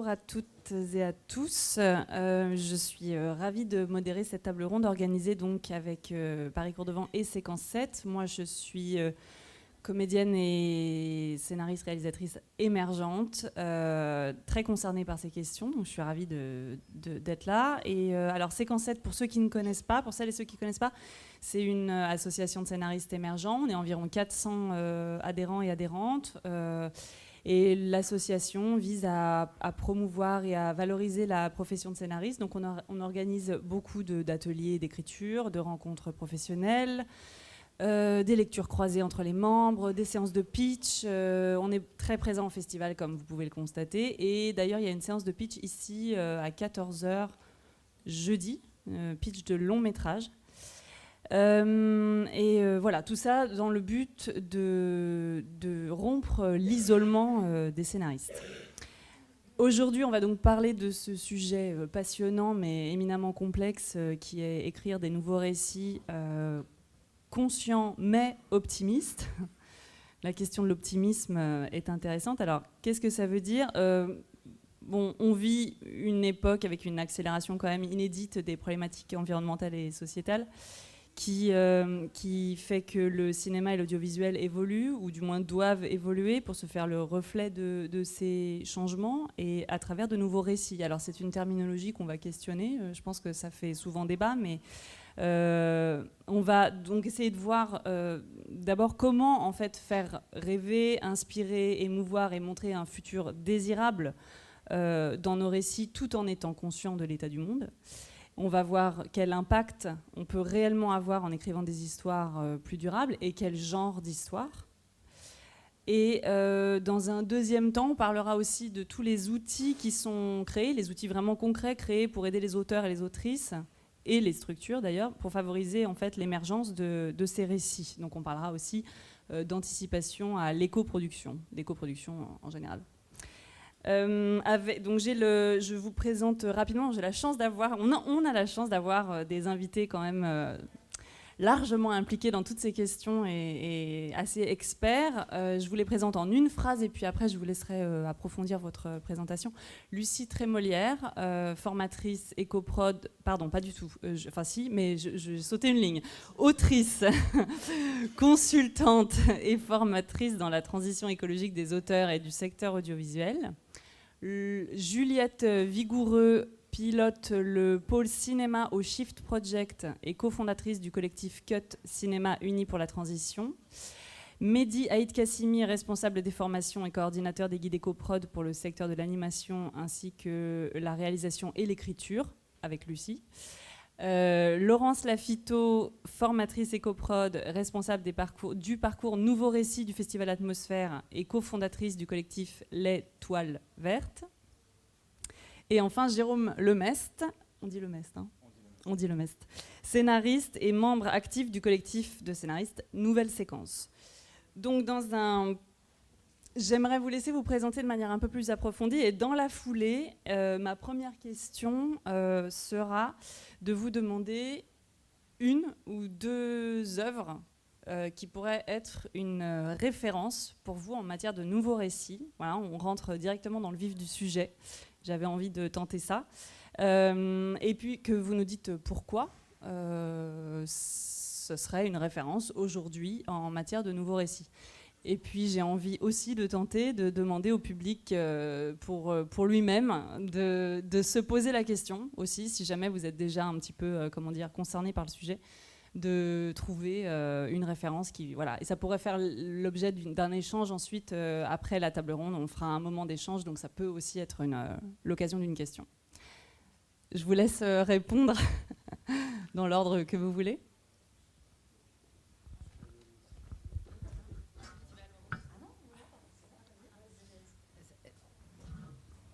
Bonjour à toutes et à tous. Je suis ravie de modérer cette table ronde organisée donc avec Paris Cours Devant et Séquence 7. Moi, je suis comédienne et scénariste, réalisatrice émergente, très concernée par ces questions. Donc, je suis ravie d'être là. Et alors, Séquence 7, pour ceux qui ne connaissent pas, pour celles et ceux qui ne connaissent pas, c'est une association de scénaristes émergents. On est environ 400 adhérents et adhérentes. Et l'association vise à promouvoir et à valoriser la profession de scénariste. Donc on organise beaucoup d'ateliers d'écriture, de rencontres professionnelles, des lectures croisées entre les membres, des séances de pitch. On est très présent au festival, comme vous pouvez le constater. Et d'ailleurs, il y a une séance de pitch ici à 14 heures jeudi, pitch de long métrage. Voilà, tout ça dans le but de rompre l'isolement des scénaristes. Aujourd'hui, on va donc parler de ce sujet passionnant mais éminemment complexe qui est écrire des nouveaux récits conscients mais optimistes. La question de l'optimisme est intéressante. Alors, qu'est-ce que ça veut dire ? On vit une époque avec une accélération quand même inédite des problématiques environnementales et sociétales qui fait que le cinéma et l'audiovisuel évoluent, ou du moins doivent évoluer pour se faire le reflet de ces changements et à travers de nouveaux récits. Alors c'est une terminologie qu'on va questionner, je pense que ça fait souvent débat, mais on va donc essayer de voir d'abord comment en fait faire rêver, inspirer, émouvoir et montrer un futur désirable dans nos récits tout en étant conscient de l'état du monde. On va voir quel impact on peut réellement avoir en écrivant des histoires plus durables et quel genre d'histoire. Et dans un deuxième temps, on parlera aussi de tous les outils qui sont créés, les outils vraiment concrets créés pour aider les auteurs et les autrices, et les structures d'ailleurs, pour favoriser en fait l'émergence de ces récits. Donc on parlera aussi d'anticipation à l'éco-production, d'éco-production en général. Donc je vous présente rapidement. J'ai la chance d'avoir, on a la chance d'avoir des invités quand même largement impliqués dans toutes ces questions et assez experts. Je vous les présente en une phrase et puis après je vous laisserai approfondir votre présentation. Lucie Trémolière, formatrice éco-prod, pardon, pas du tout. Enfin si, mais j'ai sauté une ligne. Autrice, consultante et formatrice dans la transition écologique des auteurs et du secteur audiovisuel. Juliette Vigoureux pilote le pôle cinéma au Shift Project et cofondatrice du collectif Cut Cinéma Unis pour la Transition. Mehdi Aïd Kassimi, responsable des formations et coordinateur des guides éco-prod pour le secteur de l'animation ainsi que la réalisation et l'écriture avec Lucie. Laurence Lafito, formatrice éco-prod, responsable du parcours Nouveau Récit du Festival Atmosphère et cofondatrice du collectif Les Toiles Vertes. Et enfin Jérôme Lemest, on dit Lemest, hein ? On dit Lemest, scénariste et membre actif du collectif de scénaristes Nouvelle Séquence. Donc j'aimerais vous laisser vous présenter de manière un peu plus approfondie et dans la foulée, ma première question sera de vous demander une ou deux œuvres qui pourraient être une référence pour vous en matière de nouveaux récits. Voilà, on rentre directement dans le vif du sujet. J'avais envie de tenter ça. Et puis que vous nous dites pourquoi ce serait une référence aujourd'hui en matière de nouveaux récits. Et puis j'ai envie aussi de tenter de demander au public pour lui-même de se poser la question aussi, si jamais vous êtes déjà un petit peu concerné par le sujet, de trouver une référence qui voilà. Et ça pourrait faire l'objet d'un échange ensuite après la table ronde. On fera un moment d'échange, donc ça peut aussi être l'occasion d'une question. Je vous laisse répondre dans l'ordre que vous voulez.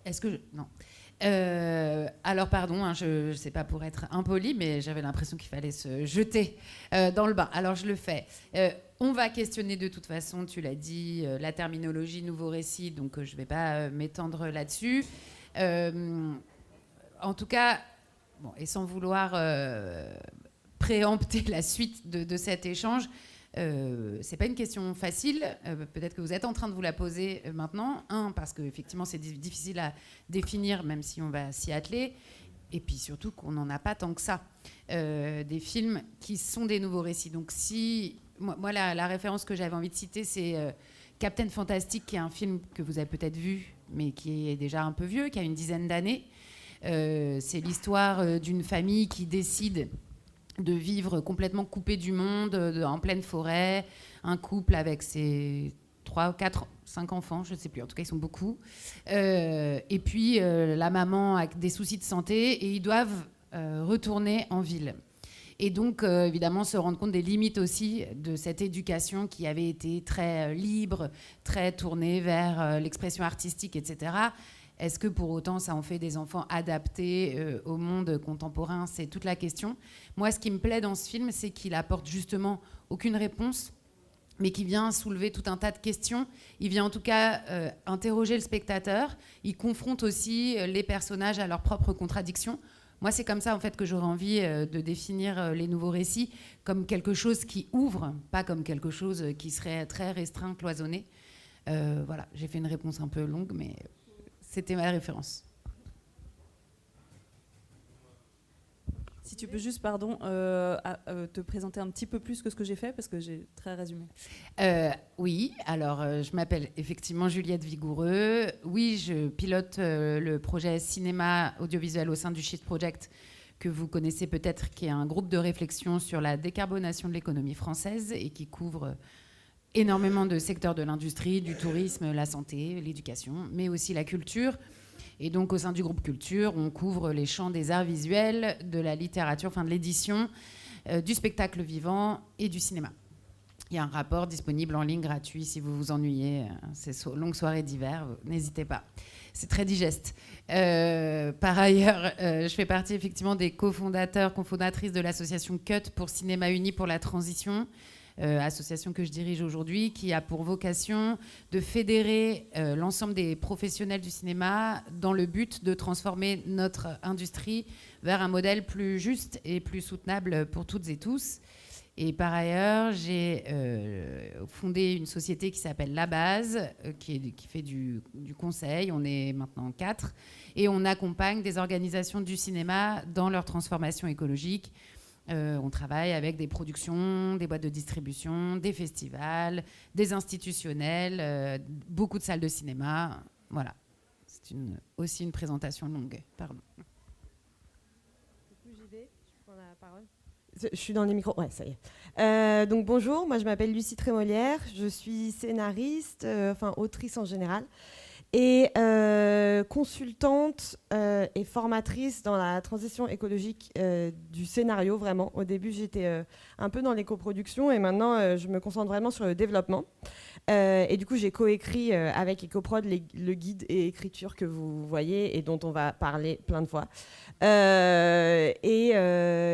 Est-ce que non. Alors pardon, hein, je ne sais pas pour être impolie, mais j'avais l'impression qu'il fallait se jeter dans le bain. Alors je le fais. On va questionner de toute façon, tu l'as dit, la terminologie nouveau récit, donc je ne vais pas m'étendre là-dessus. En tout cas, bon, et sans vouloir préempter la suite de cet échange, C'est pas une question facile. Peut-être que vous êtes en train de vous la poser maintenant. Parce qu'effectivement, c'est difficile à définir, même si on va s'y atteler. Et puis surtout qu'on n'en a pas tant que ça. Des films qui sont des nouveaux récits. Donc si... Moi la référence que j'avais envie de citer, c'est Captain Fantastic, qui est un film que vous avez peut-être vu, mais qui est déjà un peu vieux, qui a une dizaine d'années. C'est l'histoire d'une famille qui décide de vivre complètement coupée du monde, en pleine forêt. Un couple avec ses 3, 4, 5 enfants, je ne sais plus. En tout cas, ils sont beaucoup. Et puis, la maman a des soucis de santé et ils doivent retourner en ville. Et donc, évidemment, se rendre compte des limites aussi de cette éducation qui avait été très libre, très tournée vers l'expression artistique, etc. Est-ce que pour autant, ça en fait des enfants adaptés au monde contemporain? C'est toute la question. Moi, ce qui me plaît dans ce film, c'est qu'il apporte justement aucune réponse, mais qui vient soulever tout un tas de questions. Il vient en tout cas interroger le spectateur. Il confronte aussi les personnages à leurs propres contradictions. Moi, c'est comme ça en fait que j'aurais envie de définir les nouveaux récits, comme quelque chose qui ouvre, pas comme quelque chose qui serait très restreint, cloisonné. Voilà, j'ai fait une réponse un peu longue, mais c'était ma référence. Si tu peux juste, te présenter un petit peu plus que ce que j'ai fait, parce que j'ai très résumé. Oui, alors je m'appelle effectivement Juliette Vigoureux. Oui, je pilote le projet cinéma audiovisuel au sein du Shift Project, que vous connaissez peut-être, qui est un groupe de réflexion sur la décarbonation de l'économie française et qui couvre énormément de secteurs de l'industrie, du tourisme, la santé, l'éducation, mais aussi la culture. Et donc, au sein du groupe Culture, on couvre les champs des arts visuels, de la littérature, enfin de l'édition, du spectacle vivant et du cinéma. Il y a un rapport disponible en ligne gratuit si vous vous ennuyez. Ces longues soirées d'hiver, n'hésitez pas. C'est très digeste. Par ailleurs, je fais partie effectivement des cofondatrices de l'association CUT pour Cinéma Uni pour la transition, association que je dirige aujourd'hui, qui a pour vocation de fédérer l'ensemble des professionnels du cinéma dans le but de transformer notre industrie vers un modèle plus juste et plus soutenable pour toutes et tous. Et par ailleurs, j'ai fondé une société qui s'appelle La Base, qui fait du conseil. On est maintenant 4. Et on accompagne des organisations du cinéma dans leur transformation écologique. On travaille avec des productions, des boîtes de distribution, des festivals, des institutionnels, beaucoup de salles de cinéma. Voilà. C'est aussi une présentation longue. Pardon. Du coup, j'y vais. Je prends la parole. Je suis dans les micros. Ouais, ça y est. Donc bonjour, moi je m'appelle Lucie Trémolière. Je suis scénariste, autrice en général, et consultante et formatrice dans la transition écologique du scénario, vraiment. Au début, j'étais un peu dans les coproductions et maintenant, je me concentre vraiment sur le développement. Et du coup, j'ai coécrit avec Ecoprod le guide et écriture que vous voyez et dont on va parler plein de fois. Et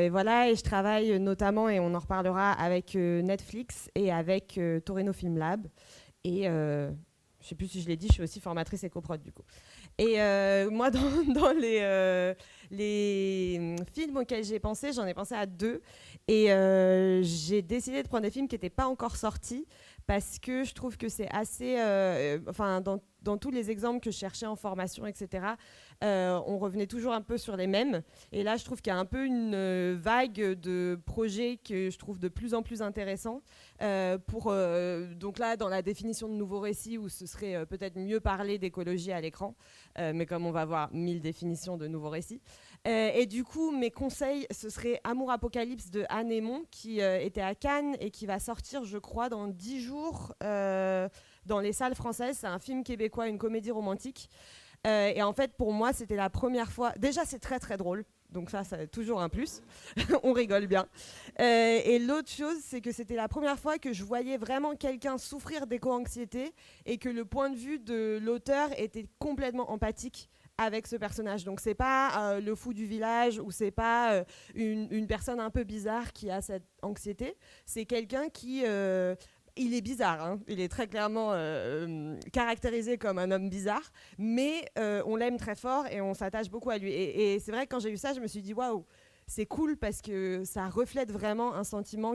voilà, et je travaille notamment, et on en reparlera, avec Netflix et avec Torino Film Lab. Et je ne sais plus si je l'ai dit, je suis aussi formatrice Ecoprod du coup. Et moi, dans les films auxquels j'ai pensé, j'en ai pensé à 2. Et j'ai décidé de prendre des films qui n'étaient pas encore sortis parce que je trouve que c'est assez... dans tous les exemples que je cherchais en formation, etc., on revenait toujours un peu sur les mêmes. Et là, je trouve qu'il y a un peu une vague de projets que je trouve de plus en plus intéressants. Donc là, dans la définition de nouveaux récits, où ce serait peut-être mieux parler d'écologie à l'écran, mais comme on va voir 1000 définitions de nouveaux récits. Et du coup, mes conseils, ce serait Amour Apocalypse de Anne Aymon, qui était à Cannes et qui va sortir, je crois, dans 10 jours dans les salles françaises. C'est un film québécois, une comédie romantique. Et en fait, pour moi, c'était la première fois... Déjà, c'est très, très drôle. Donc ça toujours un plus. On rigole bien. Et l'autre chose, c'est que c'était la première fois que je voyais vraiment quelqu'un souffrir d'éco-anxiété et que le point de vue de l'auteur était complètement empathique avec ce personnage. Donc c'est pas le fou du village ou c'est pas une personne un peu bizarre qui a cette anxiété. C'est quelqu'un qui... il est bizarre, hein. Il est très clairement caractérisé comme un homme bizarre, mais on l'aime très fort et on s'attache beaucoup à lui. Et c'est vrai que quand j'ai vu ça, je me suis dit waouh, c'est cool parce que ça reflète vraiment un sentiment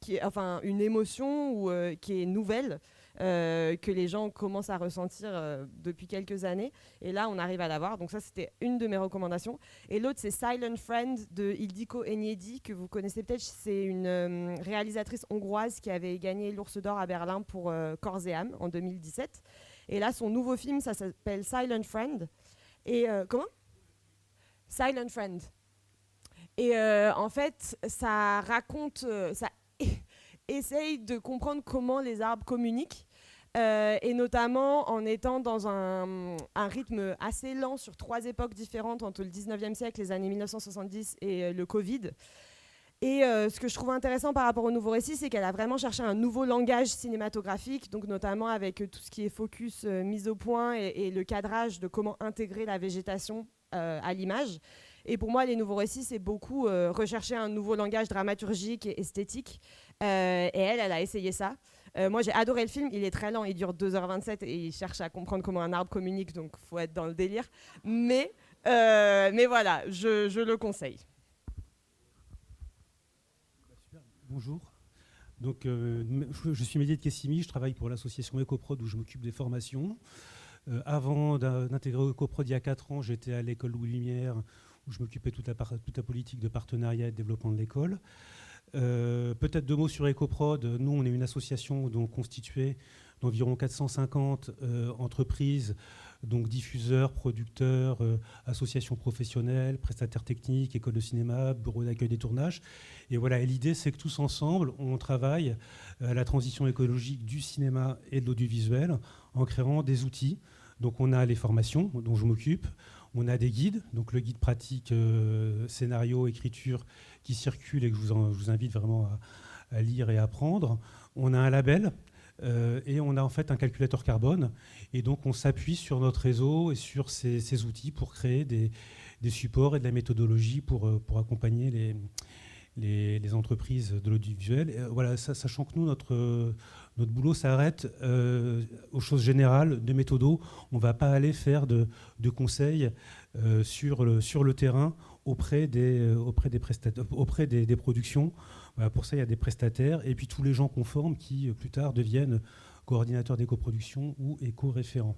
une émotion qui est nouvelle, que les gens commencent à ressentir depuis quelques années. Et là, on arrive à l'avoir. Donc ça, c'était une de mes recommandations. Et l'autre, c'est Silent Friend de Ildiko Enyedi, que vous connaissez peut-être. C'est une réalisatrice hongroise qui avait gagné l'Ours d'Or à Berlin pour Corps et âme en 2017. Et là, son nouveau film, ça s'appelle Silent Friend. Et comment ? Silent Friend. Et en fait, ça raconte... ça essaye de comprendre comment les arbres communiquent, et notamment en étant dans un rythme assez lent sur 3 époques différentes entre le 19e siècle, les années 1970 et le Covid. Et ce que je trouve intéressant par rapport au nouveau récit, c'est qu'elle a vraiment cherché un nouveau langage cinématographique, donc notamment avec tout ce qui est focus mise au point et le cadrage de comment intégrer la végétation à l'image. Et pour moi, les nouveaux récits, c'est beaucoup rechercher un nouveau langage dramaturgique et esthétique. Et elle a essayé ça. Moi, j'ai adoré le film. Il est très lent, il dure 2h27 et il cherche à comprendre comment un arbre communique, donc il faut être dans le délire. Mais voilà, je le conseille. Bonjour. Donc, je suis Mehdi Kessimi, je travaille pour l'association EcoProd où je m'occupe des formations. Avant d'intégrer EcoProd il y a 4 ans, j'étais à l'école Louis Lumière où je m'occupais de toute la politique de partenariat et de développement de l'école. Peut-être 2 mots sur EcoProd. Nous, on est une association donc, constituée d'environ 450 entreprises, donc diffuseurs, producteurs, associations professionnelles, prestataires techniques, écoles de cinéma, bureaux d'accueil des tournages. Et voilà, et l'idée, c'est que tous ensemble, on travaille à la transition écologique du cinéma et de l'audiovisuel en créant des outils. Donc on a les formations dont je m'occupe, on a des guides, donc le guide pratique scénario, écriture qui circule et que je vous invite vraiment à lire et à apprendre. On a un label et on a en fait un calculateur carbone. Et donc on s'appuie sur notre réseau et sur ces outils pour créer des supports et de la méthodologie pour accompagner les entreprises de l'audiovisuel. Voilà, sachant que nous, notre boulot s'arrête aux choses générales de méthodo. On ne va pas aller faire de conseils sur le terrain auprès des productions. Voilà, pour ça, il y a des prestataires et puis tous les gens conformes qui, plus tard, deviennent coordinateurs d'éco-production ou éco-référents.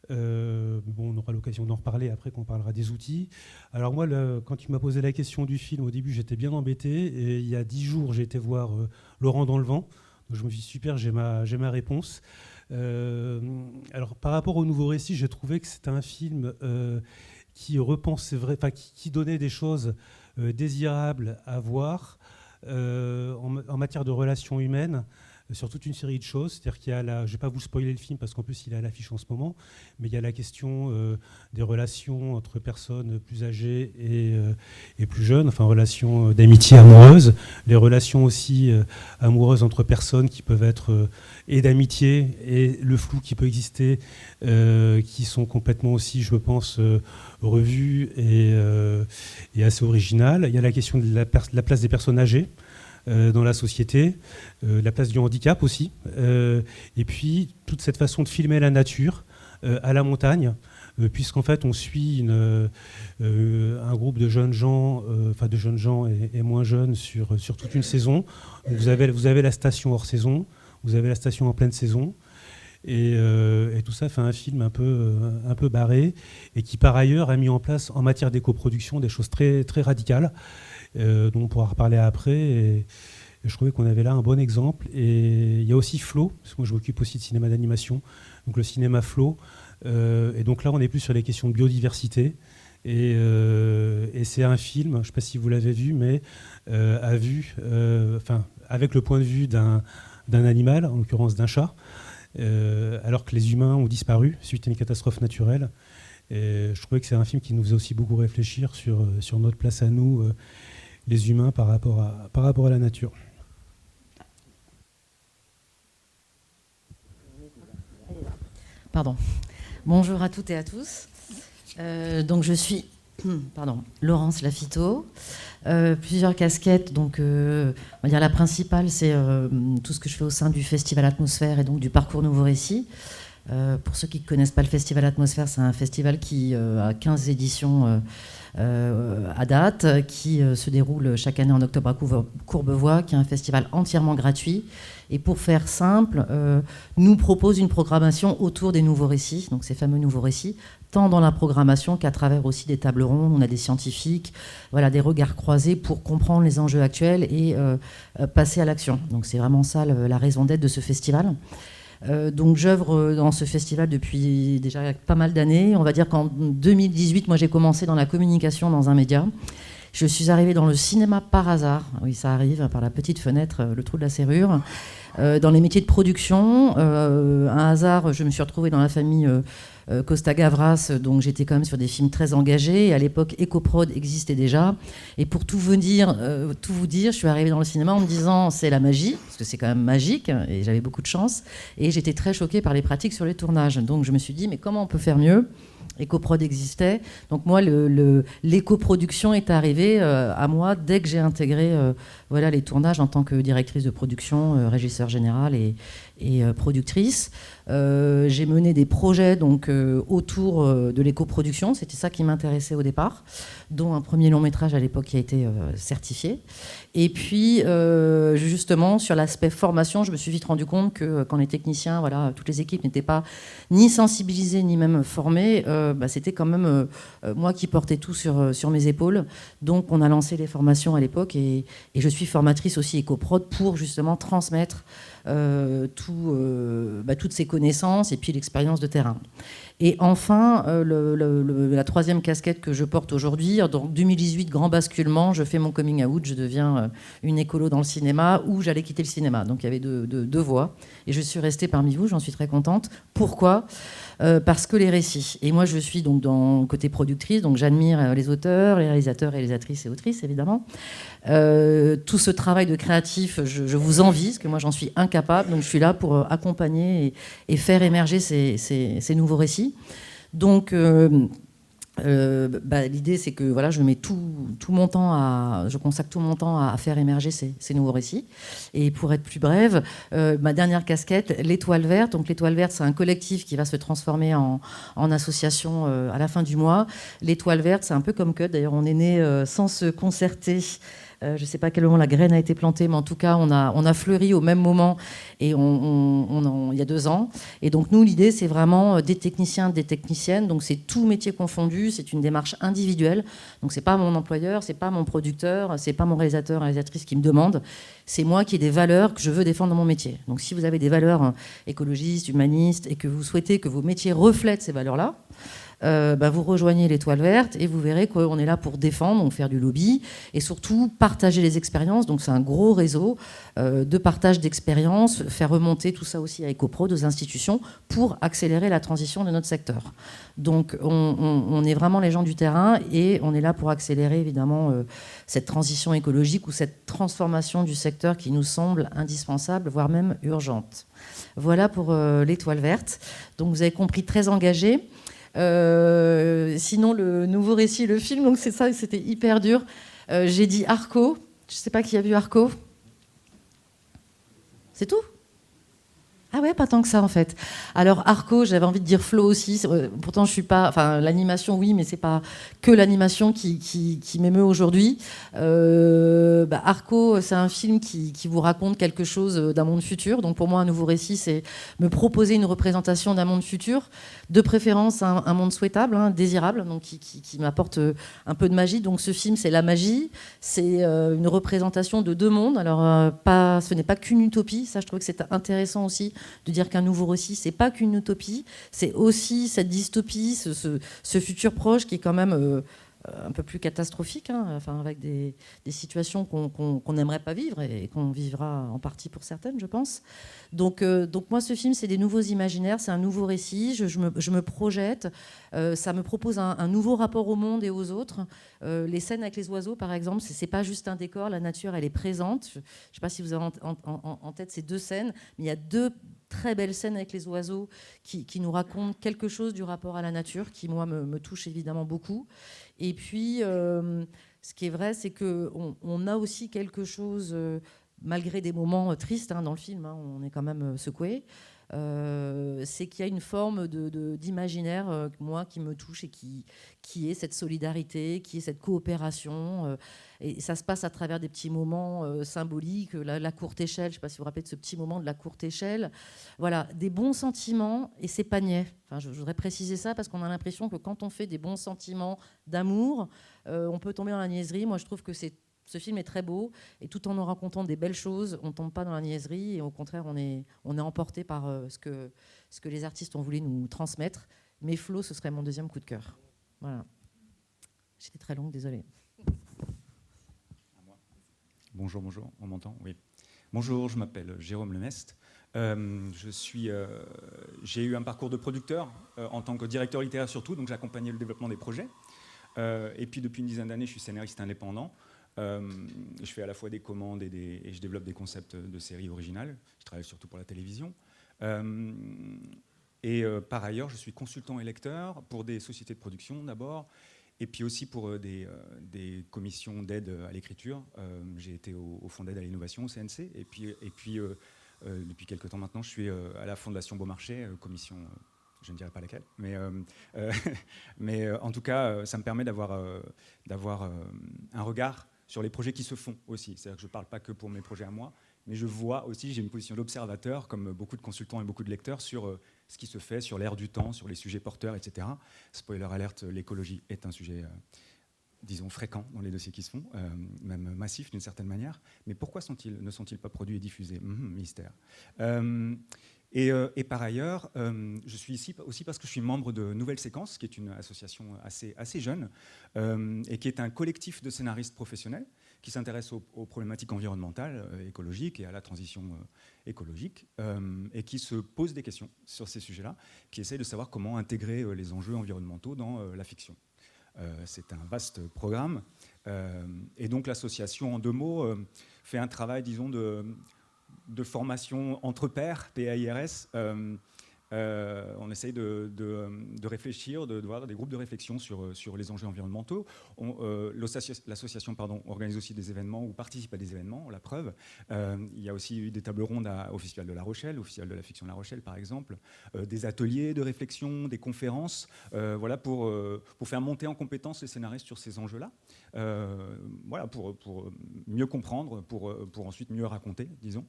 On aura l'occasion d'en reparler après qu'on parlera des outils. Alors moi, quand tu m'as posé la question du film, au début, j'étais bien embêté. Et il y a 10 jours, j'ai été voir Laurent dans le vent. Donc je me suis dit, super, j'ai ma réponse. Alors par rapport au nouveau récit, j'ai trouvé que c'était un film qui repensait qui donnait des choses désirables à voir en matière de relations humaines, sur toute une série de choses. C'est-à-dire qu'il y a je ne vais pas vous spoiler le film parce qu'en plus il est à l'affiche en ce moment, mais il y a la question des relations entre personnes plus âgées et plus jeunes, enfin relations d'amitié amoureuse, les relations aussi amoureuses entre personnes qui peuvent être et d'amitié et le flou qui peut exister, qui sont complètement aussi, je pense, revues et assez originales. Il y a la question de la place des personnes âgées dans la société, la place du handicap aussi, et puis toute cette façon de filmer la nature à la montagne, puisqu'en fait on suit un groupe de jeunes gens, de jeunes gens et moins jeunes sur toute une saison. Vous avez la station hors saison, vous avez la station en pleine saison, et tout ça fait un film un peu barré, et qui par ailleurs a mis en place en matière d'éco-production des choses très, très radicales, dont on pourra reparler après. Et je trouvais qu'on avait là un bon exemple. Et il y a aussi Flow, parce que moi je m'occupe aussi de cinéma d'animation, donc le cinéma Flow. Et donc là, on est plus sur les questions de biodiversité. Et c'est un film, je ne sais pas si vous l'avez vu, mais avec le point de vue d'un animal, en l'occurrence d'un chat, alors que les humains ont disparu suite à une catastrophe naturelle. Et je trouvais que c'est un film qui nous faisait aussi beaucoup réfléchir sur notre place à nous, les humains, par rapport à la nature. Pardon. Bonjour à toutes et à tous. Donc je suis Laurence Lafito. Plusieurs casquettes. Donc, on va dire la principale, c'est tout ce que je fais au sein du Festival Atmosphère et donc du Parcours Nouveau Récit. Pour ceux qui ne connaissent pas le festival Atmosphère, c'est un festival qui a 15 éditions à date, qui se déroule chaque année en octobre à Courbevoie, qui est un festival entièrement gratuit. Et pour faire simple, nous propose une programmation autour des nouveaux récits, donc ces fameux nouveaux récits, tant dans la programmation qu'à travers aussi des tables rondes. On a des scientifiques, voilà, des regards croisés pour comprendre les enjeux actuels et passer à l'action. Donc c'est vraiment ça la raison d'être de ce festival. Donc j'œuvre dans ce festival depuis déjà pas mal d'années. On va dire qu'en 2018, moi j'ai commencé dans la communication dans un média. Je suis arrivée dans le cinéma par hasard. Oui, ça arrive, par la petite fenêtre, le trou de la serrure. Dans les métiers de production, un hasard, je me suis retrouvée dans la famille Costa-Gavras, donc j'étais quand même sur des films très engagés. Et à l'époque, Ecoprod existait déjà. Et pour tout vous dire, je suis arrivée dans le cinéma en me disant c'est la magie, parce que c'est quand même magique, et j'avais beaucoup de chance. Et j'étais très choquée par les pratiques sur les tournages. Donc je me suis dit, mais comment on peut faire mieux ? Ecoprod existait. Donc moi, l'éco-production est arrivée à moi dès que j'ai intégré voilà, les tournages en tant que directrice de production, régisseur général et productrice. J'ai mené des projets donc, autour de l'éco-production. C'était ça qui m'intéressait au départ, dont un premier long métrage à l'époque qui a été certifié. Et puis, justement, sur l'aspect formation, je me suis vite rendu compte que quand les techniciens, voilà, toutes les équipes n'étaient pas ni sensibilisées, ni même formées, c'était quand même moi qui portais tout sur mes épaules. Donc, on a lancé les formations à l'époque et je suis formatrice aussi Ecoprod pour justement transmettre toutes ces connaissances et puis l'expérience de terrain. Et enfin, la troisième casquette que je porte aujourd'hui, donc 2018, grand basculement, je fais mon coming out, je deviens une écolo dans le cinéma où j'allais quitter le cinéma. Donc il y avait deux voies et je suis restée parmi vous, j'en suis très contente. Pourquoi ? Parce que les récits. Et moi, je suis donc dans côté productrice, donc j'admire les auteurs, les réalisateurs, réalisatrices et autrices, évidemment. Tout ce travail de créatif, je vous envie, parce que moi, j'en suis incapable. Donc, je suis là pour accompagner et faire émerger ces nouveaux récits. Donc, l'idée, c'est que voilà, je mets tout mon temps je consacre tout mon temps à faire émerger ces nouveaux récits. Et pour être plus brève, ma dernière casquette, l'Étoile Verte. Donc l'Étoile Verte, c'est un collectif qui va se transformer en association à la fin du mois. L'Étoile Verte, c'est un peu comme Cut. D'ailleurs, on est né sans se concerter. Je ne sais pas à quel moment la graine a été plantée, mais en tout cas, on a fleuri au même moment et il y a 2 ans. Et donc, nous, l'idée, c'est vraiment des techniciens, des techniciennes. Donc, c'est tout métier confondu. C'est une démarche individuelle. Donc, ce n'est pas mon employeur, ce n'est pas mon producteur, ce n'est pas mon réalisateur, réalisatrice qui me demande. C'est moi qui ai des valeurs que je veux défendre dans mon métier. Donc, si vous avez des valeurs écologistes, humanistes et que vous souhaitez que vos métiers reflètent ces valeurs-là, vous rejoignez l'Étoile Verte et vous verrez qu'on est là pour défendre, donc faire du lobby et surtout partager les expériences. Donc c'est un gros réseau de partage d'expériences, faire remonter tout ça aussi à Ecoprod, aux institutions, pour accélérer la transition de notre secteur. Donc on est vraiment les gens du terrain et on est là pour accélérer évidemment cette transition écologique ou cette transformation du secteur qui nous semble indispensable, voire même urgente. Voilà pour l'Étoile Verte. Donc vous avez compris, très engagé. Sinon, le nouveau récit, le film, donc c'est ça, c'était hyper dur. J'ai dit Arco. Je ne sais pas qui a vu Arco. C'est tout ? Ah ouais, pas tant que ça en fait. Alors Arco, j'avais envie de dire Flo aussi. Pourtant, je suis pas. Enfin, l'animation, oui, mais c'est pas que l'animation qui m'émeut aujourd'hui. Arco, c'est un film qui vous raconte quelque chose d'un monde futur. Donc pour moi, un nouveau récit, c'est me proposer une représentation d'un monde futur, de préférence un monde souhaitable, désirable, donc qui m'apporte un peu de magie. Donc ce film, c'est la magie. C'est une représentation de 2 mondes. Alors ce n'est pas qu'une utopie. Ça, je trouve que c'est intéressant aussi de dire qu'un nouveau récit, c'est pas qu'une utopie, c'est aussi cette dystopie, ce futur proche qui est quand même un peu plus catastrophique, avec des situations qu'on n'aimerait pas vivre et qu'on vivra en partie pour certaines, je pense. Donc moi, ce film, c'est des nouveaux imaginaires, c'est un nouveau récit, je me projette, ça me propose un nouveau rapport au monde et aux autres. Les scènes avec les oiseaux, par exemple, c'est pas juste un décor, la nature, elle est présente. Je sais pas si vous avez en tête ces 2 scènes, mais il y a 2 très belles scènes avec les oiseaux qui nous racontent quelque chose du rapport à la nature qui, moi, me touche évidemment beaucoup. Et puis, ce qui est vrai, c'est qu'on a aussi quelque chose, malgré des moments tristes dans le film, on est quand même secoué, c'est qu'il y a une forme d'imaginaire, moi, qui me touche et qui est cette solidarité, qui est cette coopération. Et ça se passe à travers des petits moments symboliques, la courte échelle, je ne sais pas si vous vous rappelez de ce petit moment de la courte échelle. Voilà, des bons sentiments, et c'est pas niais. Enfin, je voudrais préciser ça parce qu'on a l'impression que quand on fait des bons sentiments d'amour, on peut tomber dans la niaiserie. Moi, je trouve que ce film est très beau, et tout en nous racontant des belles choses, on ne tombe pas dans la niaiserie, et au contraire, on est emporté par ce que les artistes ont voulu nous transmettre. Mais Flo, ce serait mon deuxième coup de cœur. Voilà. J'étais très longue, désolée. Bonjour, on m'entend? Oui. Bonjour, je m'appelle Jérôme Lemest. J'ai eu un parcours de producteur en tant que directeur littéraire surtout, donc j'ai accompagné le développement des projets. Et puis depuis une dizaine d'années, je suis scénariste indépendant. Je fais à la fois des commandes et je développe des concepts de séries originales. Je travaille surtout pour la télévision. Par ailleurs, je suis consultant et lecteur pour des sociétés de production d'abord, et puis aussi pour des commissions d'aide à l'écriture. J'ai été au Fonds d'aide à l'innovation, au CNC, et puis depuis quelques temps maintenant, je suis à la Fondation Beaumarchais, commission... je ne dirai pas laquelle, mais en tout cas, ça me permet d'avoir un regard sur les projets qui se font aussi. C'est-à-dire que je ne parle pas que pour mes projets à moi, mais je vois aussi, j'ai une position d'observateur, comme beaucoup de consultants et beaucoup de lecteurs, sur ce qui se fait, sur l'air du temps, sur les sujets porteurs, etc. Spoiler alerte, l'écologie est un sujet, disons, fréquent dans les dossiers qui se font, même massif d'une certaine manière. Mais pourquoi ne sont-ils pas produits et diffusés? Mystère. Et par ailleurs, je suis ici aussi parce que je suis membre de Nouvelle Séquence, qui est une association assez jeune, et qui est un collectif de scénaristes professionnels qui s'intéresse aux problématiques environnementales, écologiques et à la transition écologique, et qui se pose des questions sur ces sujets-là, qui essaie de savoir comment intégrer les enjeux environnementaux dans la fiction. C'est un vaste programme. Et donc l'association, en 2 mots, fait un travail, disons, de formation entre pairs, PAIRS. On essaye de réfléchir, de voir des groupes de réflexion sur les enjeux environnementaux. L'association organise aussi des événements ou participe à des événements, la preuve. Il y a aussi eu des tables rondes au Festival de La Rochelle, au Festival de la Fiction de La Rochelle par exemple, des ateliers de réflexion, des conférences, voilà, pour faire monter en compétence les scénaristes sur ces enjeux-là, voilà, pour mieux comprendre, pour ensuite mieux raconter, disons.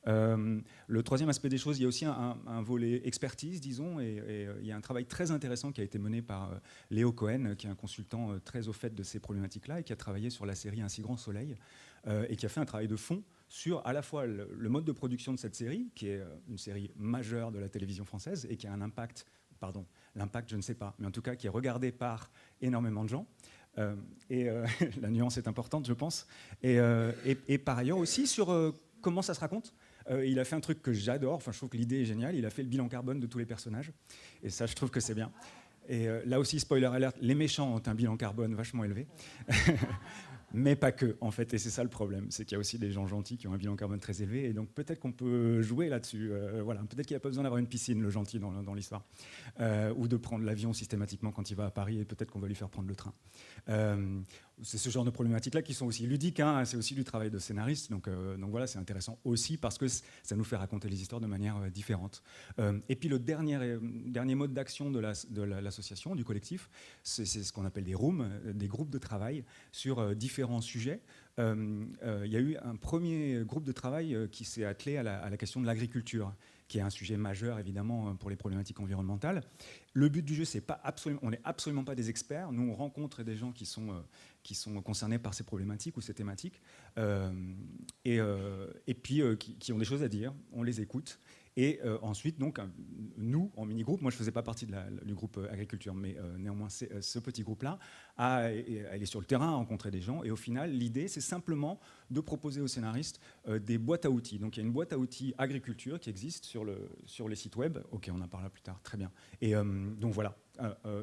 Le troisième aspect des choses, il y a aussi un volet expertise, disons, et il y a un travail très intéressant qui a été mené par Léo Cohen, qui est un consultant très au fait de ces problématiques-là et qui a travaillé sur la série Un si grand soleil, et qui a fait un travail de fond sur à la fois le mode de production de cette série, qui est une série majeure de la télévision française et qui a un impact, l'impact je ne sais pas, mais en tout cas qui est regardé par énormément de gens. La nuance est importante, je pense. Et par ailleurs aussi sur comment ça se raconte. Il a fait un truc que j'adore, enfin je trouve que l'idée est géniale, il a fait le bilan carbone de tous les personnages, et ça je trouve que c'est bien. Et là aussi, spoiler alert, les méchants ont un bilan carbone vachement élevé. Mais pas que, en fait, et c'est ça le problème, c'est qu'il y a aussi des gens gentils qui ont un bilan carbone très élevé, et donc peut-être qu'on peut jouer là-dessus. Voilà, peut-être qu'il n'y a pas besoin d'avoir une piscine, le gentil, dans l'histoire, ou de prendre l'avion systématiquement quand il va à Paris, et peut-être qu'on va lui faire prendre le train. C'est ce genre de problématiques-là qui sont aussi ludiques, hein, c'est aussi du travail de scénariste, donc voilà, c'est intéressant aussi parce que ça nous fait raconter les histoires de manière différente. Et puis le dernier mode d'action de l'association, du collectif, c'est ce qu'on appelle des rooms, des groupes de travail sur différents sujets. Il y a eu un premier groupe de travail qui s'est attelé à la question de l'agriculture, qui est un sujet majeur évidemment pour les problématiques environnementales. Le but du jeu, on n'est absolument pas des experts. Nous, on rencontre des gens qui sont concernés par ces problématiques ou ces thématiques, et puis qui ont des choses à dire. On les écoute. Et ensuite, donc, nous, en mini-groupe, moi je ne faisais pas partie du groupe agriculture, mais néanmoins, ce petit groupe-là a aller sur le terrain, à rencontrer des gens. Et au final, l'idée, c'est simplement de proposer aux scénaristes des boîtes à outils. Donc, il y a une boîte à outils agriculture qui existe sur les sites web. Ok, on en parlera plus tard, très bien. Et donc voilà,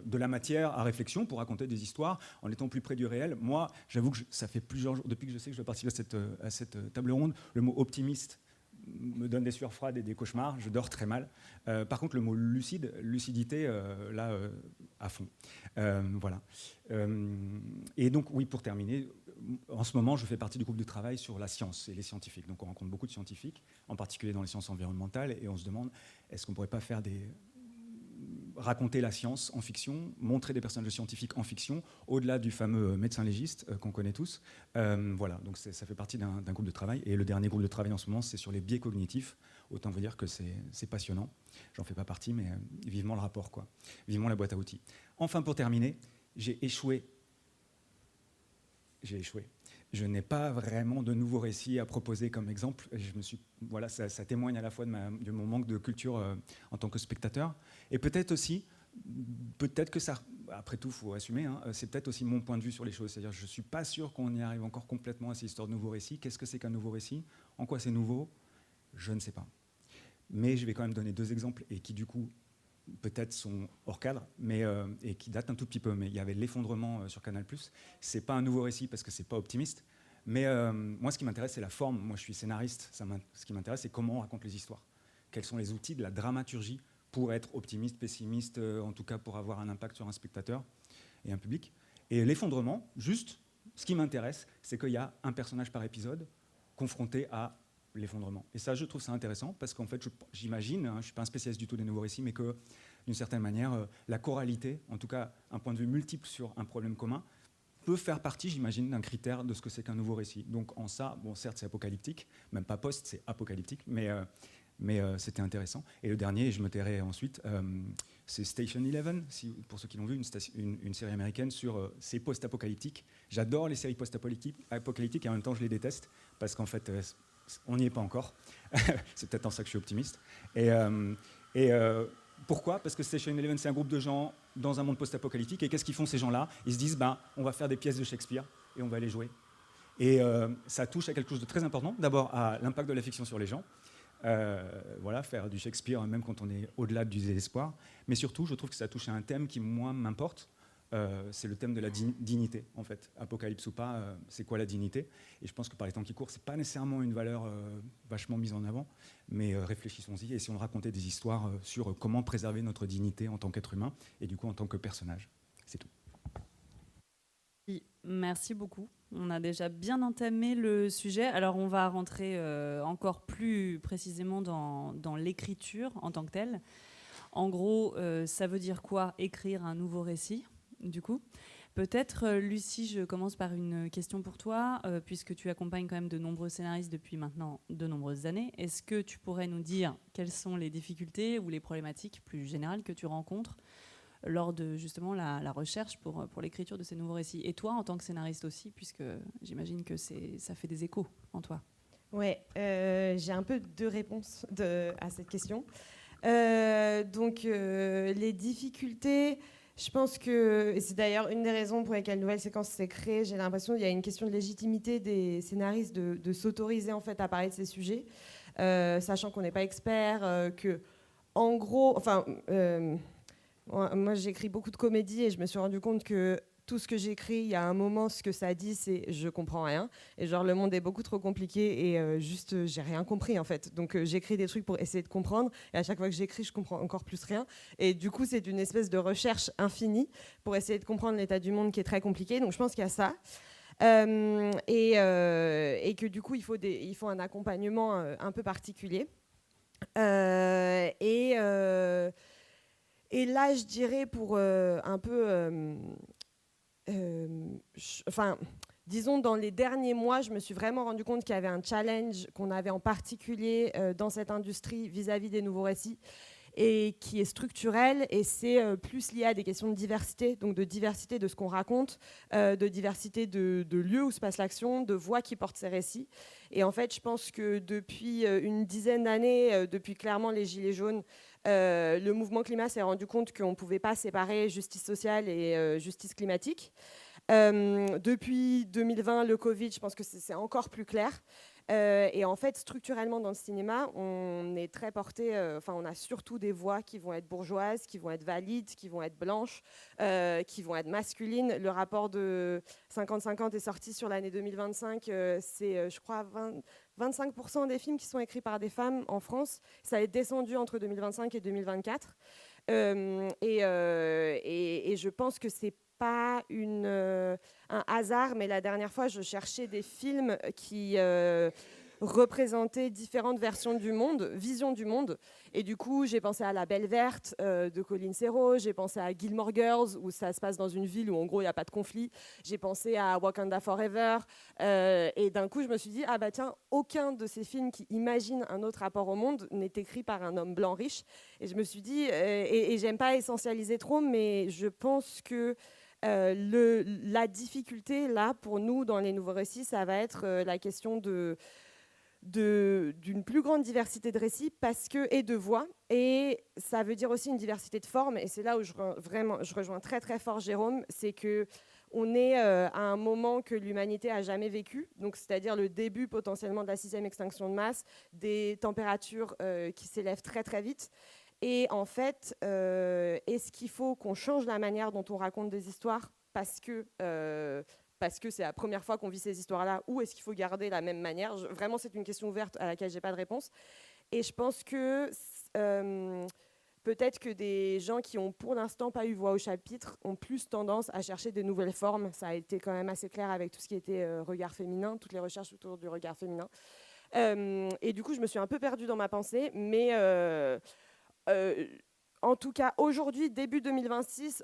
de la matière à réflexion pour raconter des histoires en étant plus près du réel. Moi, j'avoue que ça fait plusieurs jours, depuis que je sais que je vais participer à cette table ronde, le mot optimiste me donne des sueurs froides et des cauchemars, je dors très mal. Par contre, le mot lucidité, à fond. Voilà. Et donc, oui, pour terminer, en ce moment, je fais partie du groupe de travail sur la science et les scientifiques. Donc, on rencontre beaucoup de scientifiques, en particulier dans les sciences environnementales, et on se demande, est-ce qu'on ne pourrait pas faire raconter la science en fiction, montrer des personnages scientifiques en fiction, au-delà du fameux médecin légiste qu'on connaît tous. Voilà, donc ça fait partie d'un groupe de travail. Et le dernier groupe de travail en ce moment, c'est sur les biais cognitifs. Autant vous dire que c'est passionnant. J'en fais pas partie, mais vivement le rapport, quoi. Vivement la boîte à outils. Enfin, pour terminer, j'ai échoué. Je n'ai pas vraiment de nouveaux récits à proposer comme exemple. Voilà, ça témoigne à la fois de mon manque de culture en tant que spectateur. Et peut-être aussi, que ça, après tout, il faut assumer, hein, c'est peut-être aussi mon point de vue sur les choses. C'est-à-dire, je ne suis pas sûr qu'on y arrive encore complètement à ces histoires de nouveaux récits. Qu'est-ce que c'est qu'un nouveau récit? En quoi c'est nouveau? Je ne sais pas. Mais je vais quand même donner 2 exemples et qui, du coup, peut-être sont hors cadre, et qui datent un tout petit peu. Mais il y avait l'effondrement sur Canal+. C'est pas un nouveau récit parce que c'est pas optimiste. Mais moi, ce qui m'intéresse, c'est la forme. Moi, je suis scénariste. Ce qui m'intéresse, c'est comment on raconte les histoires. Quels sont les outils de la dramaturgie pour être optimiste, pessimiste, en tout cas pour avoir un impact sur un spectateur et un public. Et l'effondrement, juste, ce qui m'intéresse, c'est qu'il y a un personnage par épisode confronté à l'effondrement. Et ça, je trouve ça intéressant, parce qu'en fait, j'imagine, je ne suis pas un spécialiste du tout des nouveaux récits, mais que, d'une certaine manière, la choralité, en tout cas un point de vue multiple sur un problème commun, peut faire partie, j'imagine, d'un critère de ce que c'est qu'un nouveau récit. Donc en ça, bon, certes, c'est apocalyptique, même pas post, c'est apocalyptique, mais c'était intéressant. Et le dernier, je me tairai ensuite, c'est Station 11, pour ceux qui l'ont vu, une série américaine sur c'est post-apocalyptique. J'adore les séries post-apocalyptiques et en même temps, je les déteste, parce qu'en fait, on n'y est pas encore. C'est peut-être en ça que je suis optimiste. Pourquoi? Parce que Station 11, c'est un groupe de gens dans un monde post-apocalyptique. Et qu'est-ce qu'ils font, ces gens-là? Ils se disent, on va faire des pièces de Shakespeare et on va les jouer. Et ça touche à quelque chose de très important. D'abord, à l'impact de la fiction sur les gens. Voilà, faire du Shakespeare, même quand on est au-delà du désespoir. Mais surtout, je trouve que ça touche à un thème qui, moi, m'importe. C'est le thème de la dignité, en fait. Apocalypse ou pas, c'est quoi la dignité? Et je pense que par les temps qui courent, c'est pas nécessairement une valeur vachement mise en avant, mais réfléchissons-y, essayons de raconter des histoires sur comment préserver notre dignité en tant qu'être humain et du coup en tant que personnage. C'est tout. Merci beaucoup. On a déjà bien entamé le sujet. Alors on va rentrer encore plus précisément dans l'écriture en tant que telle. En gros, ça veut dire quoi écrire un nouveau récit, du coup? Peut-être, Lucie, je commence par une question pour toi, puisque tu accompagnes quand même de nombreux scénaristes depuis maintenant de nombreuses années. Est-ce que tu pourrais nous dire quelles sont les difficultés ou les problématiques plus générales que tu rencontres lors de justement la recherche pour l'écriture de ces nouveaux récits? Et toi, en tant que scénariste aussi, puisque j'imagine que ça fait des échos en toi. Oui, j'ai un peu 2 réponses à cette question. Donc, les difficultés, je pense que, et c'est d'ailleurs une des raisons pour lesquelles Nouvelle Séquence s'est créée, j'ai l'impression qu'il y a une question de légitimité des scénaristes de s'autoriser en fait à parler de ces sujets, sachant qu'on n'est pas expert, que en gros, enfin, moi j'écris beaucoup de comédies et je me suis rendu compte que tout ce que j'écris, il y a un moment, ce que ça dit, c'est je comprends rien. Et genre, le monde est beaucoup trop compliqué et juste, j'ai rien compris en fait. Donc, j'écris des trucs pour essayer de comprendre. Et à chaque fois que j'écris, je comprends encore plus rien. Et du coup, c'est une espèce de recherche infinie pour essayer de comprendre l'état du monde qui est très compliqué. Donc, je pense qu'il y a ça. Et que du coup, il faut un accompagnement un peu particulier. Et là, je dirais pour un peu... disons, dans les derniers mois, je me suis vraiment rendu compte qu'il y avait un challenge qu'on avait en particulier dans cette industrie vis-à-vis des nouveaux récits et qui est structurel, et c'est plus lié à des questions de diversité, donc de diversité de ce qu'on raconte, de diversité de lieux où se passe l'action, de voix qui portent ces récits. Et en fait, je pense que depuis une dizaine d'années, depuis clairement les Gilets jaunes, le mouvement climat s'est rendu compte qu'on ne pouvait pas séparer justice sociale et justice climatique. Depuis 2020, le Covid, je pense que c'est encore plus clair. Et en fait, structurellement dans le cinéma, on est très porté, on a surtout des voix qui vont être bourgeoises, qui vont être valides, qui vont être blanches, qui vont être masculines. Le rapport de 50-50 est sorti sur l'année 2025, c'est je crois 25% des films qui sont écrits par des femmes en France. Ça est descendu entre 2025 et 2024. Et je pense que c'est pas un hasard, mais la dernière fois, je cherchais des films qui représentaient différentes versions du monde, visions du monde. Et du coup, j'ai pensé à La Belle Verte de Colin Serrault, j'ai pensé à Gilmore Girls, où ça se passe dans une ville où en gros, il n'y a pas de conflit. J'ai pensé à Wakanda Forever. Et d'un coup, je me suis dit, ah bah tiens, aucun de ces films qui imaginent un autre rapport au monde n'est écrit par un homme blanc riche. Et je me suis dit, et j'aime pas essentialiser trop, mais je pense que la difficulté, là, pour nous, dans les nouveaux récits, ça va être la question d'une plus grande diversité de récits et de voix. Et ça veut dire aussi une diversité de formes. Et c'est là où je rejoins très, très fort Jérôme. C'est qu'on est à un moment que l'humanité a jamais vécu. Donc, c'est-à-dire le début potentiellement de la 6e extinction de masse, des températures qui s'élèvent très, très vite. Et en fait, est-ce qu'il faut qu'on change la manière dont on raconte des histoires parce que c'est la première fois qu'on vit ces histoires-là, ou est-ce qu'il faut garder la même manière ? Vraiment, c'est une question ouverte à laquelle je n'ai pas de réponse. Et je pense que peut-être que des gens qui ont pour l'instant pas eu voix au chapitre ont plus tendance à chercher de nouvelles formes. Ça a été quand même assez clair avec tout ce qui était regard féminin, toutes les recherches autour du regard féminin. Et du coup, je me suis un peu perdue dans ma pensée, mais... en tout cas, aujourd'hui, début 2026,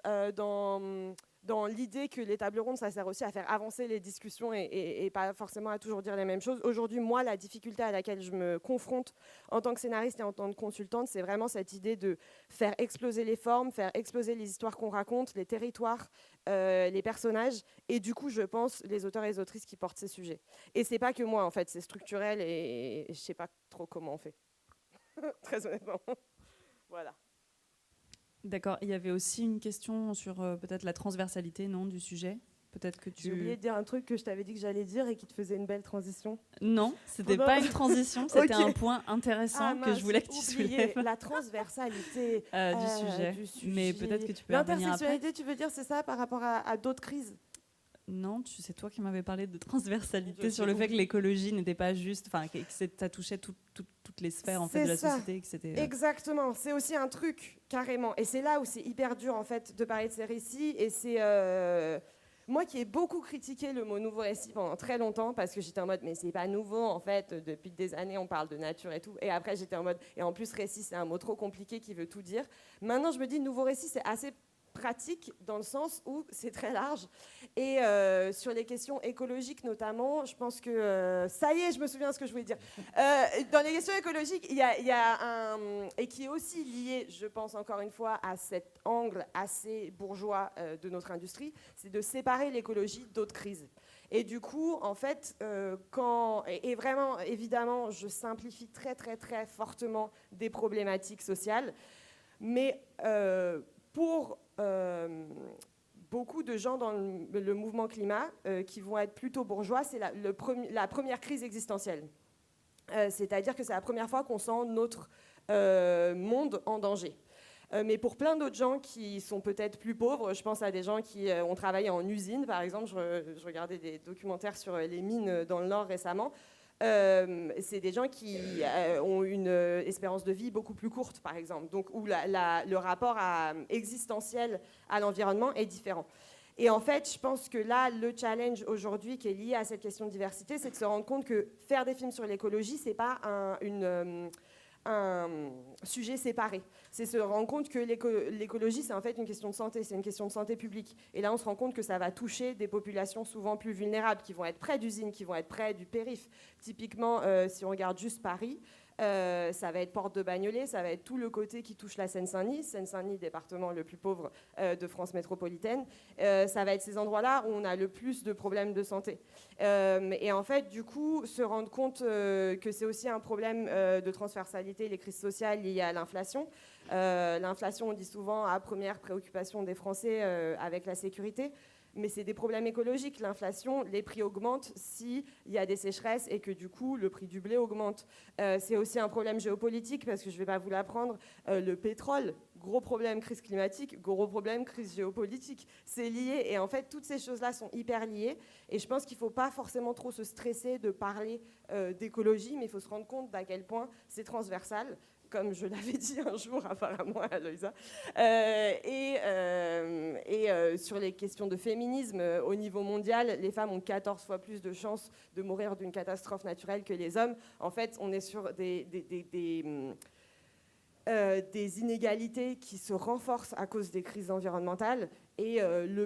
dans l'idée que les tables rondes, ça sert aussi à faire avancer les discussions et pas forcément à toujours dire les mêmes choses. Aujourd'hui, moi, la difficulté à laquelle je me confronte en tant que scénariste et en tant que consultante, c'est vraiment cette idée de faire exploser les formes, faire exploser les histoires qu'on raconte, les territoires, les personnages, et du coup, je pense, les auteurs et les autrices qui portent ces sujets. Et c'est pas que moi, en fait, c'est structurel et je sais pas trop comment on fait. Très honnêtement. Voilà. D'accord. Il y avait aussi une question sur peut-être la transversalité, non, du sujet. Peut-être que J'ai oublié de dire un truc que je t'avais dit que j'allais dire et qui te faisait une belle transition. Non, c'était pas une transition, c'était un point intéressant que je voulais que tu soulèves. La transversalité du sujet. Mais peut-être que tu peux y revenir après. L'intersectionnalité, tu veux dire, c'est ça par rapport à d'autres crises ? Non, c'est toi qui m'avais parlé de transversalité sur le fait que l'écologie n'était pas juste, enfin que ça touchait toutes les sphères en fait de la société, que c'était. Exactement, c'est aussi un truc carrément, et c'est là où c'est hyper dur en fait de parler de ces récits, et c'est moi qui ai beaucoup critiqué le mot nouveau récit pendant très longtemps parce que j'étais en mode mais c'est pas nouveau en fait, depuis des années on parle de nature et tout, et après j'étais en mode et en plus récit c'est un mot trop compliqué qui veut tout dire. Maintenant je me dis nouveau récit c'est assez pratique dans le sens où c'est très large et sur les questions écologiques notamment, je pense que ça y est, je me souviens de ce que je voulais dire. Dans les questions écologiques, il y a un et qui est aussi lié, je pense encore une fois, à cet angle assez bourgeois de notre industrie, c'est de séparer l'écologie d'autres crises. Et du coup, en fait, et vraiment, évidemment, je simplifie très très très fortement des problématiques sociales, mais pour beaucoup de gens dans le mouvement climat qui vont être plutôt bourgeois, c'est la première crise existentielle. C'est-à-dire que c'est la première fois qu'on sent notre monde en danger. Mais pour plein d'autres gens qui sont peut-être plus pauvres, je pense à des gens qui ont travaillé en usine, par exemple, je regardais des documentaires sur les mines dans le Nord récemment. C'est des gens qui ont une espérance de vie beaucoup plus courte, par exemple, donc où le rapport existentiel à l'environnement est différent. Et en fait, je pense que là, le challenge aujourd'hui qui est lié à cette question de diversité, c'est de se rendre compte que faire des films sur l'écologie, c'est pas un sujet séparé. C'est se rendre compte que l'écologie, c'est en fait une question de santé, c'est une question de santé publique. Et là, on se rend compte que ça va toucher des populations souvent plus vulnérables, qui vont être près d'usines, qui vont être près du périph'. Typiquement, si on regarde juste Paris, ça va être Porte de Bagnolet, ça va être tout le côté qui touche la Seine-Saint-Denis, Seine-Saint-Denis, département le plus pauvre de France métropolitaine. Ça va être ces endroits-là où on a le plus de problèmes de santé. Et en fait, du coup, se rendre compte que c'est aussi un problème de transversalité, les crises sociales liées à l'inflation. L'inflation, on dit souvent, première préoccupation des Français avec la sécurité. Mais c'est des problèmes écologiques. L'inflation, les prix augmentent s'il y a des sécheresses et que du coup, le prix du blé augmente. C'est aussi un problème géopolitique parce que je ne vais pas vous l'apprendre. Le pétrole, gros problème crise climatique, gros problème crise géopolitique. C'est lié et en fait, toutes ces choses-là sont hyper liées. Et je pense qu'il ne faut pas forcément trop se stresser de parler d'écologie, mais il faut se rendre compte d'à quel point c'est transversal. Comme je l'avais dit un jour apparemment à Aloïsa. Sur les questions de féminisme, au niveau mondial, les femmes ont 14 fois plus de chances de mourir d'une catastrophe naturelle que les hommes. En fait, on est sur des inégalités qui se renforcent à cause des crises environnementales. Et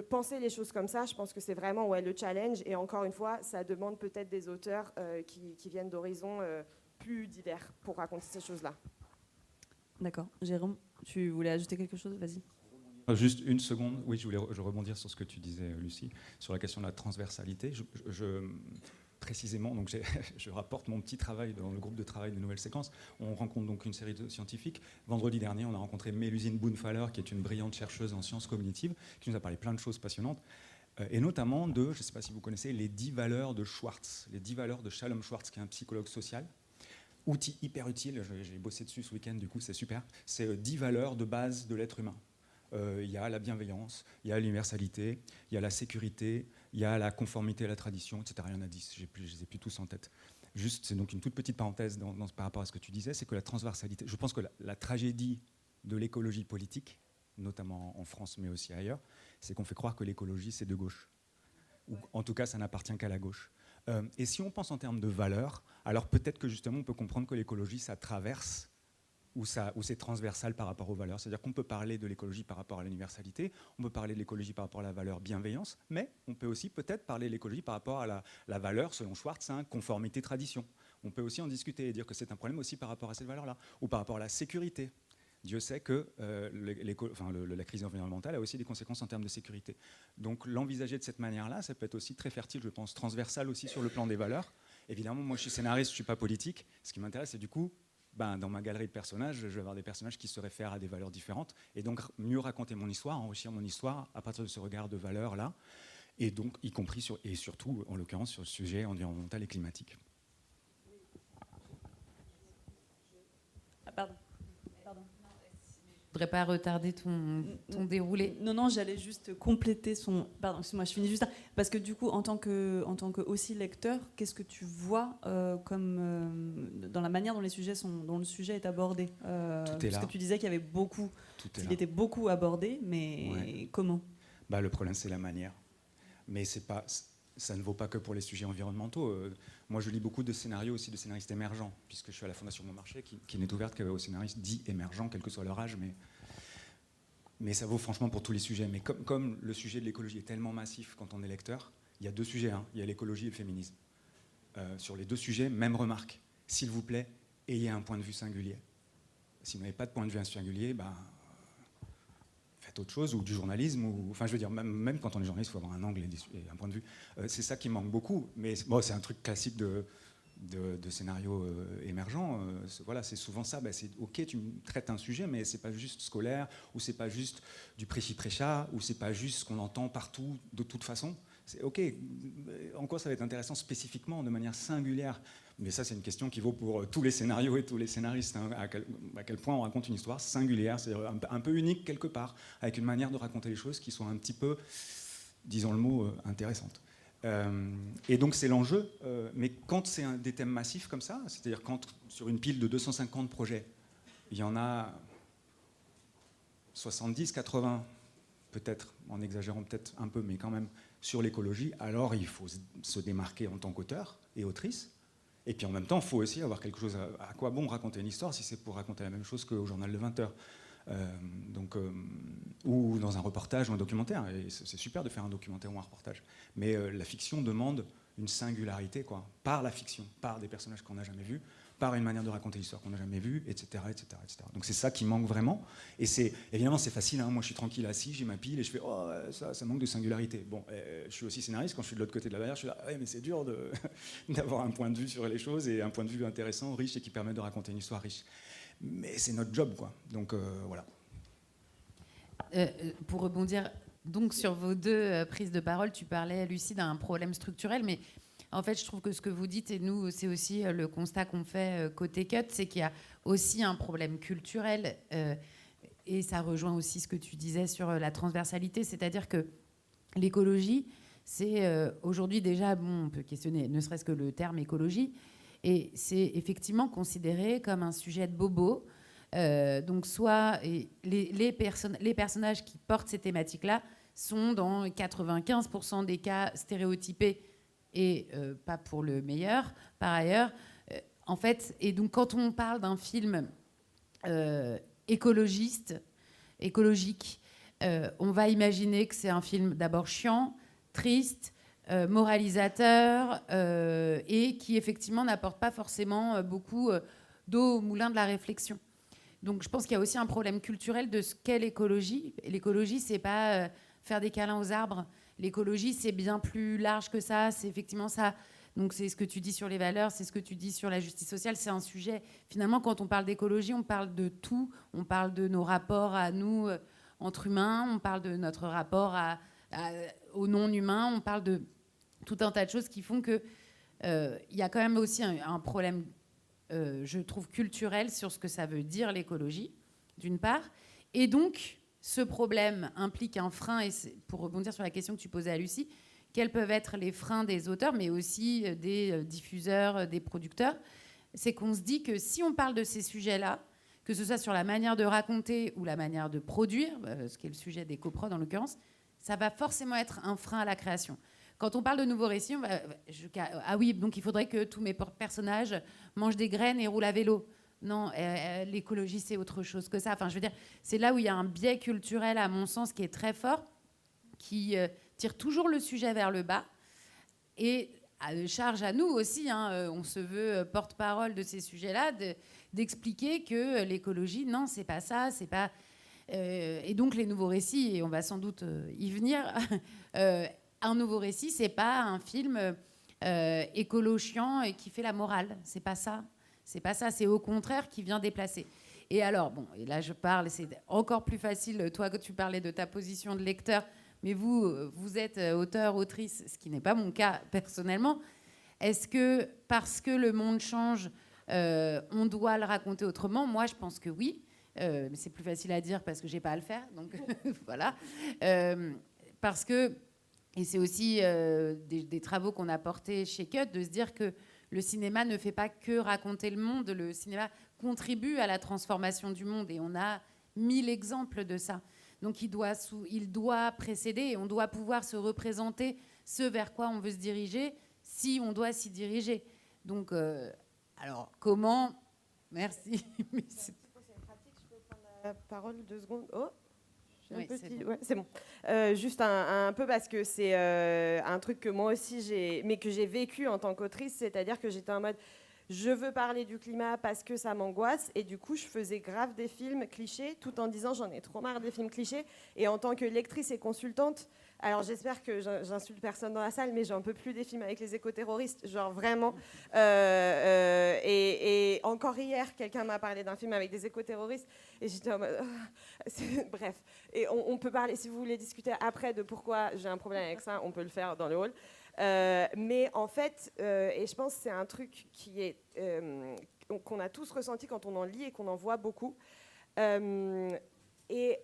penser les choses comme ça, je pense que c'est vraiment le challenge. Et encore une fois, ça demande peut-être des auteurs qui viennent d'horizons plus divers pour raconter ces choses-là. D'accord. Jérôme, tu voulais ajouter quelque chose? Vas-y. Juste une seconde. Oui, je voulais rebondir sur ce que tu disais, Lucie, sur la question de la transversalité. Précisément, donc je rapporte mon petit travail dans le groupe de travail de Nouvelle Séquence. On rencontre donc une série de scientifiques. Vendredi dernier, on a rencontré Mélusine Boonfaller, qui est une brillante chercheuse en sciences cognitives, qui nous a parlé plein de choses passionnantes, et notamment de, je ne sais pas si vous connaissez, les 10 valeurs de Schwartz, les 10 valeurs de Shalom Schwartz, qui est un psychologue social. Outil hyper utile, j'ai bossé dessus ce week-end, du coup c'est super. C'est 10 valeurs de base de l'être humain. Il y a la bienveillance, il y a l'universalité, il y a la sécurité, il y a la conformité à la tradition, etc. Il y en a 10, je ne les ai plus tous en tête. Juste, c'est donc une toute petite parenthèse par rapport à ce que tu disais, c'est que la transversalité, je pense que la tragédie de l'écologie politique, notamment en France mais aussi ailleurs, c'est qu'on fait croire que l'écologie c'est de gauche. Ou en tout cas ça n'appartient qu'à la gauche. Et si on pense en termes de valeurs, alors peut-être que justement on peut comprendre que l'écologie ça traverse ou c'est transversal par rapport aux valeurs. C'est-à-dire qu'on peut parler de l'écologie par rapport à l'universalité, on peut parler de l'écologie par rapport à la valeur bienveillance, mais on peut aussi peut-être parler de l'écologie par rapport à la valeur, selon Schwartz, conformité tradition. On peut aussi en discuter et dire que c'est un problème aussi par rapport à cette valeur-là, ou par rapport à la sécurité. Dieu sait que la crise environnementale a aussi des conséquences en termes de sécurité. Donc l'envisager de cette manière-là, ça peut être aussi très fertile, je pense, transversal aussi sur le plan des valeurs. Évidemment, moi je suis scénariste, je ne suis pas politique. Ce qui m'intéresse, c'est du coup, dans ma galerie de personnages, je vais avoir des personnages qui se réfèrent à des valeurs différentes, et donc mieux raconter mon histoire, enrichir mon histoire à partir de ce regard de valeurs-là, et donc y compris et surtout, en l'occurrence, sur le sujet environnemental et climatique. Ah, pardon. Je ne voudrais pas retarder ton déroulé. Non, j'allais juste compléter son... Pardon, excuse-moi, je finis juste là. Parce que du coup, en tant que aussi lecteur, qu'est-ce que tu vois dans la manière dont le sujet est abordé Tout est parce là. que tu disais qu'il y avait beaucoup... Il était beaucoup abordé, mais comment? Le problème, c'est la manière. Mais ça ne vaut pas que pour les sujets environnementaux. Moi, je lis beaucoup de scénarios aussi de scénaristes émergents, puisque je suis à la Fondation Bon Marché, qui n'est ouverte qu'aux scénaristes dits émergents, quel que soit leur âge. Mais ça vaut franchement pour tous les sujets. Mais comme le sujet de l'écologie est tellement massif quand on est lecteur, il y a deux sujets. Il y a l'écologie et le féminisme. Sur les deux sujets, même remarque. S'il vous plaît, ayez un point de vue singulier. Si vous n'avez pas de point de vue singulier, faites autre chose, ou du journalisme, enfin je veux dire, même quand on est journaliste, il faut avoir un angle et un point de vue. C'est ça qui manque beaucoup, mais c'est un truc classique de scénario émergent. C'est souvent ça, c'est ok, tu traites un sujet, mais c'est pas juste scolaire, ou c'est pas juste du prêchi-prêcha, ou c'est pas juste ce qu'on entend partout de toute façon. C'est ok, en quoi ça va être intéressant spécifiquement, de manière singulière? Mais ça, c'est une question qui vaut pour tous les scénarios et tous les scénaristes. À quel point on raconte une histoire singulière, c'est-à-dire un peu unique quelque part, avec une manière de raconter les choses qui soit un petit peu, disons le mot, intéressante. Et donc c'est l'enjeu. Mais quand c'est des thèmes massifs comme ça, c'est-à-dire quand sur une pile de 250 projets, il y en a 70, 80, peut-être, en exagérant peut-être un peu, mais quand même, sur l'écologie, alors il faut se démarquer en tant qu'auteur et autrice. Et puis en même temps, il faut aussi avoir quelque chose. À quoi bon raconter une histoire si c'est pour raconter la même chose qu'au journal de 20 heures ou dans un reportage ou un documentaire. Et c'est super de faire un documentaire ou un reportage. Mais la fiction demande une singularité, par la fiction, par des personnages qu'on n'a jamais vus, par une manière de raconter l'histoire qu'on n'a jamais vue, etc., etc., etc. Donc c'est ça qui manque vraiment. Et évidemment, c'est facile. Moi, je suis tranquille assis, j'ai ma pile et je fais ça manque de singularité. Bon, je suis aussi scénariste. Quand je suis de l'autre côté de la barrière, je suis là, mais c'est dur d'avoir un point de vue sur les choses et un point de vue intéressant, riche et qui permet de raconter une histoire riche. mais c'est notre job, quoi. Donc voilà. Pour rebondir donc sur vos deux prises de parole, tu parlais, Lucie, d'un problème structurel, mais en fait, je trouve que ce que vous dites, et nous, c'est aussi le constat qu'on fait côté Cut, c'est qu'il y a aussi un problème culturel, et ça rejoint aussi ce que tu disais sur la transversalité, c'est-à-dire que l'écologie, c'est aujourd'hui déjà, bon, on peut questionner ne serait-ce que le terme écologie, et c'est effectivement considéré comme un sujet de bobo. Donc soit les personnages qui portent ces thématiques-là sont dans 95% des cas stéréotypés et pas pour le meilleur, par ailleurs. En fait, et donc quand on parle d'un film écologique, on va imaginer que c'est un film d'abord chiant, triste, moralisateur et qui effectivement n'apporte pas forcément beaucoup d'eau au moulin de la réflexion. Donc je pense qu'il y a aussi un problème culturel de ce qu'est l'écologie. Et l'écologie, c'est pas faire des câlins aux arbres. L'écologie, c'est bien plus large que ça. C'est effectivement ça. Donc c'est ce que tu dis sur les valeurs, c'est ce que tu dis sur la justice sociale. C'est un sujet. Finalement, quand on parle d'écologie, on parle de tout. On parle de nos rapports à nous entre humains. On parle de notre rapport aux non-humains. On parle de tout un tas de choses qui font que il y a quand même aussi un problème. Je trouve culturel sur ce que ça veut dire l'écologie, d'une part. Et donc, ce problème implique un frein, et pour rebondir sur la question que tu posais à Lucie, quels peuvent être les freins des auteurs, mais aussi des diffuseurs, des producteurs, c'est qu'on se dit que si on parle de ces sujets-là, que ce soit sur la manière de raconter ou la manière de produire, ce qui est le sujet des coprods en l'occurrence, ça va forcément être un frein à la création. Quand on parle de nouveaux récits, ah oui, donc il faudrait que tous mes personnages mangent des graines et roulent à vélo. Non, l'écologie, c'est autre chose que ça. Enfin, je veux dire, c'est là où il y a un biais culturel, à mon sens, qui est très fort, qui tire toujours le sujet vers le bas. Et charge à nous aussi, on se veut porte-parole de ces sujets-là, d'expliquer que l'écologie, non, c'est pas ça, c'est pas... et donc les nouveaux récits, et on va sans doute y venir... un nouveau récit, c'est pas un film écolo chiant et qui fait la morale. C'est pas ça. C'est pas ça. C'est au contraire qui vient déplacer. Et alors, bon, et là je parle, c'est encore plus facile. Toi, que tu parlais de ta position de lecteur, mais vous êtes auteur, autrice, ce qui n'est pas mon cas personnellement. Est-ce que parce que le monde change, on doit le raconter autrement? Moi, je pense que oui. Mais c'est plus facile à dire parce que j'ai pas à le faire. Donc voilà. Parce que et c'est aussi des travaux qu'on a portés chez Cut, de se dire que le cinéma ne fait pas que raconter le monde, le cinéma contribue à la transformation du monde, et on a 1000 exemples de ça. Donc il doit précéder, et on doit pouvoir se représenter ce vers quoi on veut se diriger, si on doit s'y diriger. Donc, alors, comment... Merci. C'est pratique, je peux prendre la parole 2 secondes. Oh, oui, c'est bon. Juste un peu parce que c'est un truc que moi aussi que j'ai vécu en tant qu'autrice, c'est-à-dire que j'étais en mode je veux parler du climat parce que ça m'angoisse, et du coup je faisais grave des films clichés tout en disant j'en ai trop marre des films clichés. Et en tant que lectrice et consultante, alors j'espère que j'insulte personne dans la salle, mais j'en peux plus des films avec les éco-terroristes, genre vraiment. Et encore hier, quelqu'un m'a parlé d'un film avec des éco-terroristes et j'étais en mode... Bref, et on peut parler, si vous voulez discuter après de pourquoi j'ai un problème avec ça, on peut le faire dans le hall. Mais en fait, et je pense que c'est un truc qu'on a tous ressenti quand on en lit et qu'on en voit beaucoup. Et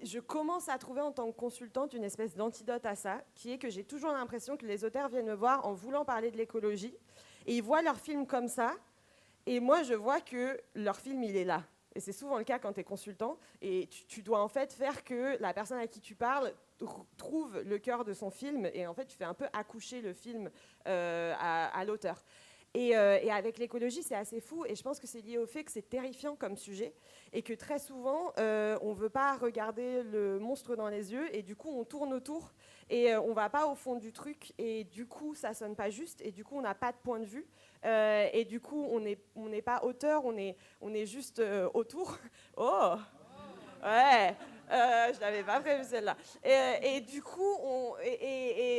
je commence à trouver en tant que consultante une espèce d'antidote à ça, qui est que j'ai toujours l'impression que les auteurs viennent me voir en voulant parler de l'écologie, et ils voient leur film comme ça, et moi je vois que leur film il est là. Et c'est souvent le cas quand tu es consultant, et tu dois en fait faire que la personne à qui tu parles trouve le cœur de son film, et en fait tu fais un peu accoucher le film à l'auteur. Et avec l'écologie, c'est assez fou, et je pense que c'est lié au fait que c'est terrifiant comme sujet, et que très souvent, on ne veut pas regarder le monstre dans les yeux, et du coup, on tourne autour, et on ne va pas au fond du truc, et du coup, ça ne sonne pas juste, et du coup, on n'a pas de point de vue, et du coup, on n'est pas auteur, on est juste autour. Oh ouais. Je l'avais pas prévu celle-là. Et du coup,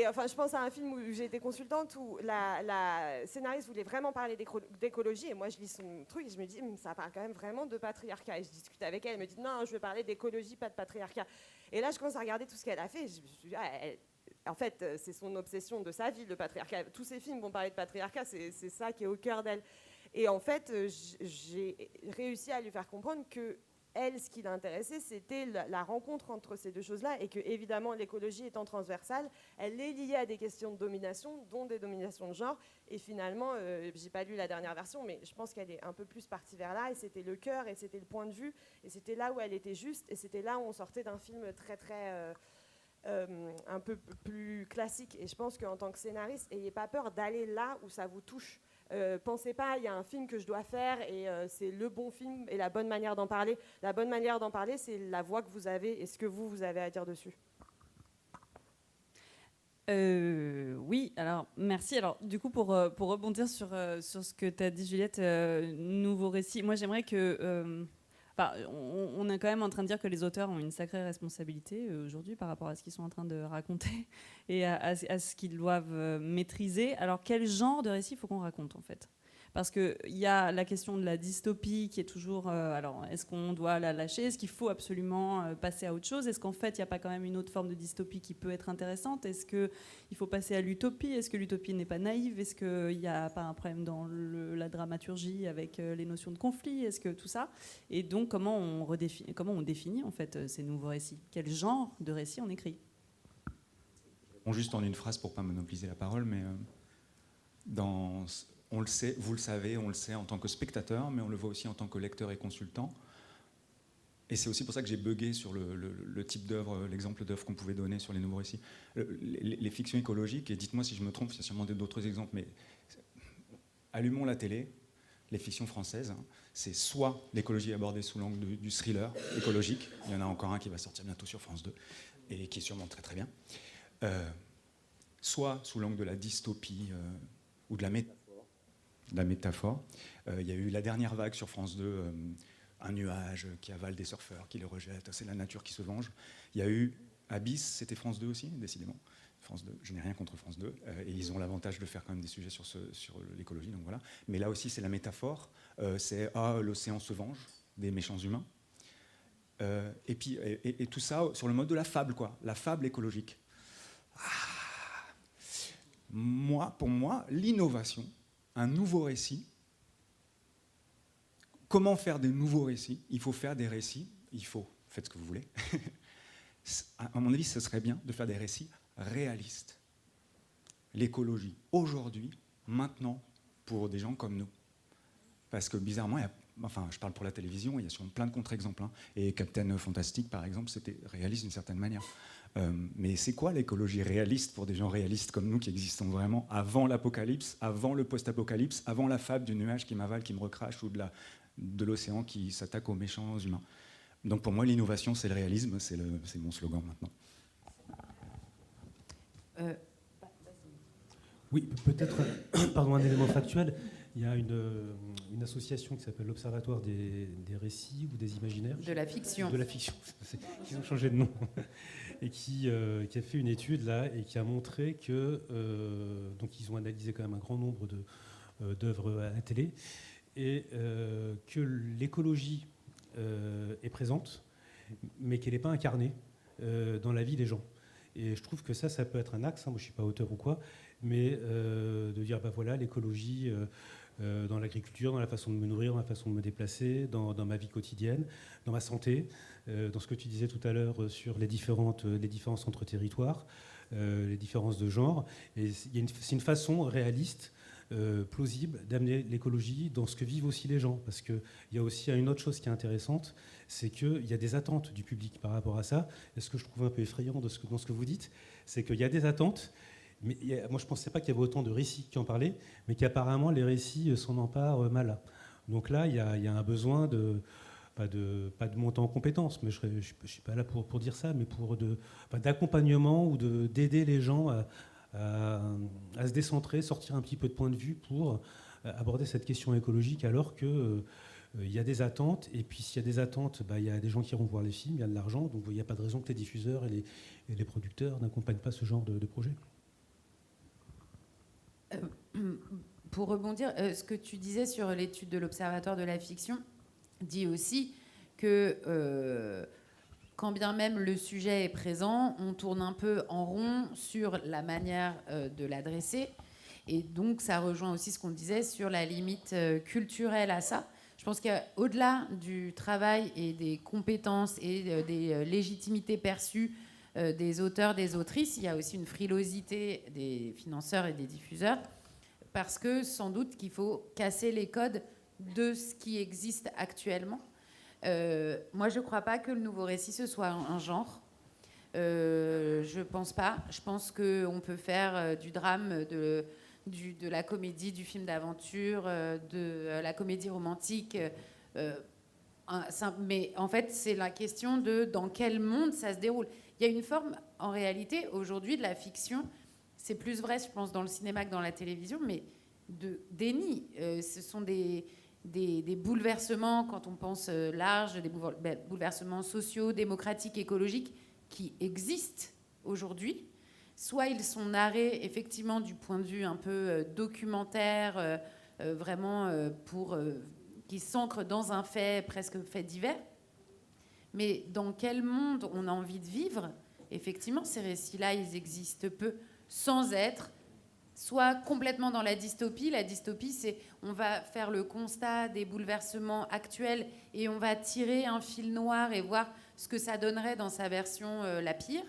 enfin, je pense à un film où j'ai été consultante où la scénariste voulait vraiment parler d'écologie et moi je lis son truc et je me dis ça parle quand même vraiment de patriarcat. Et je discute avec elle, elle me dit non, je veux parler d'écologie, pas de patriarcat. Et là, je commence à regarder tout ce qu'elle a fait. Et je me suis dit, en fait, c'est son obsession de sa vie, le patriarcat. Tous ses films vont parler de patriarcat, c'est ça qui est au cœur d'elle. Et en fait, j'ai réussi à lui faire comprendre que elle, ce qui l'intéressait, c'était la rencontre entre ces deux choses-là et que, évidemment, l'écologie étant transversale, elle est liée à des questions de domination, dont des dominations de genre. Et finalement, j'ai pas lu la dernière version, mais je pense qu'elle est un peu plus partie vers là. Et c'était le cœur, et c'était le point de vue, et c'était là où elle était juste, et c'était là où on sortait d'un film très, très... un peu plus classique. Et je pense qu'en tant que scénariste, n'ayez pas peur d'aller là où ça vous touche. Pensez pas, il y a un film que je dois faire et c'est le bon film et la bonne manière d'en parler. La bonne manière d'en parler, c'est la voix que vous avez et ce que vous avez à dire dessus. Oui, alors merci. Alors du coup, pour rebondir sur ce que tu as dit, Juliette, nouveau récit, moi j'aimerais que... on est quand même en train de dire que les auteurs ont une sacrée responsabilité aujourd'hui par rapport à ce qu'ils sont en train de raconter et à ce qu'ils doivent maîtriser. Alors quel genre de récit il faut qu'on raconte en fait ? Parce qu'il y a la question de la dystopie qui est toujours... alors, est-ce qu'on doit la lâcher ? Est-ce qu'il faut absolument passer à autre chose ? Est-ce qu'en fait, il n'y a pas quand même une autre forme de dystopie qui peut être intéressante ? Est-ce qu'il faut passer à l'utopie ? Est-ce que l'utopie n'est pas naïve ? Est-ce qu'il n'y a pas un problème dans la dramaturgie avec les notions de conflit ? Est-ce que tout ça ? Et donc, comment on définit en fait ces nouveaux récits ? Quel genre de récit on écrit ? Bon, juste en une phrase pour ne pas monopoliser la parole, mais on le sait, vous le savez, on le sait en tant que spectateur, mais on le voit aussi en tant que lecteur et consultant. Et c'est aussi pour ça que j'ai bugué sur le type d'œuvre, l'exemple d'œuvre qu'on pouvait donner sur les nouveaux récits. Les fictions écologiques, et dites-moi si je me trompe, il y a sûrement d'autres exemples, mais allumons la télé, les fictions françaises, c'est soit l'écologie abordée sous l'angle du thriller écologique, il y en a encore un qui va sortir bientôt sur France 2, et qui est sûrement très très bien, soit sous l'angle de la dystopie ou de la métaphore. Il y a eu la dernière vague sur France 2, un nuage qui avale des surfeurs, qui les rejette, c'est la nature qui se venge. Il y a eu Abyss, c'était France 2 aussi, décidément. France 2, je n'ai rien contre France 2, et ils ont l'avantage de faire quand même des sujets sur l'écologie, donc voilà. Mais là aussi, c'est la métaphore, c'est l'océan se venge des méchants humains. Et puis et tout ça sur le mode de la fable, quoi, la fable écologique. Pour moi, l'innovation, un nouveau récit. Comment faire des nouveaux récits ? Il faut faire des récits, faites ce que vous voulez. À mon avis, ce serait bien de faire des récits réalistes. L'écologie, aujourd'hui, maintenant, pour des gens comme nous. Parce que bizarrement, je parle pour la télévision, il y a sûrement plein de contre-exemples. Et Captain Fantastic, par exemple, c'était réaliste d'une certaine manière. Mais c'est quoi l'écologie réaliste pour des gens réalistes comme nous qui existons vraiment avant l'apocalypse, avant le post-apocalypse, avant la fable du nuage qui m'avale, qui me recrache ou de l'océan qui s'attaque aux méchants humains. Donc pour moi, l'innovation, c'est le réalisme, c'est mon slogan maintenant. Oui, peut-être un élément factuel. Il y a une association qui s'appelle l'Observatoire des récits ou des imaginaires. De la fiction. De la fiction, qui ont changé de nom. Et qui a fait une étude là et qui a montré que donc ils ont analysé quand même un grand nombre d'œuvres à la télé et que l'écologie est présente, mais qu'elle n'est pas incarnée dans la vie des gens. Et je trouve que ça peut être un axe. Moi, je suis pas auteur ou quoi, mais de dire voilà l'écologie. Dans l'agriculture, dans la façon de me nourrir, dans la façon de me déplacer, dans ma vie quotidienne, dans ma santé, dans ce que tu disais tout à l'heure sur les différences entre territoires, les différences de genre. Et c'est une façon réaliste, plausible, d'amener l'écologie dans ce que vivent aussi les gens. Parce qu'il y a aussi une autre chose qui est intéressante, c'est qu'il y a des attentes du public par rapport à ça. Et ce que je trouve un peu effrayant dans ce que vous dites, c'est qu'il y a des attentes. Mais moi, je ne pensais pas qu'il y avait autant de récits qui en parlaient, mais qu'apparemment, les récits s'en emparent mal. Donc là, il y a un besoin pas de monter en compétences, mais je ne suis pas là pour dire ça, mais d'accompagnement ou d'aider les gens à se décentrer, sortir un petit peu de point de vue pour aborder cette question écologique, alors que Il y a des attentes, et puis s'il y a des attentes, il y a des gens qui iront voir les films, il y a de l'argent, donc il n'y a pas de raison que les diffuseurs et les producteurs n'accompagnent pas ce genre de projet. Pour rebondir, ce que tu disais sur l'étude de l'Observatoire de la fiction dit aussi que quand bien même le sujet est présent, on tourne un peu en rond sur la manière de l'adresser. Et donc, ça rejoint aussi ce qu'on disait sur la limite culturelle à ça. Je pense qu'au-delà du travail et des compétences et des légitimités perçues des auteurs, des autrices, il y a aussi une frilosité des financeurs et des diffuseurs, parce que sans doute qu'il faut casser les codes de ce qui existe actuellement. Moi, je ne crois pas que le nouveau récit, ce soit un genre. Je ne pense pas. Je pense qu'on peut faire du drame, de la comédie, du film d'aventure, de la comédie romantique. Mais en fait, c'est la question de dans quel monde ça se déroule. Il y a une forme, en réalité, aujourd'hui, de la fiction. C'est plus vrai, je pense, dans le cinéma que dans la télévision, mais de déni. Ce sont des bouleversements, quand on pense large, des bouleversements sociaux, démocratiques, écologiques, qui existent aujourd'hui. Soit ils sont narrés effectivement du point de vue un peu documentaire, vraiment qui s'ancrent dans un fait, presque fait divers. Mais dans quel monde on a envie de vivre? Effectivement, ces récits-là, ils existent peu, sans être soit complètement dans la dystopie. La dystopie, c'est on va faire le constat des bouleversements actuels et on va tirer un fil noir et voir ce que ça donnerait dans sa version la pire.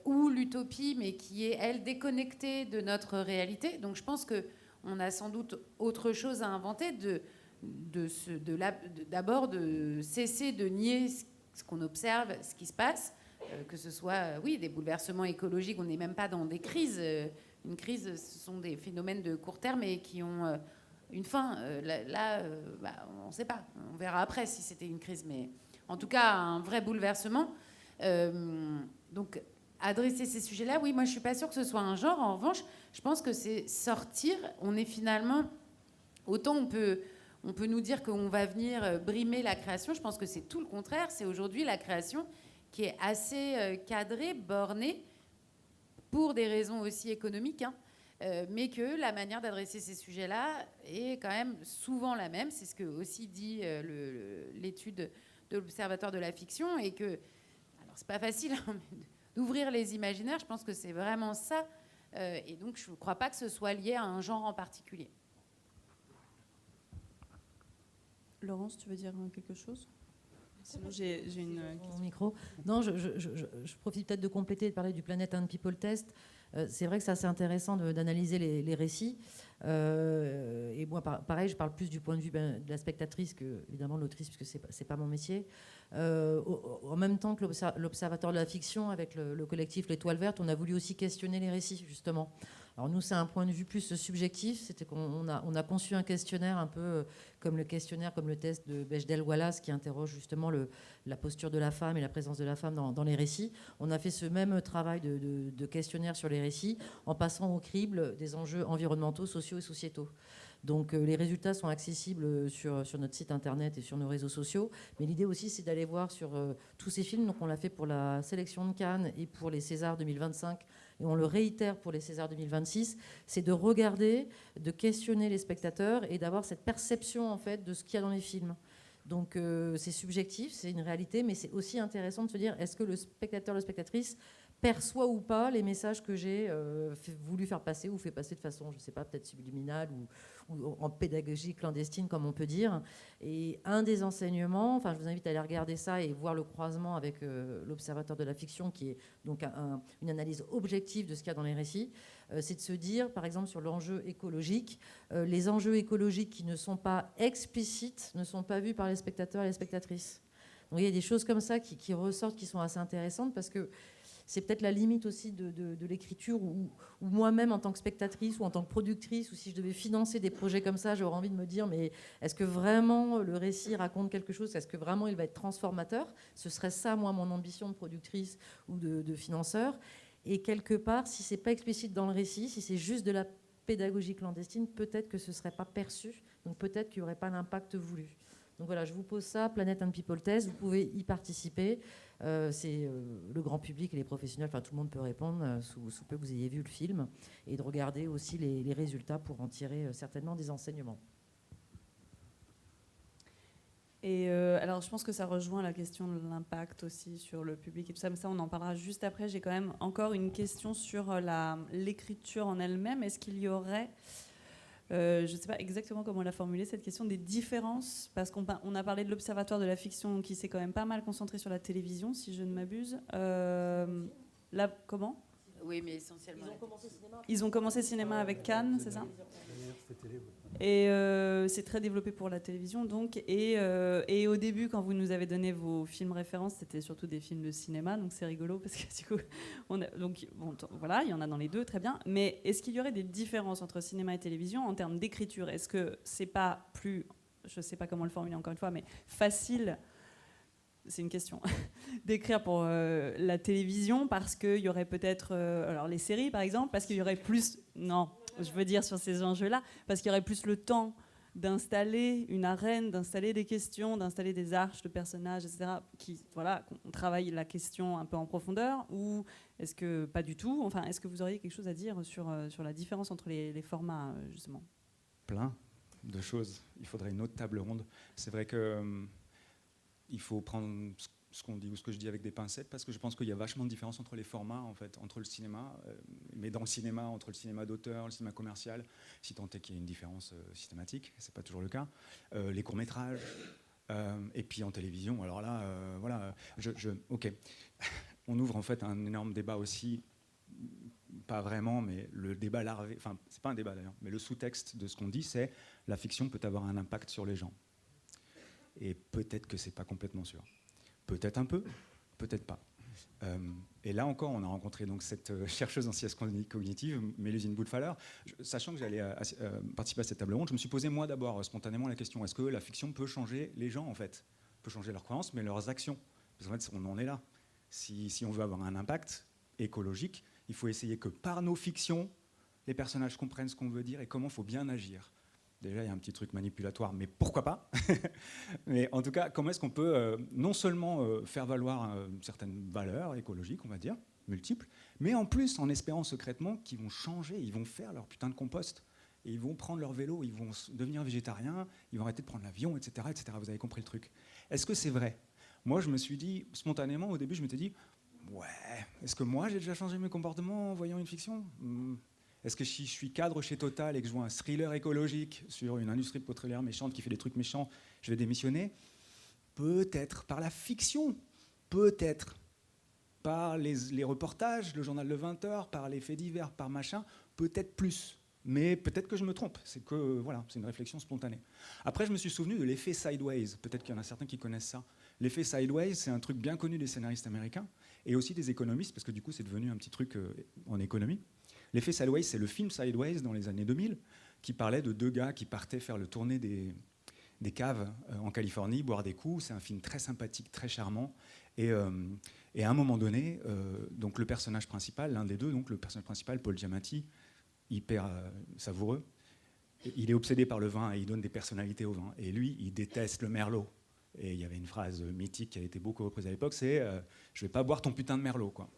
Ou l'utopie, mais qui est, elle, déconnectée de notre réalité. Donc je pense qu'on a sans doute autre chose à inventer, d'abord de cesser de nier ce qu'on observe, ce qui se passe, que ce soit, oui, des bouleversements écologiques, on n'est même pas dans des crises. Une crise, ce sont des phénomènes de court terme et qui ont une fin. On ne sait pas. On verra après si c'était une crise. Mais en tout cas, un vrai bouleversement. Donc, adresser ces sujets-là, oui, moi, je ne suis pas sûre que ce soit un genre. En revanche, je pense que c'est sortir. On est finalement... Autant on peut nous dire qu'on va venir brimer la création. Je pense que c'est tout le contraire. C'est aujourd'hui la création qui est assez cadrée, bornée, pour des raisons aussi économiques, mais que la manière d'adresser ces sujets-là est quand même souvent la même. C'est ce que aussi dit l'étude de l'Observatoire de la fiction, et que, alors c'est pas facile d'ouvrir les imaginaires, je pense que c'est vraiment ça, et donc je ne crois pas que ce soit lié à un genre en particulier. Laurence, tu veux dire quelque chose? Sinon, j'ai une question. Micro. Non, je profite peut-être de compléter et de parler du Planet and People Test. C'est vrai que c'est assez intéressant d'analyser les récits. Et moi, pareil, je parle plus du point de vue de la spectatrice que, évidemment, de l'autrice, puisque c'est pas mon métier. En même temps que l'Observatoire de la fiction, avec le collectif L'Étoile Verte, on a voulu aussi questionner les récits, justement. Alors nous, c'est un point de vue plus subjectif. C'était qu'on a conçu un questionnaire un peu comme le questionnaire, comme le test de Bechdel-Wallace, qui interroge justement la posture de la femme et la présence de la femme dans les récits. On a fait ce même travail de questionnaire sur les récits en passant au crible des enjeux environnementaux, sociaux et sociétaux. Donc les résultats sont accessibles sur notre site internet et sur nos réseaux sociaux. Mais l'idée aussi, c'est d'aller voir sur tous ces films. Donc on l'a fait pour la sélection de Cannes et pour les Césars 2025. Et on le réitère pour les Césars 2026. C'est de regarder, de questionner les spectateurs et d'avoir cette perception en fait de ce qu'il y a dans les films. Donc c'est subjectif, c'est une réalité, mais c'est aussi intéressant de se dire, est-ce que le spectateur, la spectatrice perçoit ou pas les messages que j'ai voulu faire passer ou fait passer de façon, je ne sais pas, peut-être subliminale ou en pédagogie clandestine, comme on peut dire. Et un des enseignements, enfin, je vous invite à aller regarder ça et voir le croisement avec l'Observatoire de la fiction, qui est donc une analyse objective de ce qu'il y a dans les récits, c'est de se dire, par exemple, sur l'enjeu écologique, les enjeux écologiques qui ne sont pas explicites ne sont pas vus par les spectateurs et les spectatrices. Donc il y a des choses comme ça qui ressortent, qui sont assez intéressantes, parce que c'est peut-être la limite aussi de l'écriture, où moi-même, en tant que spectatrice ou en tant que productrice, ou si je devais financer des projets comme ça, j'aurais envie de me dire, mais est-ce que vraiment le récit raconte quelque chose? Est-ce que vraiment il va être transformateur? Ce serait ça, moi, mon ambition de productrice ou de financeur. Et quelque part, si c'est pas explicite dans le récit, si c'est juste de la pédagogie clandestine, peut-être que ce serait pas perçu, donc peut-être qu'il n'y aurait pas l'impact voulu. Donc voilà, je vous pose ça, Planet and People Test, vous pouvez y participer. C'est le grand public et les professionnels, enfin tout le monde peut répondre, sous peu que vous ayez vu le film, et de regarder aussi les résultats pour en tirer certainement des enseignements. Et alors, je pense que ça rejoint la question de l'impact aussi sur le public et tout ça, mais ça, on en parlera juste après. J'ai quand même encore une question sur l'écriture en elle-même. Est-ce qu'il y aurait, je ne sais pas exactement comment la formuler, cette question des différences, parce qu'on a parlé de l'Observatoire de la fiction qui s'est quand même pas mal concentré sur la télévision, si je ne m'abuse. Là, comment ? Oui, mais essentiellement. Ils ont commencé le cinéma avec Cannes, c'est ça ? Et c'est très développé pour la télévision, donc. Et au début, quand vous nous avez donné vos films références, c'était surtout des films de cinéma, donc c'est rigolo parce que du coup, voilà, il y en a dans les deux, très bien. Mais est-ce qu'il y aurait des différences entre cinéma et télévision en termes d'écriture ? Est-ce que c'est pas plus, je sais pas comment le formuler encore une fois, mais facile? C'est une question, d'écrire pour la télévision parce qu'il y aurait peut-être, alors les séries par exemple, parce qu'il y aurait plus, non, je veux dire sur ces enjeux-là, parce qu'il y aurait plus le temps d'installer une arène, d'installer des questions, d'installer des arches de personnages, etc., qu'on travaille la question un peu en profondeur, ou est-ce que pas du tout ? Enfin, est-ce que vous auriez quelque chose à dire sur la différence entre les formats, justement ? Plein de choses. Il faudrait une autre table ronde. C'est vrai que... il faut prendre ce qu'on dit ou ce que je dis avec des pincettes parce que je pense qu'il y a vachement de différence entre les formats, en fait, entre le cinéma, mais dans le cinéma, entre le cinéma d'auteur, le cinéma commercial, si tant est qu'il y ait une différence systématique, c'est pas toujours le cas, les courts-métrages, et puis en télévision, alors là, voilà, ok. On ouvre en fait un énorme débat aussi, pas vraiment, mais le débat larvé, enfin, c'est pas un débat d'ailleurs, mais le sous-texte de ce qu'on dit, c'est la fiction peut avoir un impact sur les gens. Et peut-être que c'est pas complètement sûr. Peut-être un peu, peut-être pas. Et là encore, on a rencontré donc cette chercheuse en sciences cognitives, Mélusine Boudfaller. Sachant que j'allais participer à cette table ronde, je me suis posé moi d'abord spontanément la question, est-ce que la fiction peut changer les gens en fait ? Peut changer leurs croyances, mais leurs actions. Parce qu'en fait, on en est là. Si on veut avoir un impact écologique, il faut essayer que par nos fictions, les personnages comprennent ce qu'on veut dire et comment il faut bien agir. Déjà, il y a un petit truc manipulatoire, mais pourquoi pas ? Mais en tout cas, comment est-ce qu'on peut non seulement faire valoir certaines valeurs écologiques, on va dire, multiples, mais en plus, en espérant secrètement qu'ils vont changer, ils vont faire leur putain de compost, et ils vont prendre leur vélo, ils vont devenir végétariens, ils vont arrêter de prendre l'avion, etc., etc. Vous avez compris le truc. Est-ce que c'est vrai ? Moi, je me suis dit, spontanément, au début, je m'étais dit, ouais, est-ce que moi, j'ai déjà changé mes comportements en voyant une fiction ? Est-ce que si je suis cadre chez Total et que je vois un thriller écologique sur une industrie pétrolière méchante qui fait des trucs méchants, je vais démissionner ? Peut-être par la fiction, peut-être par les reportages, le journal de 20 heures, par les faits divers, par machin, peut-être plus. Mais peut-être que je me trompe, c'est une réflexion spontanée. Après, je me suis souvenu de l'effet Sideways, peut-être qu'il y en a certains qui connaissent ça. L'effet Sideways, c'est un truc bien connu des scénaristes américains et aussi des économistes, parce que du coup, c'est devenu un petit truc en économie. L'effet Sideways, c'est le film Sideways dans les années 2000, qui parlait de deux gars qui partaient faire le tournée des caves en Californie, boire des coups. C'est un film très sympathique, très charmant. Et à un moment donné, donc le personnage principal, l'un des deux, donc le personnage principal, Paul Giamatti, hyper savoureux, il est obsédé par le vin et il donne des personnalités au vin. Et lui, il déteste le merlot. Et il y avait une phrase mythique qui a été beaucoup reprise à l'époque, c'est « je vais pas boire ton putain de merlot ». Quoi.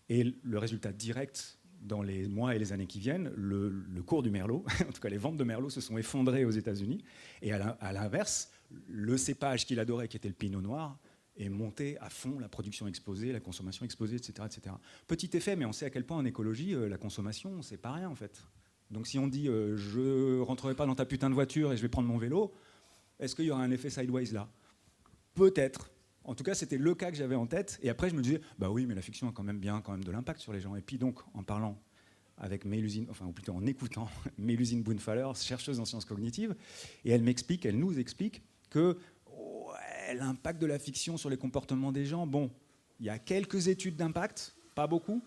Et le résultat direct, dans les mois et les années qui viennent, le cours du merlot, en tout cas les ventes de merlot se sont effondrées aux États-Unis. Et à l'inverse, le cépage qu'il adorait, qui était le pinot noir, est monté à fond, la production explosée, la consommation explosée, etc., etc. Petit effet, mais on sait à quel point en écologie, la consommation, c'est pas rien en fait. Donc si on dit je rentrerai pas dans ta putain de voiture et je vais prendre mon vélo, est-ce qu'il y aura un effet sideways là ? Peut-être. En tout cas, c'était le cas que j'avais en tête. Et après, je me disais, bah oui, mais la fiction a quand même de l'impact sur les gens. Et puis donc, en parlant avec Mélusine, enfin, ou plutôt en écoutant Mélusine Boudfaller, chercheuse en sciences cognitives, et elle nous explique que l'impact de la fiction sur les comportements des gens, bon, il y a quelques études d'impact, pas beaucoup.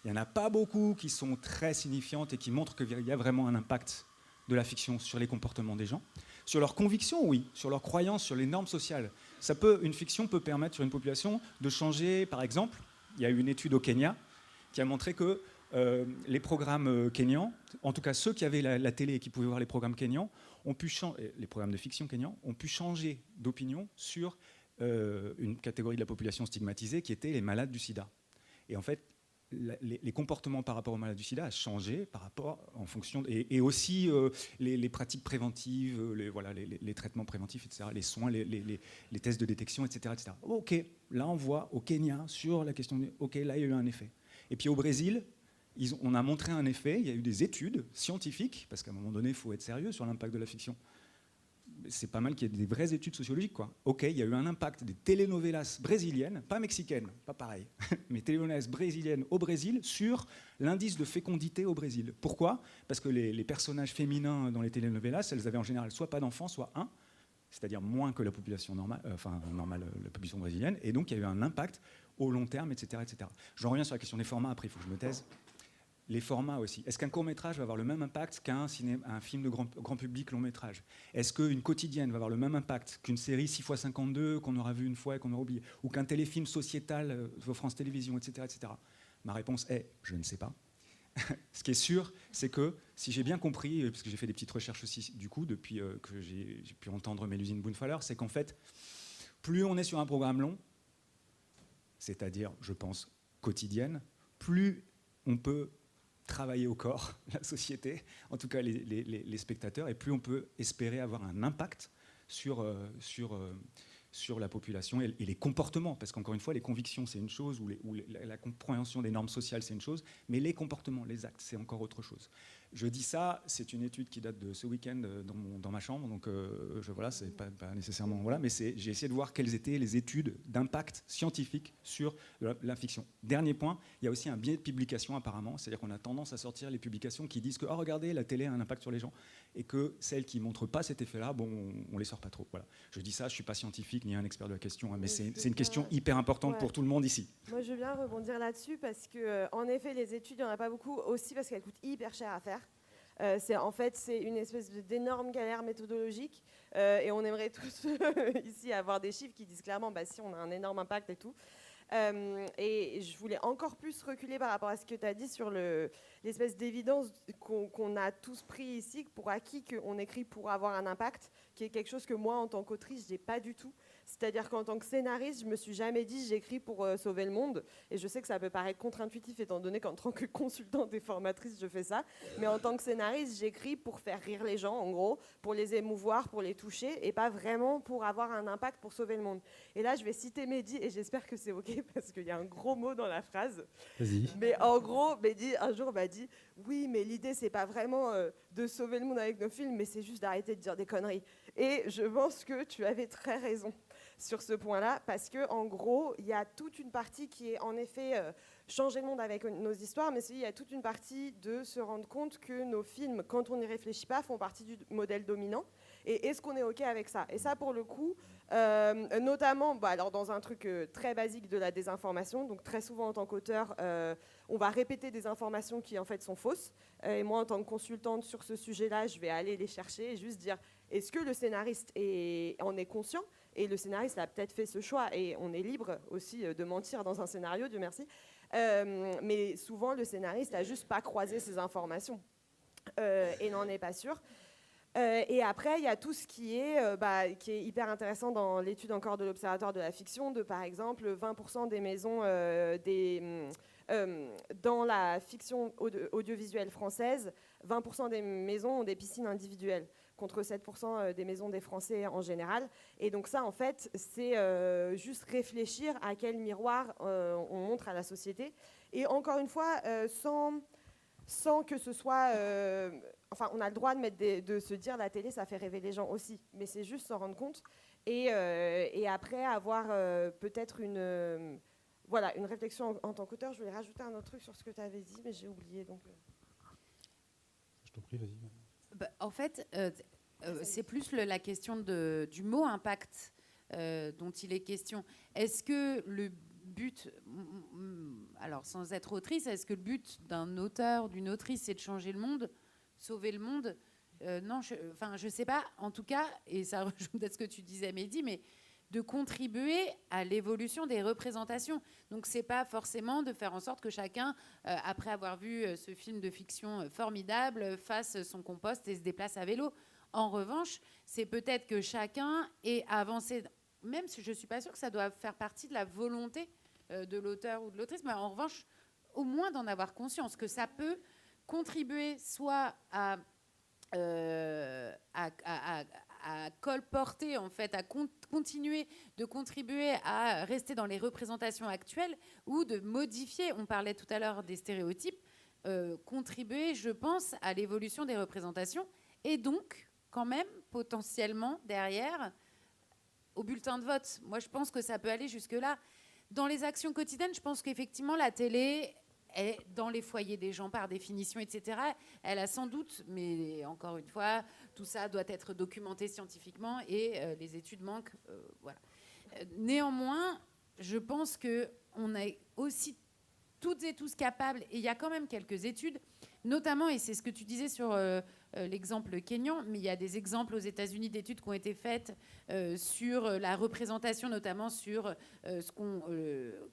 Il n'y en a pas beaucoup qui sont très signifiantes et qui montrent qu'il y a vraiment un impact de la fiction sur les comportements des gens. Sur leurs convictions, oui. Sur leurs croyances, sur les normes sociales. Une fiction peut permettre sur une population de changer, par exemple, il y a eu une étude au Kenya qui a montré que les programmes kenyans, en tout cas ceux qui avaient la télé et qui pouvaient voir les programmes kenyans, ont pu les programmes de fiction kényans ont pu changer d'opinion sur une catégorie de la population stigmatisée qui était les malades du sida. Et en fait, les comportements par rapport aux malades du sida a changé par rapport en fonction et aussi les pratiques préventives, les traitements préventifs, etc., les soins, les tests de détection, etc., etc. Ok, là on voit au Kenya sur la question ok, là il y a eu un effet. Et puis au Brésil, on a montré un effet. Il y a eu des études scientifiques parce qu'à un moment donné il faut être sérieux sur l'impact de la fiction. C'est pas mal qu'il y ait des vraies études sociologiques, quoi. Ok, il y a eu un impact des telenovelas brésiliennes, pas mexicaines, pas pareil, mais telenovelas brésiliennes au Brésil sur l'indice de fécondité au Brésil. Pourquoi ? Parce que les personnages féminins dans les telenovelas, elles avaient en général soit pas d'enfants, soit un, c'est-à-dire moins que la population normale, la population brésilienne, et donc il y a eu un impact au long terme, etc., etc. J'en reviens sur la question des formats, après il faut que je me taise. Les formats aussi. Est-ce qu'un court-métrage va avoir le même impact qu'un film de grand public long-métrage ? Est-ce qu'une quotidienne va avoir le même impact qu'une série 6x52 qu'on aura vue une fois et qu'on aura oublié ? Ou qu'un téléfilm sociétal de France Télévisions, etc., etc. Ma réponse est « je ne sais pas ». Ce qui est sûr, c'est que, si j'ai bien compris, parce que j'ai fait des petites recherches aussi du coup, depuis que j'ai pu entendre Mélusine Bounfaller, c'est qu'en fait, plus on est sur un programme long, c'est-à-dire, je pense, quotidienne, plus on peut travailler au corps la société, en tout cas les spectateurs, et plus on peut espérer avoir un impact sur la population et les comportements, parce qu'encore une fois, les convictions, c'est une chose, ou la compréhension des normes sociales, c'est une chose, mais les comportements, les actes, c'est encore autre chose. Je dis ça, c'est une étude qui date de ce week-end dans ma chambre, donc voilà, c'est pas nécessairement... Voilà, mais j'ai essayé de voir quelles étaient les études d'impact scientifique sur la fiction. Dernier point, il y a aussi un biais de publication apparemment, c'est-à-dire qu'on a tendance à sortir les publications qui disent que oh, regardez, la télé a un impact sur les gens, et que celles qui ne montrent pas cet effet-là, bon, on les sort pas trop. Voilà. Je dis ça, je ne suis pas scientifique ni un expert de la question, hein, mais c'est une question hyper importante pour tout le monde ici. Moi, je veux bien rebondir là-dessus parce que, en effet, les études, il n'y en a pas beaucoup, aussi parce qu'elles coûtent hyper cher à faire. C'est une espèce d'énorme galère méthodologique et on aimerait tous ici avoir des chiffres qui disent clairement si on a un énorme impact et tout. Et je voulais encore plus reculer par rapport à ce que tu as dit sur l'espèce d'évidence qu'on a tous pris ici pour acquis qu'on écrit pour avoir un impact, qui est quelque chose que moi en tant qu'autrice j'ai pas du tout. C'est-à-dire qu'en tant que scénariste, je me suis jamais dit j'écris pour sauver le monde. Et je sais que ça peut paraître contre-intuitif étant donné qu'en tant que consultante et formatrice, je fais ça. Mais en tant que scénariste, j'écris pour faire rire les gens, en gros, pour les émouvoir, pour les toucher, et pas vraiment pour avoir un impact pour sauver le monde. Et là, je vais citer Mehdi, et j'espère que c'est OK, parce qu'il y a un gros mot dans la phrase. Vas-y. Mais en gros, Mehdi, un jour, m'a dit « Oui, mais l'idée, c'est pas vraiment de sauver le monde avec nos films, mais c'est juste d'arrêter de dire des conneries. » Et je pense que tu avais très raison sur ce point-là, parce qu'en gros, il y a toute une partie qui est en effet changer le monde avec nos histoires, mais il y a toute une partie de se rendre compte que nos films, quand on n'y réfléchit pas, font partie du modèle dominant. Et est-ce qu'on est OK avec ça ? Et ça, pour le coup, notamment alors dans un truc très basique de la désinformation, donc très souvent en tant qu'auteur, on va répéter des informations qui en fait sont fausses. Et moi, en tant que consultante sur ce sujet-là, je vais aller les chercher et juste dire, est-ce que le scénariste en est conscient ? Et le scénariste a peut-être fait ce choix, et on est libre aussi de mentir dans un scénario, Dieu merci. Mais souvent, le scénariste n'a juste pas croisé ces informations et n'en est pas sûr. Et après, il y a tout ce qui est hyper intéressant dans l'étude encore de l'Observatoire de la fiction, de par exemple 20% des maisons dans la fiction audiovisuelle française, 20% des maisons ont des piscines individuelles, contre 7% des maisons des Français en général. Et donc ça, en fait, c'est juste réfléchir à quel miroir on montre à la société. Et encore une fois, sans que ce soit... on a le droit de se dire la télé, ça fait rêver les gens aussi. Mais c'est juste s'en rendre compte. Et après, avoir peut-être une réflexion en tant qu'auteur. Je voulais rajouter un autre truc sur ce que tu avais dit, mais j'ai oublié. Donc... Je t'en prie, vas-y. En fait, c'est plus la question du mot impact dont il est question. Est-ce que le but, alors sans être autrice, est-ce que le but d'un auteur, d'une autrice, c'est de changer le monde, sauver le monde ? Non, je sais pas. En tout cas, et ça rejoint peut-être ce que tu disais, Mehdi, mais de contribuer à l'évolution des représentations. Donc, c'est pas forcément de faire en sorte que chacun, après avoir vu ce film de fiction formidable, fasse son compost et se déplace à vélo. En revanche, c'est peut-être que chacun ait avancé, même si je ne suis pas sûre que ça doit faire partie de la volonté de l'auteur ou de l'autrice, mais en revanche, au moins d'en avoir conscience, que ça peut contribuer soit à colporter, en fait, à continuer de contribuer à rester dans les représentations actuelles ou de modifier, on parlait tout à l'heure des stéréotypes, contribuer, je pense, à l'évolution des représentations et donc, quand même, potentiellement, derrière, au bulletin de vote. Moi, je pense que ça peut aller jusque-là. Dans les actions quotidiennes, je pense qu'effectivement, la télé est dans les foyers des gens par définition, etc. Elle a sans doute, mais encore une fois, tout ça doit être documenté scientifiquement et les études manquent. Voilà. Néanmoins, je pense qu'on est aussi toutes et tous capables, et il y a quand même quelques études, notamment, et c'est ce que tu disais sur l'exemple kényan, mais il y a des exemples aux États-Unis d'études qui ont été faites sur la représentation, notamment sur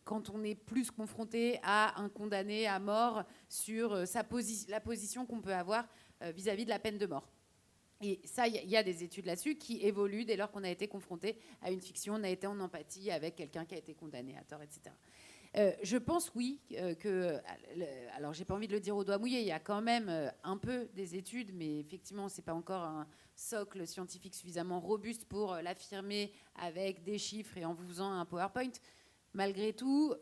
quand on est plus confronté à un condamné à mort, sur la position qu'on peut avoir vis-à-vis de la peine de mort. Et ça, il y a des études là-dessus qui évoluent dès lors qu'on a été confronté à une fiction, on a été en empathie avec quelqu'un qui a été condamné à tort, etc. Je pense, oui, alors j'ai pas envie de le dire au doigt mouillé, il y a quand même un peu des études, mais effectivement, c'est pas encore un socle scientifique suffisamment robuste pour l'affirmer avec des chiffres et en vous faisant un PowerPoint. Malgré tout,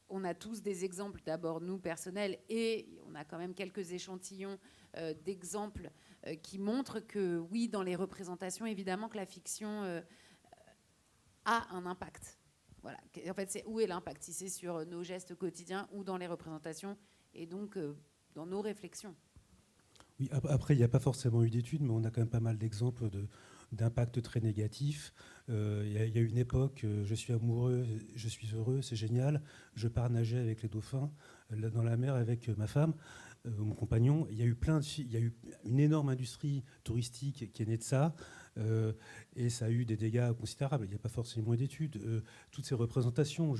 on a tous des exemples, d'abord nous, personnels, et on a quand même quelques échantillons d'exemples qui montrent que, oui, dans les représentations, évidemment que la fiction a un impact. Voilà. En fait, c'est où est l'impact, si c'est sur nos gestes quotidiens ou dans les représentations, et donc dans nos réflexions. Oui, après, il n'y a pas forcément eu d'études, mais on a quand même pas mal d'exemples d'impact très négatifs. Il y a une époque, je suis amoureux, je suis heureux, c'est génial, je pars nager avec les dauphins dans la mer avec ma femme, mon compagnon. Il y a eu une énorme industrie touristique qui est née de ça. Et ça a eu des dégâts considérables. Il n'y a pas forcément d'études. Toutes ces représentations,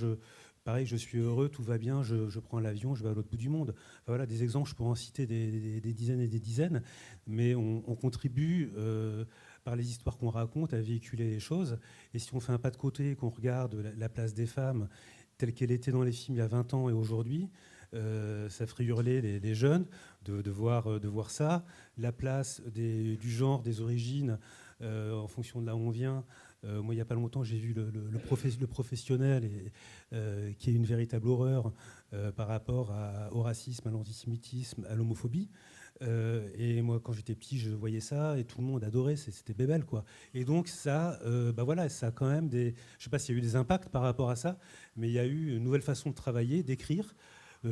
pareil, je suis heureux, tout va bien, je prends l'avion, je vais à l'autre bout du monde. Enfin, voilà, des exemples, je pourrais en citer des dizaines et des dizaines, mais on contribue par les histoires qu'on raconte à véhiculer les choses. Et si on fait un pas de côté et qu'on regarde la place des femmes telle qu'elle était dans les films il y a 20 ans et aujourd'hui, ça ferait hurler les jeunes de voir ça. La place du genre, des origines, en fonction de là où on vient. Moi, il n'y a pas longtemps, j'ai vu le professionnel, qui est une véritable horreur par rapport au racisme, à l'antisémitisme, à l'homophobie. Et moi, quand j'étais petit, je voyais ça et tout le monde adorait, c'était bébelle, quoi. Et donc ça, voilà, ça a quand même je ne sais pas s'il y a eu des impacts par rapport à ça, mais il y a eu une nouvelle façon de travailler, d'écrire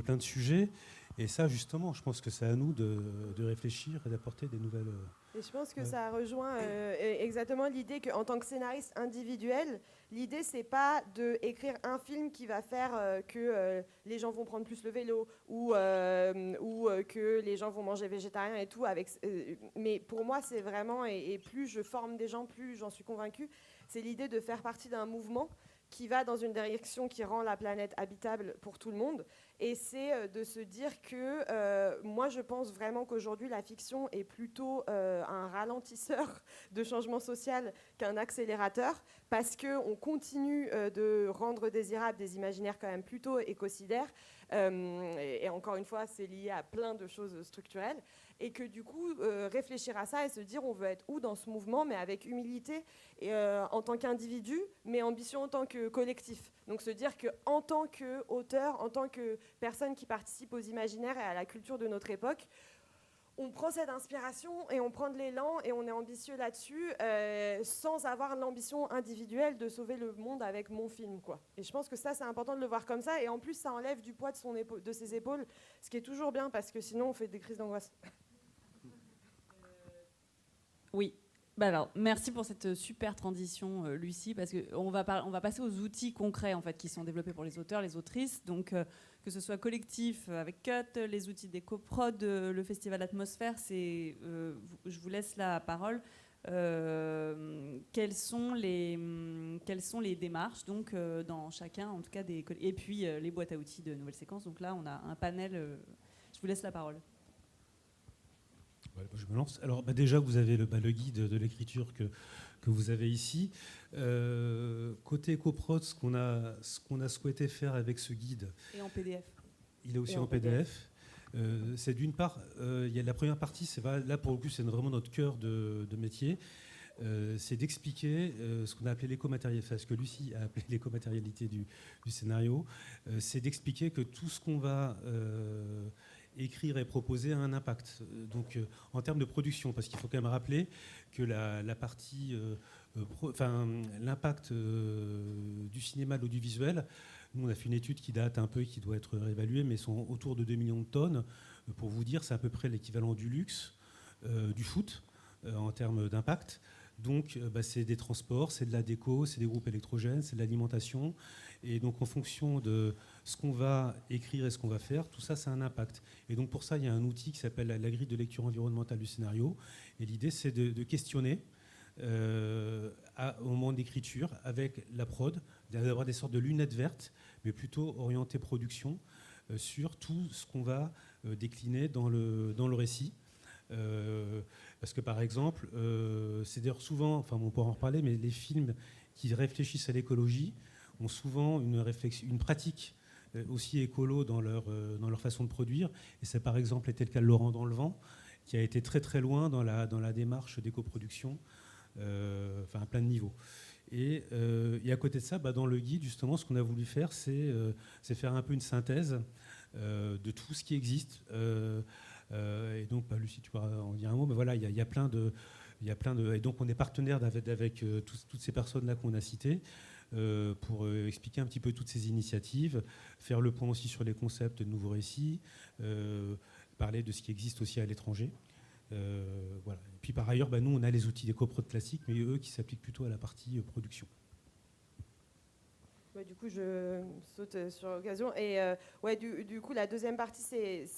plein de sujets. Et ça, justement, je pense que c'est à nous de réfléchir et d'apporter des nouvelles... Et je pense que ça rejoint exactement l'idée qu'en tant que scénariste individuel, l'idée, c'est pas d'écrire un film qui va faire que les gens vont prendre plus le vélo ou que les gens vont manger végétarien et tout. Mais pour moi, c'est vraiment, et plus je forme des gens, plus j'en suis convaincue, c'est l'idée de faire partie d'un mouvement qui va dans une direction qui rend la planète habitable pour tout le monde. Et c'est de se dire que moi, je pense vraiment qu'aujourd'hui, la fiction est plutôt un ralentisseur de changement social qu'un accélérateur, parce qu'on continue de rendre désirables des imaginaires quand même plutôt écocidaires. Et encore une fois, c'est lié à plein de choses structurelles. Et que du coup, réfléchir à ça et se dire on veut être où dans ce mouvement, mais avec humilité et, en tant qu'individu, mais ambition en tant que collectif. Donc se dire qu'en tant qu'auteur, en tant que personne qui participe aux imaginaires et à la culture de notre époque, on prend cette inspiration et on prend de l'élan et on est ambitieux là-dessus sans avoir l'ambition individuelle de sauver le monde avec mon film, quoi. Et je pense que ça, c'est important de le voir comme ça. Et en plus, ça enlève du poids de ses épaules, ce qui est toujours bien parce que sinon, on fait des crises d'angoisse. Oui. Bah alors, merci pour cette super transition, Lucie, parce qu'on va passer aux outils concrets en fait, qui sont développés pour les auteurs, les autrices. Donc, que ce soit collectif avec Cut, les outils des coprod, le festival Atmosphère, je vous laisse la parole. Quelles sont les démarches donc, dans chacun, en tout cas, et puis les boîtes à outils de Nouvelle Séquence. Donc là, on a un panel. Je vous laisse la parole. Voilà, je me lance. Alors déjà, vous avez le guide de l'écriture que vous avez ici. Côté EcoProd, ce qu'on a souhaité faire avec ce guide, Et en PDF. il est aussi en PDF. C'est d'une part, il y a la première partie, là pour le coup, c'est vraiment notre cœur de métier. C'est d'expliquer ce qu'on a appelé l'écomatérialité, enfin, ce que Lucie a appelé l'écomatérialité du scénario. C'est d'expliquer que tout ce qu'on va écrire et proposer a un impact. Donc, en termes de production, parce qu'il faut quand même rappeler que la partie, l'impact du cinéma, de l'audiovisuel, nous on a fait une étude qui date un peu, qui doit être réévaluée, mais sont autour de 2 millions de tonnes. Pour vous dire, c'est à peu près l'équivalent du luxe, du foot, en termes d'impact. Donc, c'est des transports, c'est de la déco, c'est des groupes électrogènes, c'est de l'alimentation. Et donc, en fonction de ce qu'on va écrire et ce qu'on va faire, tout ça, ça a un impact. Et donc, pour ça, il y a un outil qui s'appelle la grille de lecture environnementale du scénario. Et l'idée, c'est de questionner au moment d'écriture, avec la prod, d'avoir des sortes de lunettes vertes, mais plutôt orientées production, sur tout ce qu'on va décliner dans le récit. Parce que par exemple, c'est d'ailleurs souvent, enfin on pourra en reparler, mais les films qui réfléchissent à l'écologie ont souvent une pratique aussi écolo dans leur façon de produire. Et ça par exemple était le cas de Laurent dans le vent, qui a été très très loin dans la démarche d'écoproduction, à plein de niveaux. Et à côté de ça, dans le guide, justement, ce qu'on a voulu faire, c'est faire un peu une synthèse de tout ce qui existe. Et donc, Lucie, tu pourras en dire un mot, mais voilà, il y a plein de... Et donc, on est partenaire avec toutes ces personnes-là qu'on a citées pour expliquer un petit peu toutes ces initiatives, faire le point aussi sur les concepts de nouveaux récits, parler de ce qui existe aussi à l'étranger. Voilà. Et puis, par ailleurs, nous, on a les outils des coprod classiques, mais eux qui s'appliquent plutôt à la partie production. Du coup, je saute sur l'occasion. Et du coup, la deuxième partie, c'est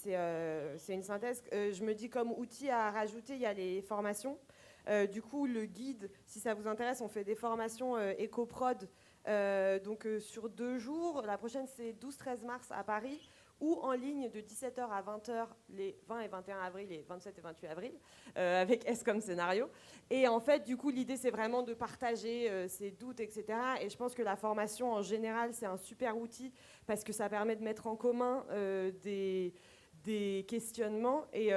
une synthèse. Je me dis, comme outil à rajouter, il y a les formations. Du coup, le guide, si ça vous intéresse, on fait des formations EcoProd sur 2 jours. La prochaine, c'est 12-13 mars à Paris, ou en ligne de 17h à 20h les 20 et 21 avril et 27 et 28 avril, avec S comme scénario. Et en fait, du coup, l'idée, c'est vraiment de partager ses doutes, etc. Et je pense que la formation, en général, c'est un super outil parce que ça permet de mettre en commun des questionnements. Et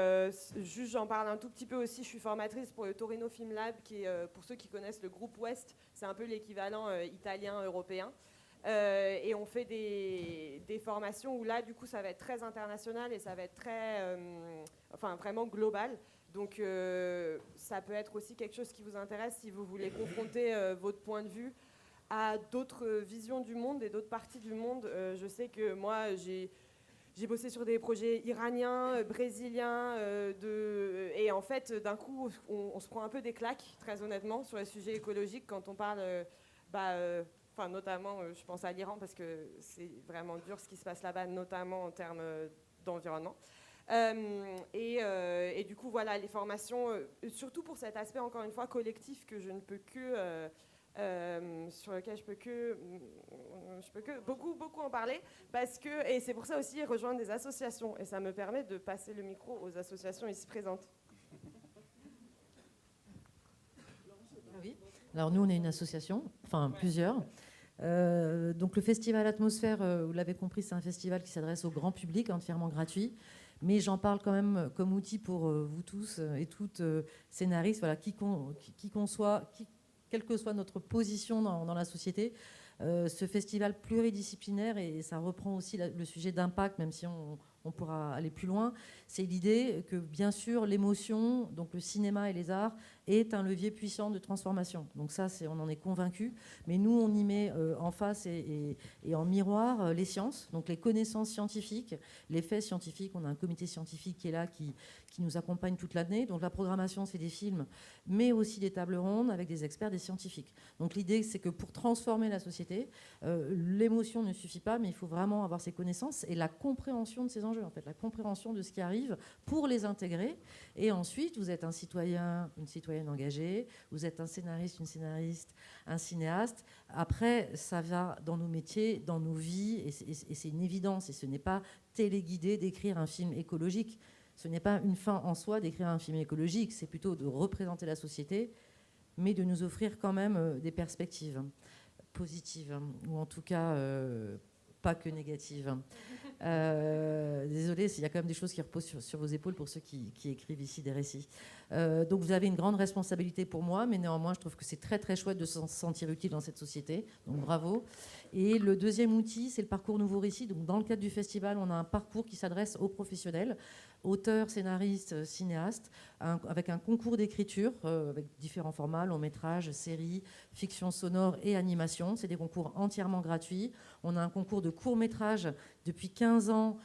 juste, j'en parle un tout petit peu aussi, je suis formatrice pour le Torino Film Lab, qui est, pour ceux qui connaissent le groupe Ouest, c'est un peu l'équivalent italien, européen. Et on fait des formations où là, du coup, ça va être très international et ça va être très, vraiment global. Donc, ça peut être aussi quelque chose qui vous intéresse si vous voulez confronter votre point de vue à d'autres visions du monde et d'autres parties du monde. Je sais que moi, j'ai bossé sur des projets iraniens, brésiliens, et en fait, d'un coup, on se prend un peu des claques, très honnêtement, sur les sujets écologiques quand on parle... notamment, je pense à l'Iran, parce que c'est vraiment dur ce qui se passe là-bas, notamment en termes d'environnement. Et du coup, voilà, les formations, surtout pour cet aspect, encore une fois, collectif, que je ne peux que... sur lequel je peux que beaucoup en parler, et c'est pour ça aussi rejoindre des associations, et ça me permet de passer le micro aux associations ici présentes. Oui. Alors nous, on est une association, plusieurs. Donc le festival Atmosphère, vous l'avez compris, c'est un festival qui s'adresse au grand public, entièrement gratuit. Mais j'en parle quand même comme outil pour vous tous et toutes scénaristes, voilà, qui qu'on soit, quelle que soit notre position dans la société. Ce festival pluridisciplinaire, et ça reprend aussi le sujet d'impact, même si on pourra aller plus loin, c'est l'idée que, bien sûr, l'émotion, donc le cinéma et les arts, est un levier puissant de transformation. Donc ça, on en est convaincus. Mais nous, on y met en face et en miroir les sciences, donc les connaissances scientifiques, les faits scientifiques. On a un comité scientifique qui est là, qui nous accompagne toute l'année. Donc la programmation, c'est des films, mais aussi des tables rondes avec des experts, des scientifiques. Donc l'idée, c'est que pour transformer la société, l'émotion ne suffit pas, mais il faut vraiment avoir ces connaissances et la compréhension de ces enjeux, en fait, la compréhension de ce qui arrive pour les intégrer. Et ensuite, vous êtes un citoyen, une citoyenne engagée, vous êtes un scénariste, une scénariste, un cinéaste. Après, ça va dans nos métiers, dans nos vies, et c'est une évidence. Et ce n'est pas téléguidé d'écrire un film écologique. Ce n'est pas une fin en soi d'écrire un film écologique, c'est plutôt de représenter la société, mais de nous offrir quand même des perspectives positives, ou en tout cas pas que négatives. Désolée, il y a quand même des choses qui reposent sur vos épaules pour ceux qui écrivent ici des récits. Donc vous avez une grande responsabilité pour moi, mais néanmoins je trouve que c'est très très chouette de se sentir utile dans cette société, donc bravo. Et le deuxième outil, c'est le parcours Nouveau Récit. Donc dans le cadre du festival, on a un parcours qui s'adresse aux professionnels, auteurs, scénaristes, cinéastes, avec un concours d'écriture, avec différents formats, long métrage, série, fiction sonore et animation. C'est des concours entièrement gratuits. On a un concours de court métrage depuis 15 ans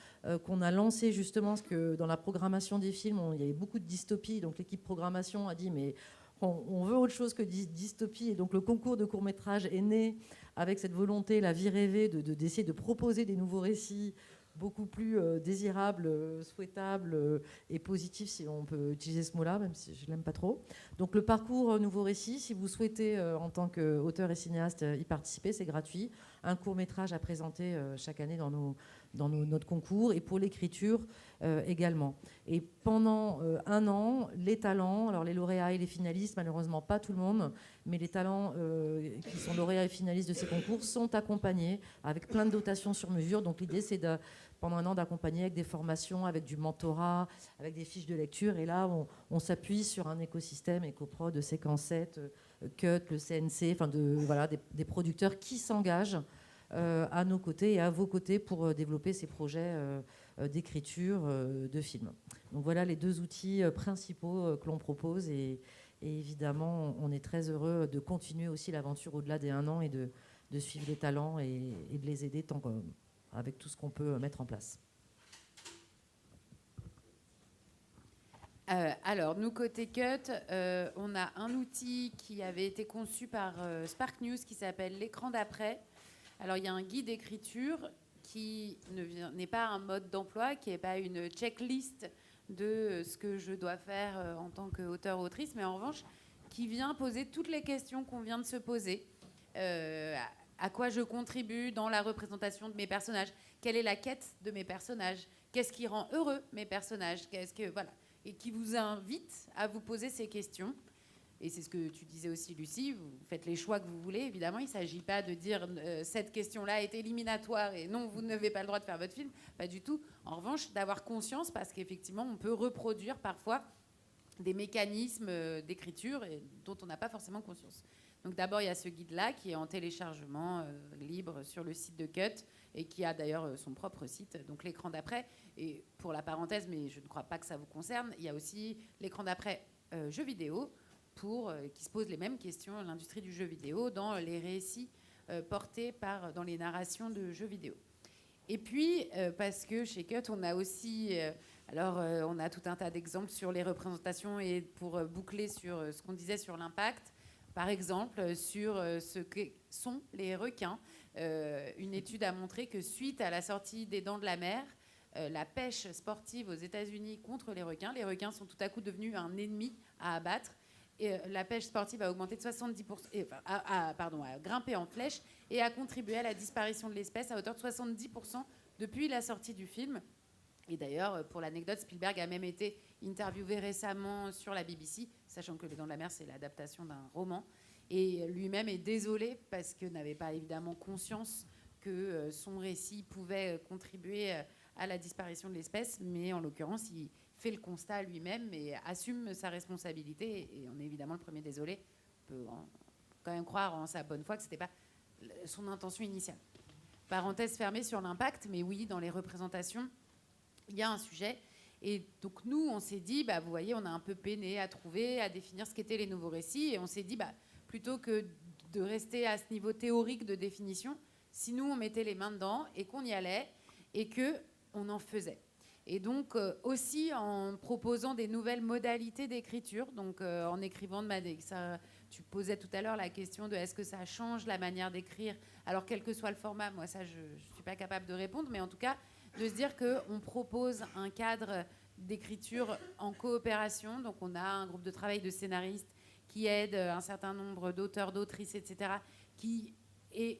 qu'on a lancé justement parce que dans la programmation des films, il y avait beaucoup de dystopie. Donc l'équipe programmation a dit mais on veut autre chose que dystopie. Et donc le concours de court métrage est né avec cette volonté, la vie rêvée, d'essayer de proposer des nouveaux récits beaucoup plus désirables, souhaitables et positifs, si on peut utiliser ce mot-là, même si je ne l'aime pas trop. Donc le parcours Nouveau Récit, si vous souhaitez, en tant qu'auteur et cinéaste, y participer, c'est gratuit. Un court-métrage à présenter chaque année dans notre concours, et pour l'écriture également. Et pendant un an, les talents, alors les lauréats et les finalistes, malheureusement pas tout le monde, mais les talents qui sont lauréats et finalistes de ces concours sont accompagnés avec plein de dotations sur mesure. Donc l'idée, c'est pendant un an d'accompagner avec des formations, avec du mentorat, avec des fiches de lecture. Et là, on s'appuie sur un écosystème EcoProd, de Séquence 7, Cut, le CNC, enfin voilà, des producteurs qui s'engagent à nos côtés et à vos côtés pour développer ces projets d'écriture de films. Donc voilà les deux outils principaux que l'on propose, et évidemment on est très heureux de continuer aussi l'aventure au-delà des 1 an et de suivre les talents et de les aider avec tout ce qu'on peut mettre en place. Alors, nous, côté Cut, on a un outil qui avait été conçu par Spark News qui s'appelle l'écran d'après. Alors, il y a un guide d'écriture qui n'est pas un mode d'emploi, qui n'est pas une checklist de ce que je dois faire en tant qu'auteur-autrice, mais en revanche, qui vient poser toutes les questions qu'on vient de se poser. À quoi je contribue dans la représentation de mes personnages? Quelle est la quête de mes personnages? Qu'est-ce qui rend heureux mes personnages? Voilà. Et qui vous invite à vous poser ces questions. Et c'est ce que tu disais aussi, Lucie, vous faites les choix que vous voulez, évidemment. Il ne s'agit pas de dire cette question-là est éliminatoire et non, vous n'avez pas le droit de faire votre film. Pas du tout. En revanche, d'avoir conscience, parce qu'effectivement, on peut reproduire parfois des mécanismes d'écriture dont on n'a pas forcément conscience. Donc d'abord, il y a ce guide-là qui est en téléchargement libre sur le site de Cut et qui a d'ailleurs son propre site, donc l'écran d'après. Et pour la parenthèse, mais je ne crois pas que ça vous concerne, il y a aussi l'écran d'après jeux vidéo qui se pose les mêmes questions à l'industrie du jeu vidéo dans les récits portés dans les narrations de jeux vidéo. Et puis, parce que chez Cut, on a aussi... on a tout un tas d'exemples sur les représentations et pour boucler sur ce qu'on disait sur l'impact, par exemple, sur ce que sont les requins. Une étude a montré que suite à la sortie des Dents de la Mer, la pêche sportive aux États-Unis contre les requins sont tout à coup devenus un ennemi à abattre. Et la pêche sportive a augmenté de 70%, a grimpé en flèche et a contribué à la disparition de l'espèce à hauteur de 70% depuis la sortie du film. Et d'ailleurs, pour l'anecdote, Spielberg a même été interviewé récemment sur la BBC, sachant que Les Dents de la Mer, c'est l'adaptation d'un roman. Et lui-même est désolé parce qu'il n'avait pas évidemment conscience que son récit pouvait contribuer à la disparition de l'espèce. Mais en l'occurrence, il fait le constat lui-même et assume sa responsabilité. Et on est évidemment le premier désolé. On peut quand même croire en sa bonne foi que ce n'était pas son intention initiale. Parenthèse fermée sur l'impact, mais oui, dans les représentations, il y a un sujet. Et donc nous, on s'est dit, vous voyez, on a un peu peiné à trouver, à définir ce qu'étaient les nouveaux récits. Et on s'est dit, plutôt que de rester à ce niveau théorique de définition, si nous, on mettait les mains dedans et qu'on y allait et qu'on en faisait. Et donc aussi en proposant des nouvelles modalités d'écriture, donc en écrivant tu posais tout à l'heure la question de est-ce que ça change la manière d'écrire? Alors quel que soit le format, moi ça je suis pas capable de répondre, mais en tout cas de se dire qu'on propose un cadre d'écriture en coopération. Donc on a un groupe de travail de scénaristes qui aide un certain nombre d'auteurs, d'autrices, etc., qui est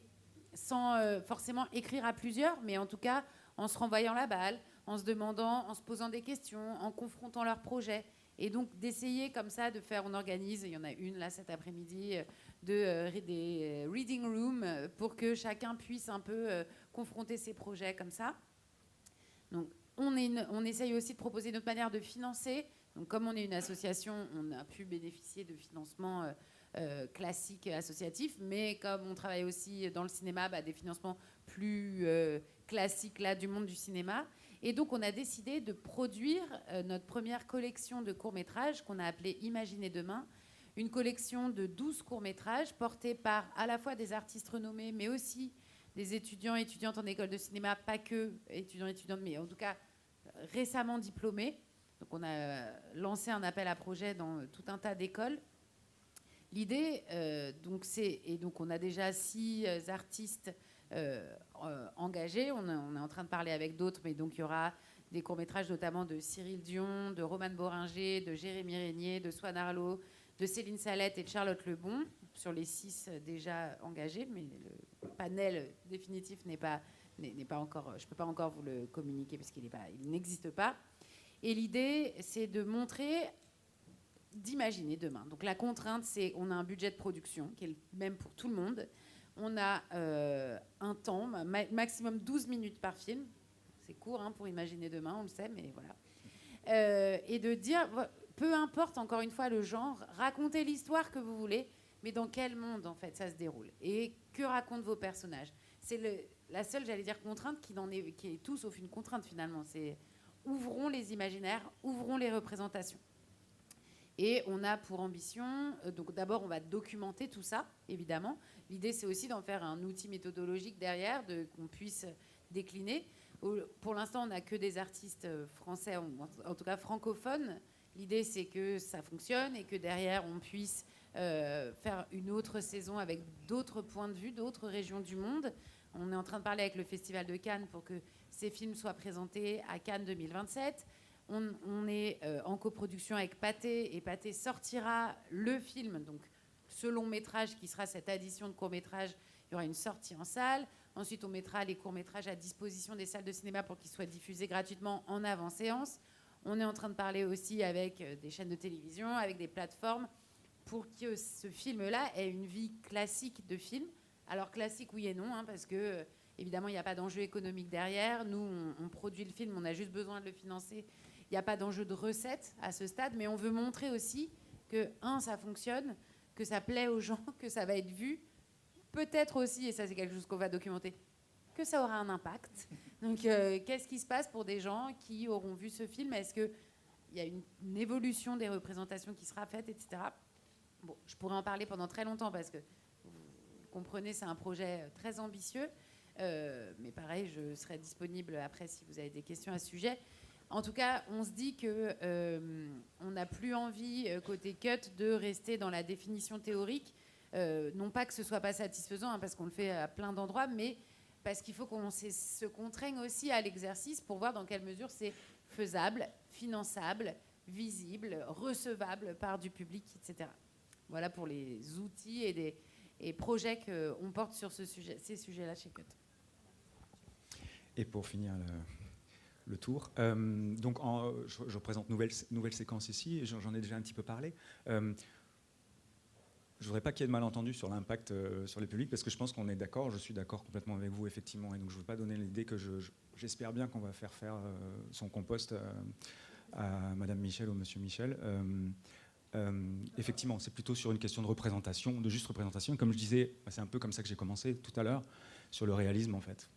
sans forcément écrire à plusieurs, mais en tout cas en se renvoyant la balle, en se demandant, en se posant des questions, en confrontant leurs projets. Et donc d'essayer comme ça de faire, on organise, il y en a une là cet après-midi, des reading rooms pour que chacun puisse un peu confronter ses projets comme ça. Donc on essaye aussi de proposer notre manière de financer. Donc comme on est une association, on a pu bénéficier de financements classiques associatifs, mais comme on travaille aussi dans le cinéma, des financements plus classiques là, du monde du cinéma. Et donc, on a décidé de produire notre première collection de courts-métrages qu'on a appelée Imaginez demain, une collection de 12 courts-métrages portés par à la fois des artistes renommés, mais aussi des étudiants et étudiantes en école de cinéma, pas que étudiants et étudiantes, mais en tout cas récemment diplômés. Donc, on a lancé un appel à projet dans tout un tas d'écoles. L'idée, donc on a déjà 6 artistes engagés. On est en train de parler avec d'autres, mais donc il y aura des courts-métrages notamment de Cyril Dion, de Romane Boringer, de Jérémy Régnier, de Swan Arlo, de Céline Salette et de Charlotte Lebon, sur les 6 déjà engagés, mais le panel définitif n'est pas encore, je ne peux pas encore vous le communiquer parce qu'il n'existe pas. Et l'idée, c'est de montrer, d'imaginer demain. Donc la contrainte, c'est on a un budget de production qui est le même pour tout le monde. On a un temps, maximum 12 minutes par film. C'est court pour imaginer demain, on le sait, mais voilà. Et de dire, peu importe encore une fois le genre, racontez l'histoire que vous voulez, mais dans quel monde en fait ça se déroule et que racontent vos personnages. C'est la seule, j'allais dire, contrainte qui est tout sauf une contrainte finalement. C'est ouvrons les imaginaires, ouvrons les représentations. Et on a pour ambition, donc d'abord on va documenter tout ça, évidemment. L'idée c'est aussi d'en faire un outil méthodologique derrière, qu'on puisse décliner. Pour l'instant on n'a que des artistes français, en tout cas francophones. L'idée c'est que ça fonctionne et que derrière on puisse faire une autre saison avec d'autres points de vue, d'autres régions du monde. On est en train de parler avec le Festival de Cannes pour que ces films soient présentés à Cannes 2027. On est en coproduction avec Pathé, et Pathé sortira le film, donc ce long métrage qui sera cette addition de courts-métrages. Il y aura une sortie en salle. Ensuite, on mettra les courts-métrages à disposition des salles de cinéma pour qu'ils soient diffusés gratuitement en avant-séance. On est en train de parler aussi avec des chaînes de télévision, avec des plateformes, pour que ce film-là ait une vie classique de film. Alors classique, oui et non, parce que évidemment, il n'y a pas d'enjeu économique derrière. Nous, on produit le film, on a juste besoin de le financer. Il n'y a pas d'enjeu de recettes à ce stade, mais on veut montrer aussi que, ça fonctionne, que ça plaît aux gens, que ça va être vu. Peut-être aussi, et ça c'est quelque chose qu'on va documenter, que ça aura un impact. Donc, qu'est-ce qui se passe pour des gens qui auront vu ce film? Est-ce qu'il y a une évolution des représentations qui sera faite, etc. Bon, je pourrais en parler pendant très longtemps parce que, vous comprenez, c'est un projet très ambitieux. Mais pareil, je serai disponible après si vous avez des questions à ce sujet. En tout cas, on se dit qu'on n'a plus envie, côté cut, de rester dans la définition théorique. Non pas que ce soit pas satisfaisant, parce qu'on le fait à plein d'endroits, mais parce qu'il faut qu'on se contraigne aussi à l'exercice pour voir dans quelle mesure c'est faisable, finançable, visible, recevable par du public, etc. Voilà pour les outils et projets qu'on porte sur ces sujets-là chez Cut. Et pour finir le tour, donc je représente Nouvelle Séquence ici, et j'en ai déjà un petit peu parlé. Je ne voudrais pas qu'il y ait de malentendus sur l'impact sur les publics, parce que je pense qu'on est d'accord, je suis d'accord complètement avec vous, effectivement, et donc je ne veux pas donner l'idée que j'espère bien qu'on va faire son compost à Madame Michel ou Monsieur Michel. Effectivement, c'est plutôt sur une question de représentation, de juste représentation. Et comme je disais, c'est un peu comme ça que j'ai commencé tout à l'heure, sur le réalisme en fait.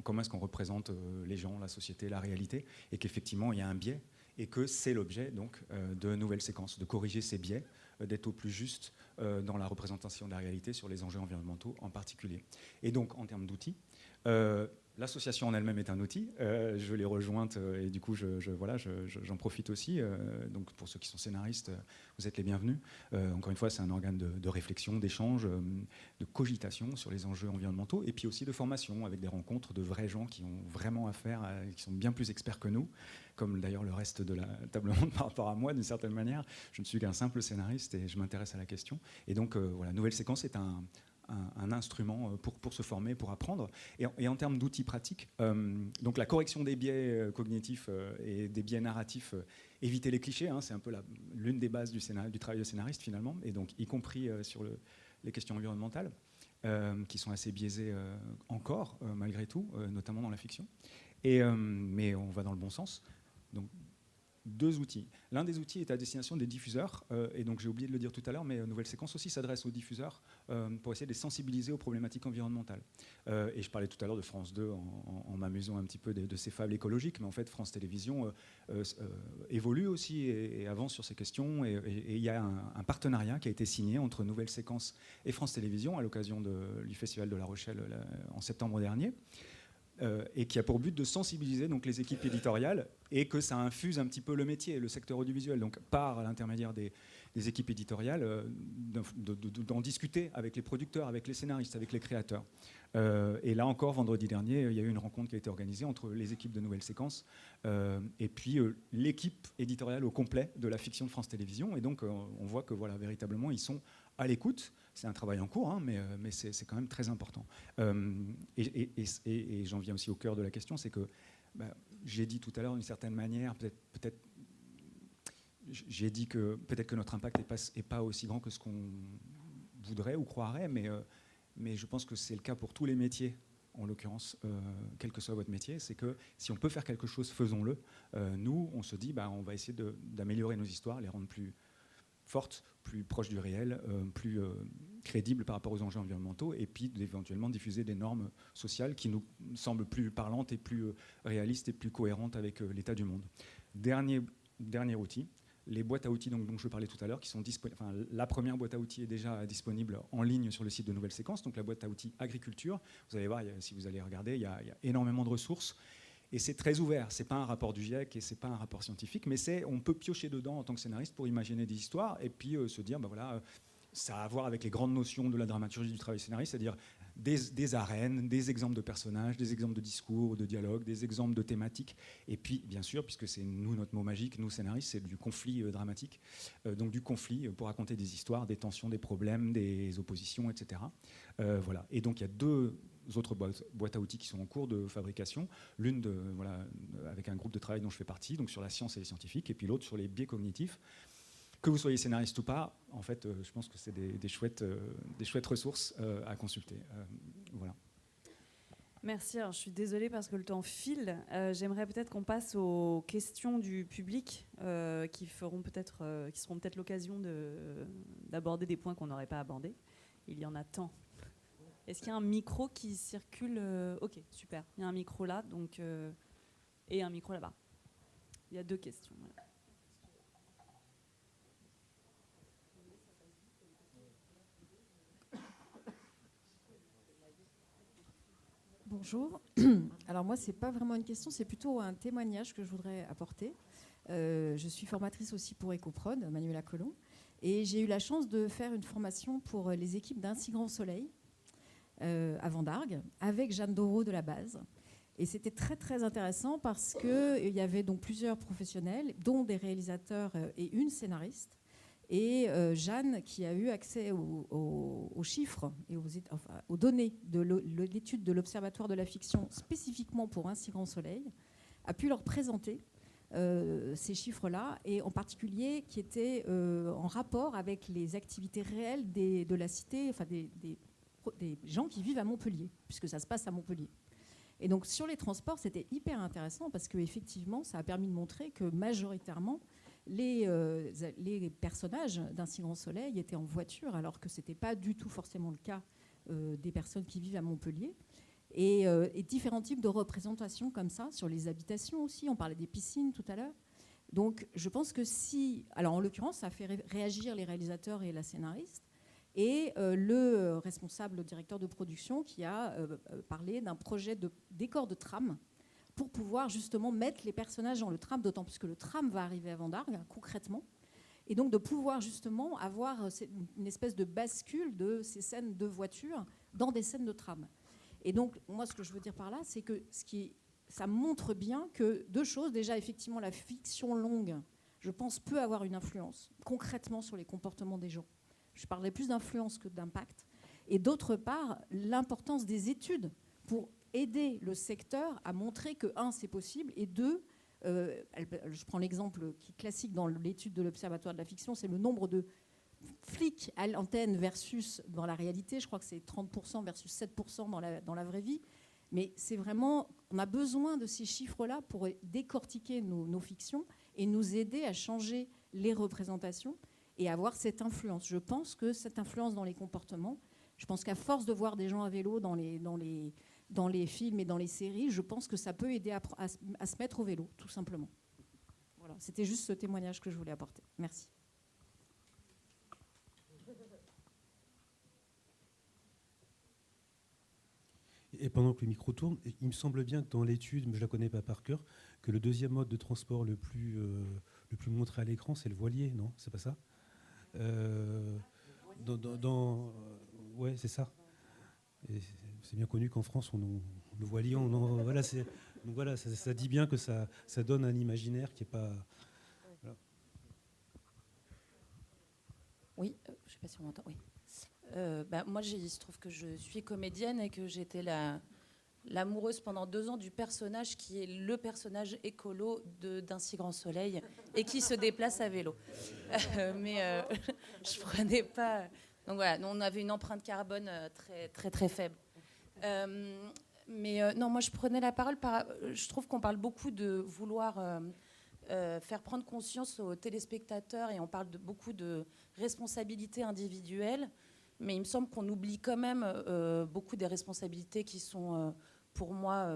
Comment est-ce qu'on représente les gens, la société, la réalité, et qu'effectivement il y a un biais, et que c'est l'objet donc de Nouvelles Séquences, de corriger ces biais, d'être au plus juste dans la représentation de la réalité sur les enjeux environnementaux en particulier. Et donc en termes d'outils, l'association en elle-même est un outil. Je l'ai rejointe et du coup, j'en profite aussi. Donc, pour ceux qui sont scénaristes, vous êtes les bienvenus. Encore une fois, c'est un organe de réflexion, d'échange, de cogitation sur les enjeux environnementaux et puis aussi de formation avec des rencontres de vrais gens qui ont vraiment affaire, qui sont bien plus experts que nous, comme d'ailleurs le reste de la table ronde par rapport à moi, d'une certaine manière. Je ne suis qu'un simple scénariste et je m'intéresse à la question. Et donc, Nouvelle Séquence est un instrument pour se former, pour apprendre. Et en termes d'outils pratiques, donc la correction des biais cognitifs et des biais narratifs, éviter les clichés, hein, c'est un peu l'une des bases du travail de scénariste finalement, et donc y compris sur les questions environnementales, qui sont assez biaisées encore, malgré tout, notamment dans la fiction. Mais on va dans le bon sens. Donc, 2 outils. L'un des outils est à destination des diffuseurs, et donc j'ai oublié de le dire tout à l'heure, mais Nouvelle Séquence aussi s'adresse aux diffuseurs pour essayer de les sensibiliser aux problématiques environnementales. Et je parlais tout à l'heure de France 2 en m'amusant un petit peu de ces fables écologiques, mais en fait France Télévisions évolue aussi et avance sur ces questions, et il y a un partenariat qui a été signé entre Nouvelle Séquence et France Télévisions à l'occasion du Festival de La Rochelle en septembre dernier. Et qui a pour but de sensibiliser donc les équipes éditoriales et que ça infuse un petit peu le métier, le secteur audiovisuel, donc par l'intermédiaire des équipes éditoriales, d'en discuter avec les producteurs, avec les scénaristes, avec les créateurs. Et là encore, vendredi dernier, il y a eu une rencontre qui a été organisée entre les équipes de Nouvelle Séquence et puis l'équipe éditoriale au complet de la fiction de France Télévisions. Et donc on voit que voilà, véritablement, ils sont à l'écoute. C'est un travail en cours, hein, mais c'est quand même très important. Et j'en viens aussi au cœur de la question, c'est que j'ai dit tout à l'heure d'une certaine manière, peut-être j'ai dit que peut-être que notre impact n'est pas aussi grand que ce qu'on voudrait ou croirait, mais je pense que c'est le cas pour tous les métiers, en l'occurrence, quel que soit votre métier, c'est que si on peut faire quelque chose, faisons-le. Nous, on se dit, on va essayer d'améliorer nos histoires, les rendre plus fortes, plus proches du réel, plus crédibles par rapport aux enjeux environnementaux, et puis éventuellement diffuser des normes sociales qui nous semblent plus parlantes et plus réalistes et plus cohérentes avec l'état du monde. Dernier outil, les boîtes à outils dont je parlais tout à l'heure, qui sont disponibles. Enfin, la première boîte à outils est déjà disponible en ligne sur le site de Nouvelle Séquence, donc la boîte à outils agriculture. Vous allez voir, si vous allez regarder, il y a énormément de ressources. Et c'est très ouvert, c'est pas un rapport du GIEC et c'est pas un rapport scientifique, mais on peut piocher dedans en tant que scénariste pour imaginer des histoires et puis se dire, ça a à voir avec les grandes notions de la dramaturgie du travail scénariste, c'est-à-dire des arènes, des exemples de personnages, des exemples de discours, de dialogues, des exemples de thématiques, et puis bien sûr, puisque c'est notre mot magique, nous scénaristes, c'est du conflit dramatique, donc du conflit pour raconter des histoires, des tensions, des problèmes, des oppositions, etc. Voilà. Et donc il y a 2 autres boîtes à outils qui sont en cours de fabrication, l'une avec un groupe de travail dont je fais partie, donc sur la science et les scientifiques, et puis l'autre sur les biais cognitifs. Que vous soyez scénariste ou pas, en fait, je pense que c'est des chouettes ressources à consulter. Voilà. Merci. Alors, je suis désolée parce que le temps file. J'aimerais peut-être qu'on passe aux questions du public qui seront peut-être l'occasion d'aborder des points qu'on n'aurait pas abordés. Il y en a tant. Est-ce qu'il y a un micro qui circule Ok, super. Il y a un micro là, donc, et un micro là-bas. Il y a 2 questions. Voilà. Bonjour. Alors moi, c'est pas vraiment une question, c'est plutôt un témoignage que je voudrais apporter. Je suis formatrice aussi pour Ecoprod, Manuela Colomb, et j'ai eu la chance de faire une formation pour les équipes d'Un si grand soleil à Vendargues, avec Jeanne Doreau de la base. Et c'était très très intéressant parce qu'il y avait donc plusieurs professionnels, dont des réalisateurs et une scénariste. Et Jeanne, qui a eu accès aux chiffres et aux données de l'étude de l'Observatoire de la fiction spécifiquement pour Un si grand soleil, a pu leur présenter ces chiffres-là, et en particulier qui étaient en rapport avec les activités réelles de la cité, enfin des gens qui vivent à Montpellier, puisque ça se passe à Montpellier. Et donc sur les transports, c'était hyper intéressant parce qu'effectivement, ça a permis de montrer que majoritairement, les personnages d'Un si grand soleil étaient en voiture, alors que ce n'était pas du tout forcément le cas des personnes qui vivent à Montpellier. Et différents types de représentations comme ça, sur les habitations aussi. On parlait des piscines tout à l'heure. Donc je pense que alors en l'occurrence, ça a fait réagir les réalisateurs et la scénariste, et le responsable, le directeur de production, qui a parlé d'un projet de décor de tram pour pouvoir justement mettre les personnages dans le tram, d'autant plus que le tram va arriver à Vendargues, concrètement. Et donc de pouvoir justement avoir une espèce de bascule de ces scènes de voiture dans des scènes de tram. Et donc, moi, ce que je veux dire par là, c'est que ça montre bien que 2 choses. Déjà, effectivement, la fiction longue, je pense, peut avoir une influence concrètement sur les comportements des gens. Je parlais plus d'influence que d'impact. Et d'autre part, l'importance des études pour aider le secteur à montrer que, un, c'est possible, et deux, je prends l'exemple qui est classique dans l'étude de l'Observatoire de la fiction, c'est le nombre de flics à l'antenne versus dans la réalité. Je crois que c'est 30% versus 7% dans la vraie vie. Mais c'est vraiment, on a besoin de ces chiffres-là pour décortiquer nos fictions et nous aider à changer les représentations et avoir cette influence. Je pense que cette influence dans les comportements, je pense qu'à force de voir des gens à vélo dans les films et dans les séries, je pense que ça peut aider à se mettre au vélo, tout simplement. Voilà, c'était juste ce témoignage que je voulais apporter. Merci. Et pendant que le micro tourne, il me semble bien que dans l'étude, mais je ne la connais pas par cœur, que le deuxième mode de transport le plus montré à l'écran, c'est le voilier, non? C'est pas ça? Ouais, c'est ça. Et c'est bien connu qu'en France, le voilier, voilà, donc voilà, ça dit bien que ça donne un imaginaire qui n'est pas... Voilà. Oui, je ne sais pas si on m'entend, oui. Moi, il se trouve que je suis comédienne et que j'étais l'amoureuse pendant 2 ans du personnage qui est le personnage écolo d'Un si grand soleil et qui se déplace à vélo. Mais je prenais pas... Donc voilà, nous, on avait une empreinte carbone très, très, très faible. Non, moi, je prenais la parole je trouve qu'on parle beaucoup de vouloir faire prendre conscience aux téléspectateurs et on parle beaucoup de responsabilité individuelle. Mais il me semble qu'on oublie quand même beaucoup des responsabilités qui sont, pour moi,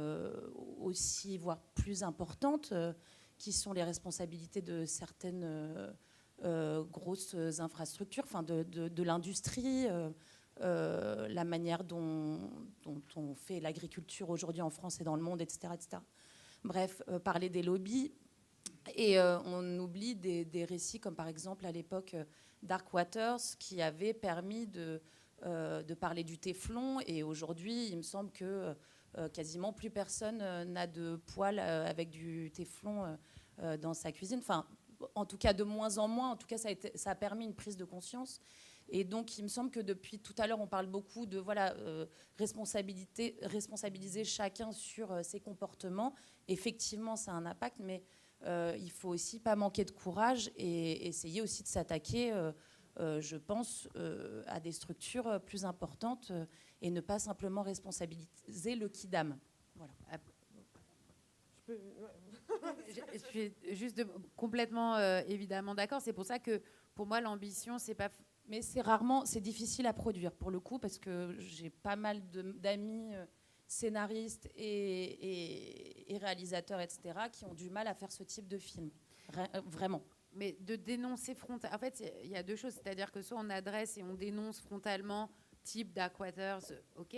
aussi, voire plus importantes, qui sont les responsabilités de certaines grosses infrastructures, enfin de l'industrie, la manière dont on fait l'agriculture aujourd'hui en France et dans le monde, etc. etc. Bref, parler des lobbies. Et on oublie des récits comme par exemple à l'époque Dark Waters qui avait permis de parler du téflon et aujourd'hui il me semble que quasiment plus personne n'a de poêle avec du téflon dans sa cuisine. Enfin, en tout cas de moins en moins, en tout cas ça a permis une prise de conscience. Et donc il me semble que depuis tout à l'heure on parle beaucoup de responsabiliser chacun sur ses comportements. Effectivement ça a un impact, mais il faut aussi pas manquer de courage et essayer aussi de s'attaquer, je pense, à des structures plus importantes et ne pas simplement responsabiliser le Kidam. Voilà. Je suis juste complètement évidemment d'accord. C'est pour ça que pour moi l'ambition c'est pas. Mais c'est difficile à produire pour le coup parce que j'ai pas mal d'amis scénaristes et réalisateurs, etc., qui ont du mal à faire ce type de film. Vraiment. Mais de dénoncer frontalement... En fait, il y a 2 choses. C'est-à-dire que soit on adresse et on dénonce frontalement, type Dark Waters, OK.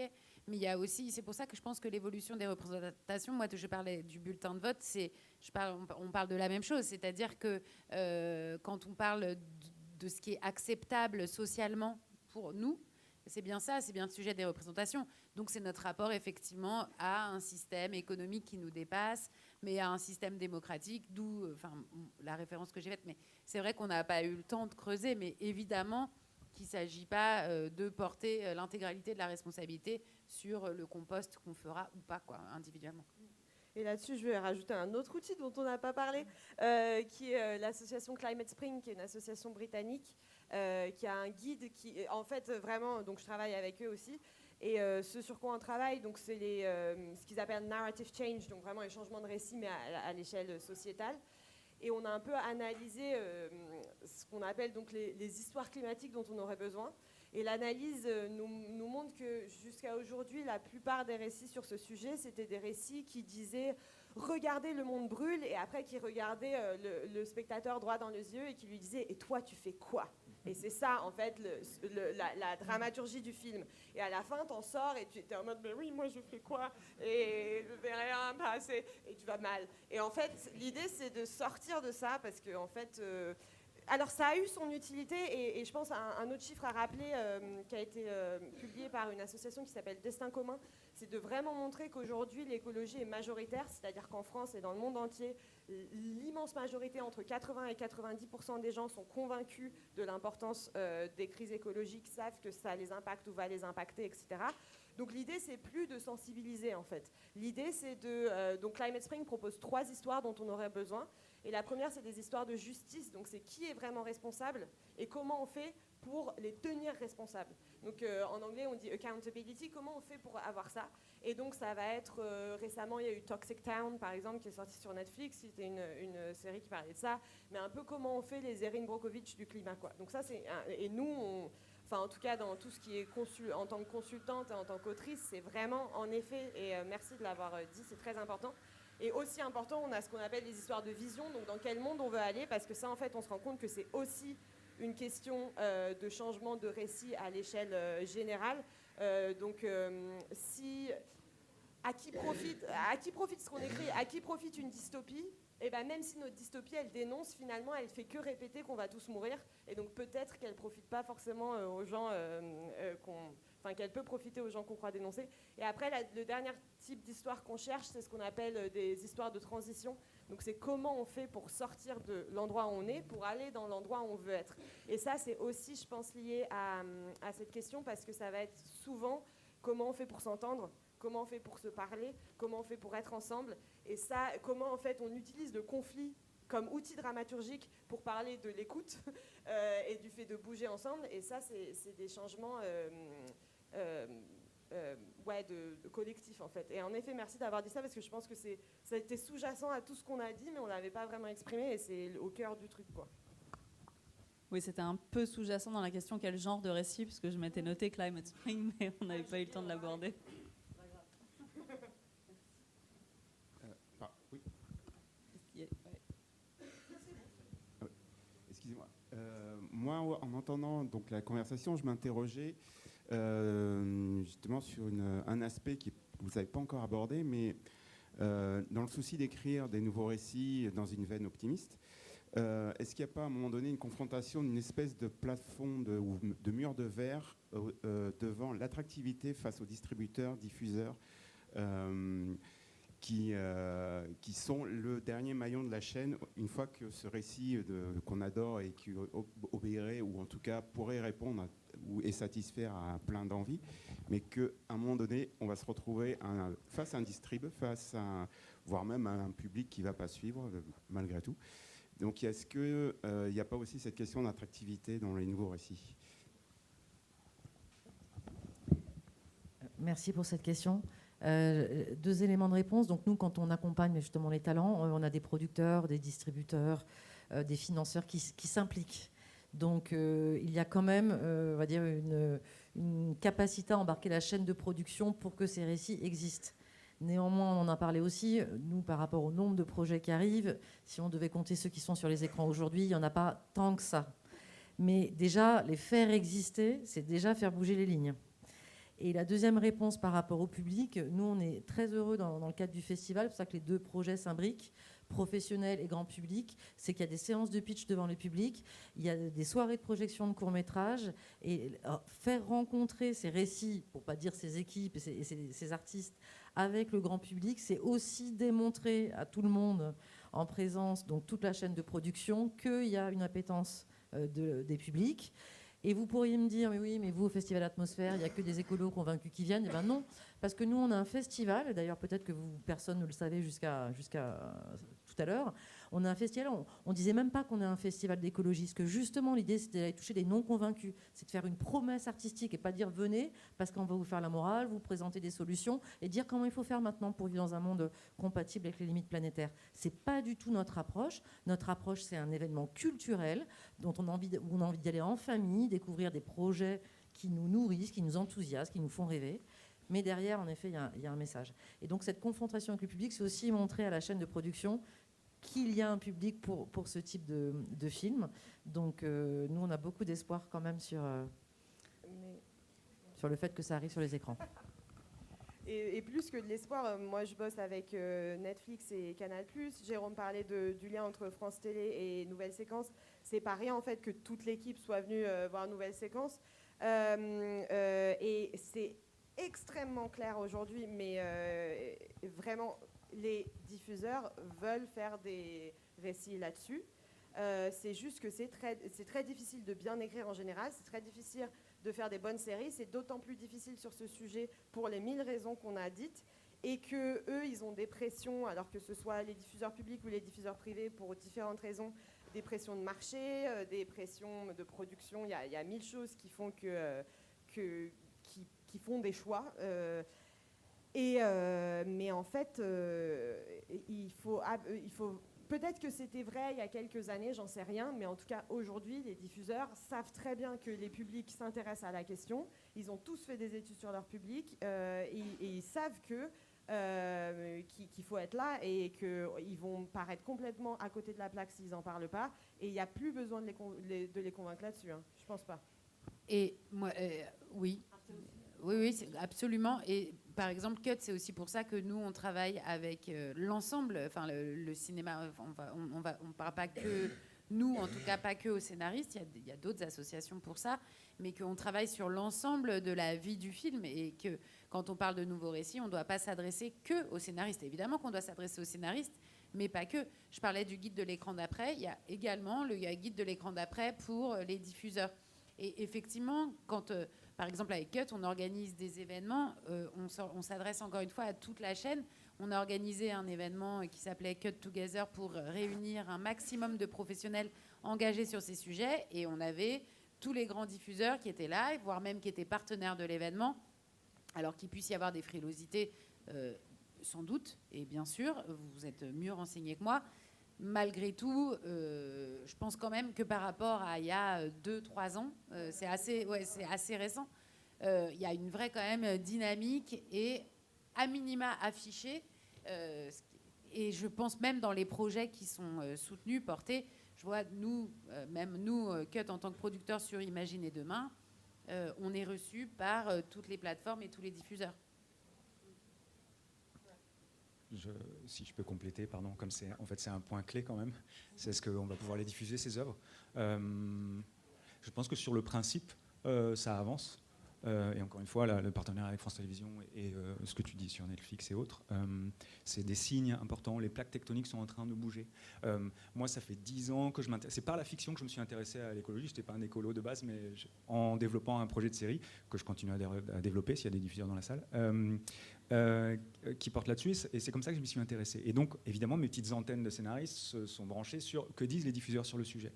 Mais il y a aussi... C'est pour ça que je pense que l'évolution des représentations, moi, je parlais du bulletin de vote, on parle de la même chose. C'est-à-dire que quand on parle de ce qui est acceptable socialement pour nous, c'est bien ça, c'est bien le sujet des représentations. Donc c'est notre rapport effectivement à un système économique qui nous dépasse, mais à un système démocratique, d'où la référence que j'ai faite. Mais c'est vrai qu'on n'a pas eu le temps de creuser, mais évidemment qu'il ne s'agit pas de porter l'intégralité de la responsabilité sur le compost qu'on fera ou pas, individuellement. Et là-dessus, je vais rajouter un autre outil dont on n'a pas parlé, qui est l'association Climate Spring, qui est une association britannique, qui a un guide qui, en fait, vraiment, donc je travaille avec eux aussi. Et ce sur quoi on travaille, donc c'est ce qu'ils appellent narrative change, donc vraiment les changements de récit, mais à l'échelle sociétale. Et on a un peu analysé ce qu'on appelle donc les histoires climatiques dont on aurait besoin. Et l'analyse nous montre que jusqu'à aujourd'hui, la plupart des récits sur ce sujet, c'était des récits qui disaient « Regardez, le monde brûle » et après qui regardaient le spectateur droit dans les yeux et qui lui disaient « Et toi, tu fais quoi ?» Et c'est ça, en fait, la dramaturgie du film. Et à la fin, t'en sors et tu es en mode « Mais oui, moi, je fais quoi ?» Et je fais rien, pas assez, et tu vas mal. Et en fait, l'idée, c'est de sortir de ça parce que, en fait... alors ça a eu son utilité et je pense à un autre chiffre à rappeler qui a été publié par une association qui s'appelle Destin commun, c'est de vraiment montrer qu'aujourd'hui l'écologie est majoritaire, c'est-à-dire qu'en France et dans le monde entier, l'immense majorité, entre 80 et 90% des gens sont convaincus de l'importance des crises écologiques, savent que ça les impacte ou va les impacter, etc. Donc l'idée, c'est plus de sensibiliser en fait. L'idée, c'est de... donc Climate Spring propose 3 histoires dont on aurait besoin. Et la première, c'est des histoires de justice. Donc c'est qui est vraiment responsable et comment on fait pour les tenir responsables. Donc en anglais, on dit accountability. Comment on fait pour avoir ça? Et donc ça va être... récemment, il y a eu Toxic Town, par exemple, qui est sorti sur Netflix. C'était une série qui parlait de ça. Mais un peu comment on fait les Erin Brockovich du climat, quoi. Donc ça, c'est... Et nous, enfin, en tout cas, dans tout ce qui est en tant que consultante et en tant qu'autrice, c'est vraiment, en effet, et merci de l'avoir dit, c'est très important. Et aussi important, on a ce qu'on appelle les histoires de vision, donc dans quel monde on veut aller, parce que ça, en fait, on se rend compte que c'est aussi une question de changement de récit à l'échelle générale. Donc, à qui profite ce qu'on écrit, à qui profite une dystopie? Et ben même si notre dystopie, elle dénonce, finalement, elle fait que répéter qu'on va tous mourir. Et donc peut-être qu'elle profite pas forcément aux gens qu'elle peut profiter aux gens qu'on croit dénoncer. Et après, le dernier type d'histoire qu'on cherche, c'est ce qu'on appelle des histoires de transition. Donc c'est comment on fait pour sortir de l'endroit où on est, pour aller dans l'endroit où on veut être. Et ça, c'est aussi, je pense, lié à cette question, parce que ça va être souvent comment on fait pour s'entendre, comment on fait pour se parler, comment on fait pour être ensemble. Et ça, comment en fait on utilise le conflit comme outil dramaturgique pour parler de l'écoute et du fait de bouger ensemble. Et ça, c'est des changements de collectif en fait. Et en effet, merci d'avoir dit ça, parce que je pense que ça a été sous-jacent à tout ce qu'on a dit, mais on ne l'avait pas vraiment exprimé, et c'est au cœur du truc, quoi. Oui, c'était un peu sous-jacent dans la question quel genre de récit, puisque je m'étais noté Climate Spring, mais on n'avait pas eu le temps de l'aborder. Oui. Excusez-moi. Moi, en entendant donc la conversation, je m'interrogeais justement sur un aspect que vous n'avez pas encore abordé, mais dans le souci d'écrire des nouveaux récits dans une veine optimiste, est-ce qu'il n'y a pas à un moment donné une confrontation d'une espèce de plafond ou de mur de verre devant l'attractivité face aux distributeurs, diffuseurs qui sont le dernier maillon de la chaîne, une fois que ce récit qu'on adore et qui obéirait, ou en tout cas pourrait répondre et satisfaire à plein d'envies, mais qu'à un moment donné, on va se retrouver face à un distrib, voire même à un public qui ne va pas suivre, malgré tout. Donc est-ce qu'il n'y a pas aussi cette question d'attractivité dans les nouveaux récits? Merci pour cette question. 2 éléments de réponse. Donc nous, quand on accompagne justement les talents, on a des producteurs, des distributeurs, des financeurs qui s'impliquent. Donc il y a quand même, on va dire, une capacité à embarquer la chaîne de production pour que ces récits existent. Néanmoins, on en a parlé aussi, nous, par rapport au nombre de projets qui arrivent, si on devait compter ceux qui sont sur les écrans aujourd'hui, il n'y en a pas tant que ça. Mais déjà, les faire exister, c'est déjà faire bouger les lignes. Et la deuxième réponse par rapport au public, nous, on est très heureux dans le cadre du festival, c'est pour ça que les 2 projets s'imbriquent, professionnels et grand public, c'est qu'il y a des séances de pitch devant le public, il y a des soirées de projection de courts-métrages, et faire rencontrer ces récits, pour ne pas dire ces équipes et ces artistes, avec le grand public, c'est aussi démontrer à tout le monde, en présence, donc toute la chaîne de production, qu'il y a une appétence des publics. Et vous pourriez me dire, mais oui, mais vous, au Festival Atmosphère, il n'y a que des écolos convaincus qui viennent. Eh bien non, parce que nous, on a un festival, et d'ailleurs peut-être que personne ne le savait jusqu'à tout à l'heure, on a un festival, on ne disait même pas qu'on est un festival d'écologie, parce que justement, l'idée, c'était d'aller toucher des non-convaincus, c'est de faire une promesse artistique et pas dire venez, parce qu'on va vous faire la morale, vous présenter des solutions, et dire comment il faut faire maintenant pour vivre dans un monde compatible avec les limites planétaires. C'est pas du tout notre approche. Notre approche, c'est un événement culturel dont on a envie d'y aller en famille, découvrir des projets qui nous nourrissent, qui nous enthousiasment, qui nous font rêver. Mais derrière, en effet, il y a un message. Et donc, cette confrontation avec le public, c'est aussi montrer à la chaîne de production qu'il y a un public pour ce type de film. Donc, nous, on a beaucoup d'espoir quand même sur le fait que ça arrive sur les écrans. Et plus que de l'espoir, moi je bosse avec Netflix et Canal+. Jérôme parlait du lien entre France Télé et Nouvelle Séquence. C'est pas rien en fait que toute l'équipe soit venue voir Nouvelle Séquence. Et c'est extrêmement clair aujourd'hui, mais vraiment les diffuseurs veulent faire des récits là-dessus. C'est juste que c'est très difficile de bien écrire en général, c'est très difficile de faire des bonnes séries, c'est d'autant plus difficile sur ce sujet pour les 1000 raisons qu'on a dites, et que eux ils ont des pressions, alors que ce soit les diffuseurs publics ou les diffuseurs privés pour différentes raisons, des pressions de marché, des pressions de production, il y a 1000 choses qui font qui font des choix. Mais en fait, il faut peut-être que c'était vrai il y a quelques années, j'en sais rien, mais en tout cas aujourd'hui, les diffuseurs savent très bien que les publics s'intéressent à la question. Ils ont tous fait des études sur leur public et ils savent qu'il faut être là et qu'ils vont paraître complètement à côté de la plaque s'ils n'en parlent pas. Et il n'y a plus besoin de les convaincre là-dessus. Hein. Je pense pas. Et moi, oui. Oui, absolument. Et par exemple, Cut, c'est aussi pour ça que nous, on travaille avec l'ensemble, enfin le cinéma, on ne parle pas que nous, en tout cas pas que aux scénaristes, il y a d'autres associations pour ça, mais qu'on travaille sur l'ensemble de la vie du film et que quand on parle de nouveaux récits, on ne doit pas s'adresser que aux scénaristes. Évidemment qu'on doit s'adresser aux scénaristes, mais pas que. Je parlais du guide de l'écran d'après, il y a également le guide de l'écran d'après pour les diffuseurs. Et effectivement, quand... par exemple, avec Cut, on organise des événements, on s'adresse encore une fois à toute la chaîne. On a organisé un événement qui s'appelait Cut Together pour réunir un maximum de professionnels engagés sur ces sujets. Et on avait tous les grands diffuseurs qui étaient là, voire même qui étaient partenaires de l'événement. Alors qu'il puisse y avoir des frilosités, sans doute, et bien sûr, vous êtes mieux renseignés que moi. Malgré tout, je pense quand même que par rapport à il y a 2-3 ans, c'est assez récent, il y a une vraie quand même dynamique et à minima affichée. Et je pense même dans les projets qui sont soutenus, portés, je vois nous, Cut en tant que producteurs sur Imaginez Demain, on est reçus par toutes les plateformes et tous les diffuseurs. Si je peux compléter, pardon, comme c'est un point clé quand même, c'est est-ce qu'on va pouvoir les diffuser, ces œuvres. Je pense que sur le principe, ça avance. Et encore une fois, le partenariat avec France Télévisions et ce que tu dis sur Netflix et autres, c'est des signes importants. Les plaques tectoniques sont en train de bouger. Moi, ça fait 10 ans que je m'intéresse. C'est par la fiction que je me suis intéressé à l'écologie. Je n'étais pas un écolo de base, mais en développant un projet de série que je continue à développer, s'il y a des diffuseurs dans la salle, qui porte là-dessus. Et c'est comme ça que je m'y suis intéressé. Et donc, évidemment, mes petites antennes de scénaristes se sont branchées sur que disent les diffuseurs sur le sujet.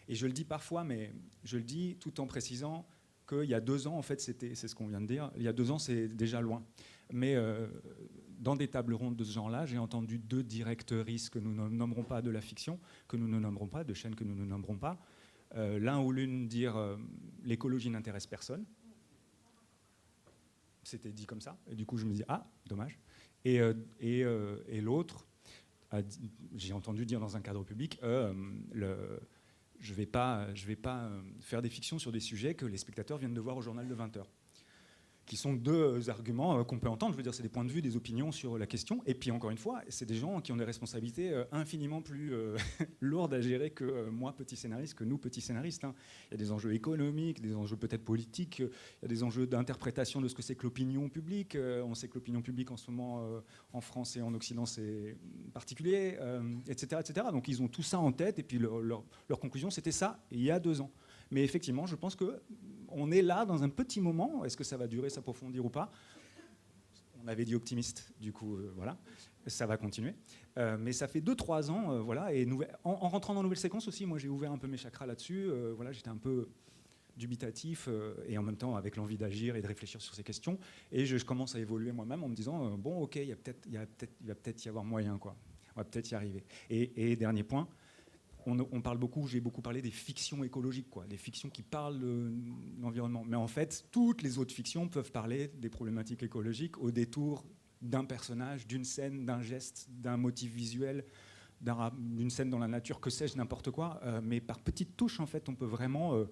Et je le dis parfois, mais je le dis tout en précisant qu'il y a 2 ans, en fait, c'est ce qu'on vient de dire, il y a 2 ans, c'est déjà loin. Mais dans des tables rondes de ce genre-là, j'ai entendu 2 directrices que nous ne nommerons pas de la fiction, que nous ne nommerons pas, de chaînes que nous ne nommerons pas, l'un ou l'une dire l'écologie n'intéresse personne. C'était dit comme ça, et du coup je me dis ah, dommage. Et l'autre, j'ai entendu dire dans un cadre public, je vais pas faire des fictions sur des sujets que les spectateurs viennent de voir au journal de 20h. Qui sont 2 arguments qu'on peut entendre. Je veux dire, c'est des points de vue, des opinions sur la question. Et puis, encore une fois, c'est des gens qui ont des responsabilités infiniment plus lourdes à gérer que moi, petit scénariste, que nous, petits scénaristes. Hein. Il y a des enjeux économiques, des enjeux peut-être politiques, il y a des enjeux d'interprétation de ce que c'est que l'opinion publique. On sait que l'opinion publique, en ce moment, en France et en Occident, c'est particulier, etc., etc. Donc, ils ont tout ça en tête. Et puis, leur conclusion, c'était ça, il y a 2 ans. Mais effectivement, je pense qu'on est là dans un petit moment. Est-ce que ça va durer, s'approfondir ou pas ? On avait dit optimiste, du coup, voilà. Ça va continuer. Mais ça fait 2-3 ans, voilà. Et en rentrant dans Nouvelle Séquence aussi, moi, j'ai ouvert un peu mes chakras là-dessus. Voilà, j'étais un peu dubitatif et en même temps avec l'envie d'agir et de réfléchir sur ces questions. Et je commence à évoluer moi-même en me disant, bon, OK, il va peut-être y avoir moyen, quoi. On va peut-être y arriver. Et dernier point, on parle beaucoup, j'ai beaucoup parlé des fictions écologiques, quoi, des fictions qui parlent de l'environnement. Mais en fait, toutes les autres fictions peuvent parler des problématiques écologiques au détour d'un personnage, d'une scène, d'un geste, d'un motif visuel, d'une scène dans la nature, que sais-je, n'importe quoi. Mais par petites touches, en fait, on peut vraiment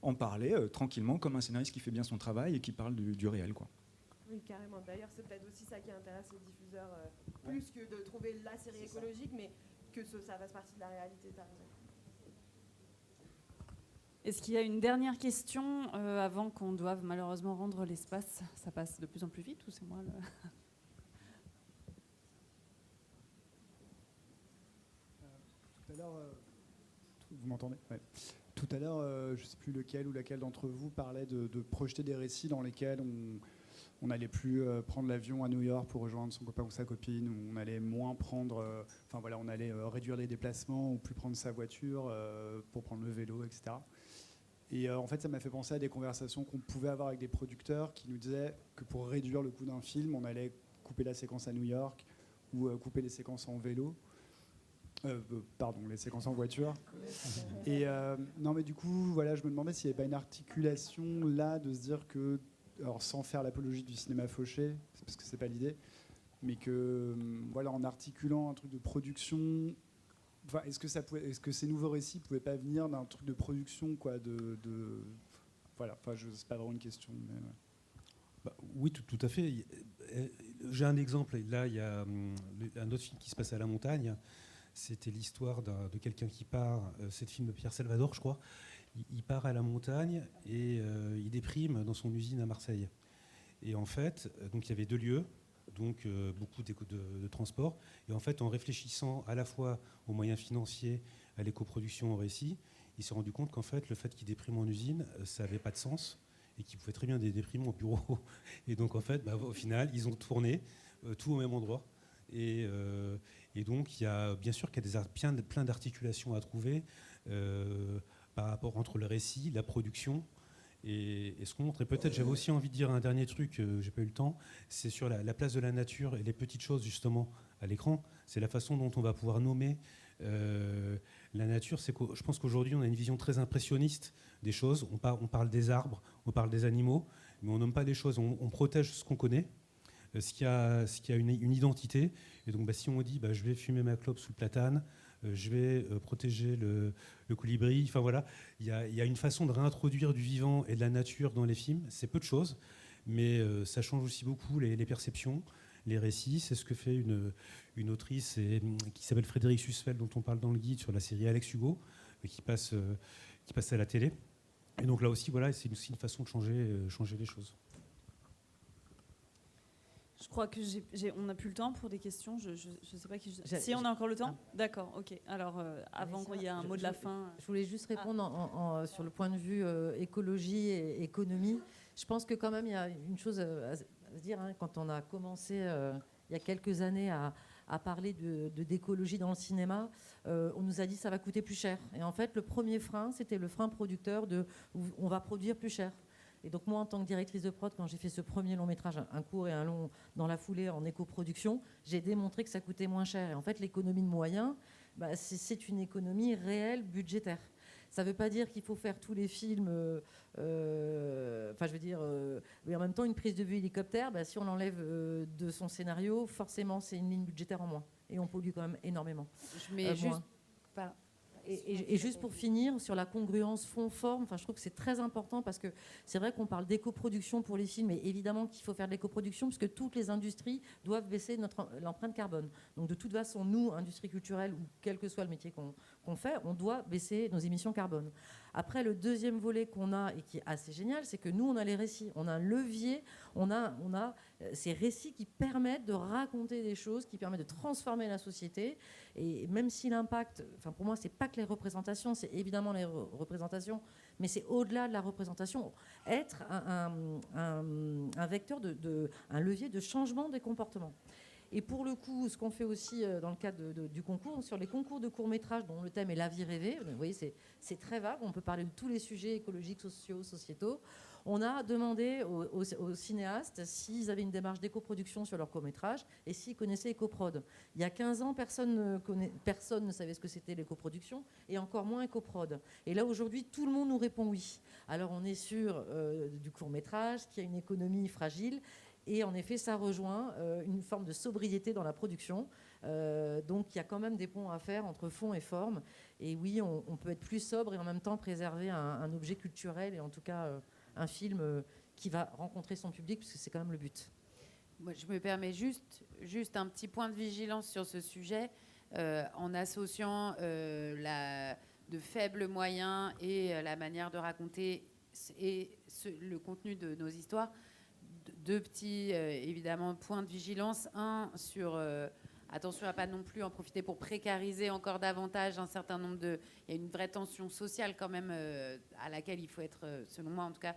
en parler tranquillement, comme un scénariste qui fait bien son travail et qui parle du réel, quoi. Oui, carrément. D'ailleurs, c'est peut-être aussi ça qui intéresse les diffuseurs, plus que de trouver la série écologique, mais que ça fasse partie de la réalité. T'as raison. Est-ce qu'il y a une dernière question avant qu'on doive malheureusement rendre l'espace? Ça passe de plus en plus vite ou c'est moi Tout à l'heure, vous m'entendez? Ouais. Tout à l'heure, je ne sais plus lequel ou laquelle d'entre vous parlait de projeter des récits dans lesquels on n'allait plus prendre l'avion à New York pour rejoindre son copain ou sa copine, ou on allait moins prendre, on allait réduire les déplacements ou plus prendre sa voiture pour prendre le vélo, etc. Et en fait, ça m'a fait penser à des conversations qu'on pouvait avoir avec des producteurs qui nous disaient que pour réduire le coût d'un film, on allait couper la séquence à New York ou couper les séquences en vélo. Les séquences en voiture. Et non, mais du coup, voilà, je me demandais s'il n'y avait pas une articulation là de se dire que, alors sans faire l'apologie du cinéma fauché, parce que c'est pas l'idée, mais que, voilà, en articulant un truc de production, est-ce que ces nouveaux récits pouvaient pas venir d'un truc de production, quoi, voilà, enfin, c'est pas vraiment une question, mais. Oui, tout à fait. J'ai un exemple. Là, il y a un autre film qui se passe à la montagne. C'était l'histoire de quelqu'un qui part, c'est le film de Pierre Salvador, je crois. Il part à la montagne et il déprime dans son usine à Marseille. Et en fait, donc il y avait 2 lieux, donc beaucoup de transport. Et en fait, en réfléchissant à la fois aux moyens financiers, à l'écoproduction, au récit, il s'est rendu compte qu'en fait, le fait qu'il déprime en usine, ça n'avait pas de sens et qu'il pouvait très bien déprimer au bureau. Et donc, en fait, au final, ils ont tourné tout au même endroit. Et donc, il y a bien sûr qu'il y a plein d'articulations à trouver par rapport entre le récit, la production et ce qu'on montre. Et peut-être, j'avais aussi envie de dire un dernier truc, j'ai pas eu le temps, c'est sur la place de la nature et les petites choses justement à l'écran. C'est la façon dont on va pouvoir nommer la nature. Je pense qu'aujourd'hui, on a une vision très impressionniste des choses. On parle des arbres, on parle des animaux, mais on nomme pas les choses. On protège ce qu'on connaît. Ce qui a une identité. Et donc, si on dit je vais fumer ma clope sous le platane, je vais protéger le colibri, enfin voilà, il y a une façon de réintroduire du vivant et de la nature dans les films. C'est peu de choses, mais ça change aussi beaucoup les perceptions, les récits. C'est ce que fait une autrice qui s'appelle Frédéric Sussfeld, dont on parle dans le guide sur la série Alex Hugo, qui passe à la télé. Et donc là aussi, voilà, c'est aussi une façon de changer les choses. Je crois que on n'a plus le temps pour des questions. Je ne sais pas qui. Si on a encore le temps. D'accord. Ok. Alors avant qu'il y ait un mot de la fin. Je voulais juste répondre sur le point de vue écologie et économie. Je pense que quand même il y a une chose à se dire. Quand on a commencé il y a quelques années à parler d'écologie dans le cinéma, on nous a dit ça va coûter plus cher. Et en fait, le premier frein, c'était le frein producteur on va produire plus cher. Et donc moi, en tant que directrice de prod, quand j'ai fait ce premier long métrage, un court et un long dans la foulée en éco-production, j'ai démontré que ça coûtait moins cher. Et en fait, l'économie de moyens, c'est une économie réelle, budgétaire. Ça ne veut pas dire qu'il faut faire tous les films, mais en même temps, une prise de vue hélicoptère, si on l'enlève de son scénario, forcément, c'est une ligne budgétaire en moins. Et on pollue quand même énormément. Je mets juste... Et juste pour finir, sur la congruence fond-forme, je trouve que c'est très important parce que c'est vrai qu'on parle d'éco-production pour les films, et évidemment qu'il faut faire de l'éco-production puisque toutes les industries doivent baisser l'empreinte carbone. Donc de toute façon, nous, industrie culturelle, ou quel que soit le métier qu'on fait, on doit baisser nos émissions carbone. Après, le deuxième volet qu'on a et qui est assez génial, c'est que nous, on a les récits, on a un levier, on a ces récits qui permettent de raconter des choses, qui permettent de transformer la société. Et même si l'impact, pour moi, c'est pas que les représentations, c'est évidemment les représentations, mais c'est au-delà de la représentation, être un vecteur un levier de changement des comportements. Et pour le coup, ce qu'on fait aussi dans le cadre du concours, sur les concours de courts-métrages dont le thème est la vie rêvée, vous voyez, c'est très vague, on peut parler de tous les sujets écologiques, sociaux, sociétaux. On a demandé aux cinéastes s'ils avaient une démarche d'éco-production sur leur court-métrage et s'ils connaissaient EcoProd. Il y a 15 ans, personne ne savait ce que c'était l'éco-production et encore moins EcoProd. Et là, aujourd'hui, tout le monde nous répond oui. Alors, on est sur du court-métrage qui a une économie fragile. Et en effet, ça rejoint une forme de sobriété dans la production. Donc, il y a quand même des ponts à faire entre fond et forme. Et oui, on peut être plus sobre et en même temps préserver un objet culturel et en tout cas un film qui va rencontrer son public, puisque c'est quand même le but. Moi, je me permets juste un petit point de vigilance sur ce sujet, en associant de faibles moyens et la manière de raconter et le contenu de nos histoires. Deux petits, évidemment, points de vigilance. Un, sur attention à pas non plus en profiter pour précariser encore davantage un certain nombre de... Il y a une vraie tension sociale quand même à laquelle il faut être, selon moi en tout cas,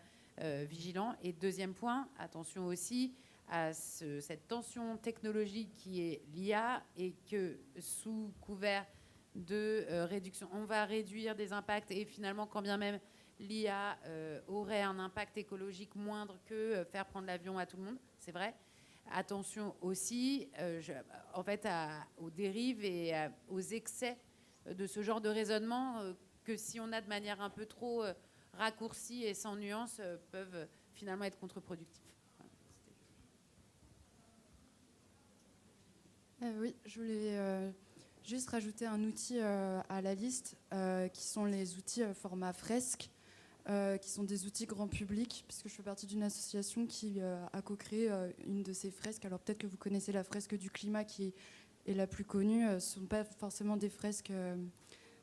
vigilant. Et deuxième point, attention aussi à cette tension technologique qui est l'IA et que sous couvert de réduction, on va réduire des impacts et finalement, quand bien même l'IA aurait un impact écologique moindre que faire prendre l'avion à tout le monde, c'est vrai. Attention aussi en fait aux dérives et aux excès de ce genre de raisonnement que si on a de manière un peu trop raccourcie et sans nuance peuvent finalement être contre-productifs. Oui, je voulais juste rajouter un outil à la liste qui sont les outils format fresque, qui sont des outils grand public, puisque je fais partie d'une association qui a co-créé une de ces fresques. Alors peut-être que vous connaissez la fresque du climat qui est la plus connue. Ce ne sont pas forcément des fresques,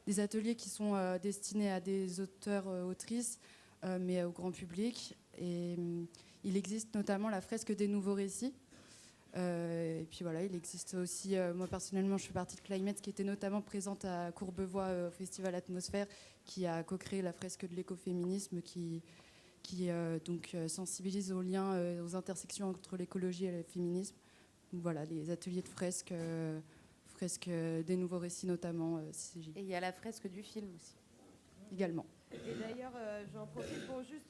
des ateliers qui sont destinés à des auteurs, autrices, mais au grand public. Et il existe notamment la fresque des nouveaux récits. Et puis voilà, il existe aussi, moi personnellement, je fais partie de Climate, qui était notamment présente à Courbevoie au Festival Atmosphère, qui a co-créé la fresque de l'écoféminisme, qui donc sensibilise aux liens, aux intersections entre l'écologie et le féminisme. Donc voilà, les ateliers de fresques, des nouveaux récits notamment. Et il y a la fresque du film aussi. Également. Et d'ailleurs, j'en profite pour juste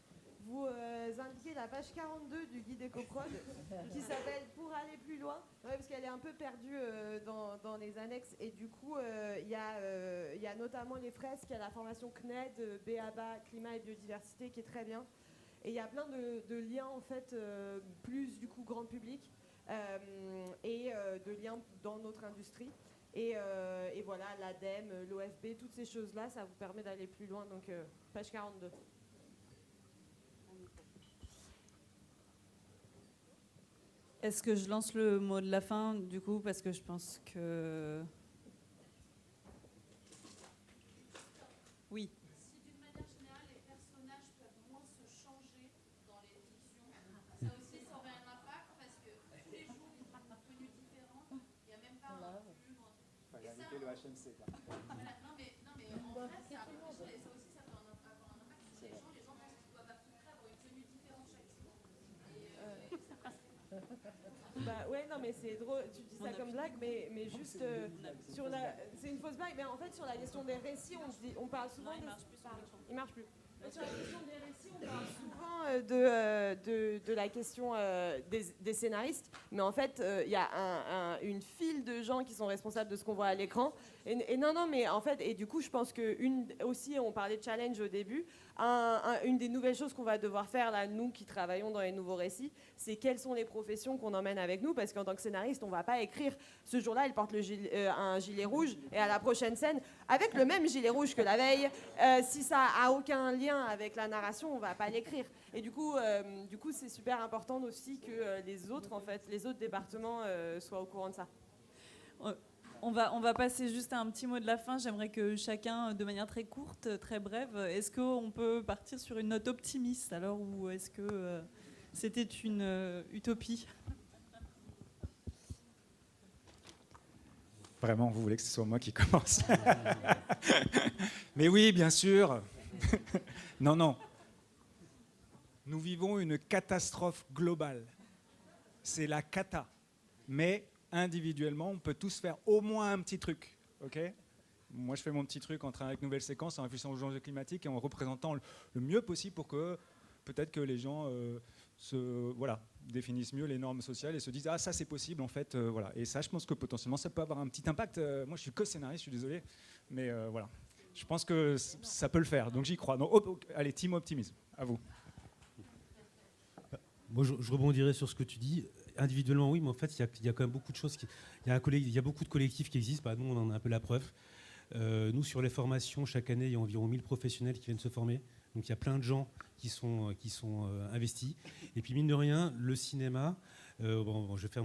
vous indiquer la page 42 du guide EcoProd qui s'appelle « Pour aller plus loin », parce qu'elle est un peu perdue dans les annexes. Et du coup, il y a notamment les fresques, il y a la formation CNED, BABA, climat et biodiversité qui est très bien. Et il y a plein de liens, en fait, plus du coup grand public et de liens dans notre industrie. Et voilà, l'ADEME, l'OFB, toutes ces choses-là, ça vous permet d'aller plus loin. Donc, page 42. Est-ce que je lance le mot de la fin, du coup, parce que je pense que... Oui. Si d'une manière générale, les personnages peuvent moins se changer dans les fictions, ça aussi, ça aurait un impact, parce que tous les jours, ils ont une tenue différente, il n'y a même pas un plume. Il fallait inviter le HMC, là. Voilà, non, mais en fait, c'est un peu cliché, et ça aussi, ça peut avoir un impact sur les gens pensent qu'ils doivent à tout prix avoir une tenue différente chaque jour. Et ça passe. Bah ouais, non mais c'est drôle, tu dis ça comme blague, mais juste sur la... C'est une fausse blague, mais en fait sur la question des récits, on parle souvent... Non, il marche plus. Sur la question des récits, on parle souvent de la question des scénaristes, mais en fait, il y a une file de gens qui sont responsables de ce qu'on voit à l'écran. Et non, mais en fait, et du coup, je pense que aussi, on parlait de challenge au début, une des nouvelles choses qu'on va devoir faire, là, nous qui travaillons dans les nouveaux récits, c'est quelles sont les professions qu'on emmène avec nous, parce qu'en tant que scénariste, on ne va pas écrire ce jour-là, il porte un gilet rouge, et à la prochaine scène, avec le même gilet rouge que la veille, si ça a aucun lien avec la narration, on ne va pas l'écrire. Et du coup, c'est super important aussi que les autres départements soient au courant de ça. On va passer juste à un petit mot de la fin. J'aimerais que chacun, de manière très courte, très brève, est-ce qu'on peut partir sur une note optimiste alors, ou est-ce que c'était une utopie ? Vraiment, vous voulez que ce soit moi qui commence? Mais oui, bien sûr. Non. Nous vivons une catastrophe globale. C'est la cata. Mais individuellement, on peut tous faire au moins un petit truc. Ok ? Moi, je fais mon petit truc en train avec Nouvelle Séquence, en réfléchissant aux enjeux climatiques et en représentant le mieux possible pour que peut-être que les gens définissent mieux les normes sociales et se disent ah ça c'est possible en fait voilà. Et ça, je pense que potentiellement ça peut avoir un petit impact. Moi, je suis que scénariste, je suis désolé, mais voilà. Je pense que ça peut le faire, donc j'y crois. Donc, allez, team optimisme, à vous. Moi, je rebondirai sur ce que tu dis. Individuellement, oui, mais en fait, il y a quand même beaucoup de choses. Il y a beaucoup de collectifs qui existent. Nous, on en a un peu la preuve. Nous, sur les formations, chaque année, il y a environ 1000 professionnels qui viennent se former. Donc, il y a plein de gens qui sont investis. Et puis, mine de rien, le cinéma, Je vais faire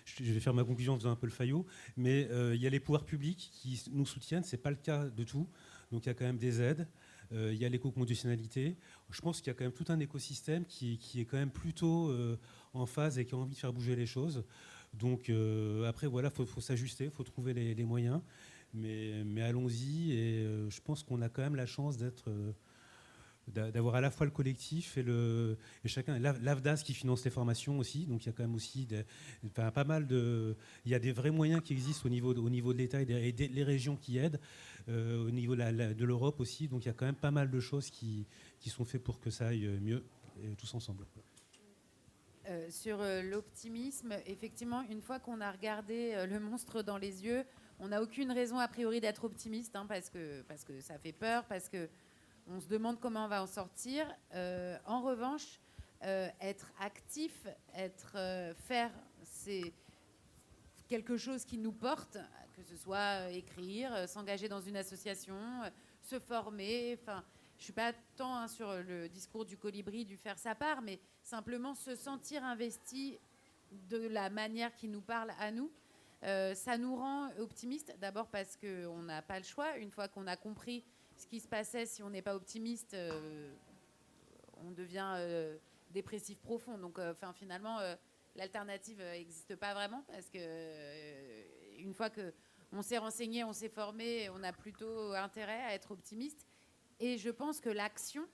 je vais faire ma conclusion en faisant un peu le faillot, mais il y a les pouvoirs publics qui nous soutiennent. C'est pas le cas de tout, donc il y a quand même des aides. Il y a l'éco-conditionnalité. Je pense qu'il y a quand même tout un écosystème qui est quand même plutôt en phase et qui a envie de faire bouger les choses. Donc après, voilà, faut s'ajuster, il faut trouver les moyens. Mais allons-y, et je pense qu'on a quand même la chance d'avoir à la fois le collectif et chacun. L'AFDAS qui finance les formations aussi, donc il y a quand même aussi pas mal il y a des vrais moyens qui existent au niveau de l'État et les régions qui aident, au niveau de l'Europe aussi, donc il y a quand même pas mal de choses qui sont faites pour que ça aille mieux, et tous ensemble. Sur l'optimisme, effectivement, une fois qu'on a regardé le monstre dans les yeux, on n'a aucune raison a priori d'être optimiste, parce que ça fait peur, parce qu'on se demande comment on va en sortir. En revanche, être actif, faire, c'est quelque chose qui nous porte, que ce soit écrire, s'engager dans une association, se former. Enfin, je ne suis pas tant sur le discours du colibri, du faire sa part, mais simplement se sentir investi de la manière qui nous parle à nous. Ça nous rend optimistes, d'abord parce qu'on n'a pas le choix. Une fois qu'on a compris ce qui se passait, si on n'est pas optimiste, on devient dépressif profond. Donc finalement, l'alternative n'existe pas vraiment, parce que une fois qu'on s'est renseigné, on s'est formé, on a plutôt intérêt à être optimiste. Et je pense que l'action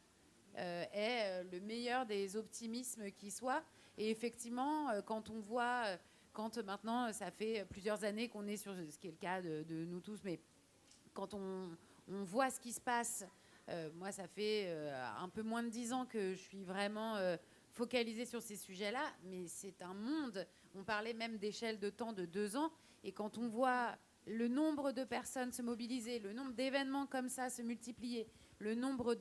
est le meilleur des optimismes qui soit. Et effectivement, quand on voit... Quand maintenant, ça fait plusieurs années qu'on est sur ce qui est le cas de nous tous, mais quand on voit ce qui se passe, moi, ça fait un peu moins de 10 ans que je suis vraiment focalisée sur ces sujets-là, mais c'est un monde. On parlait même d'échelle de temps de 2 ans, et quand on voit le nombre de personnes se mobiliser, le nombre d'événements comme ça se multiplier, le nombre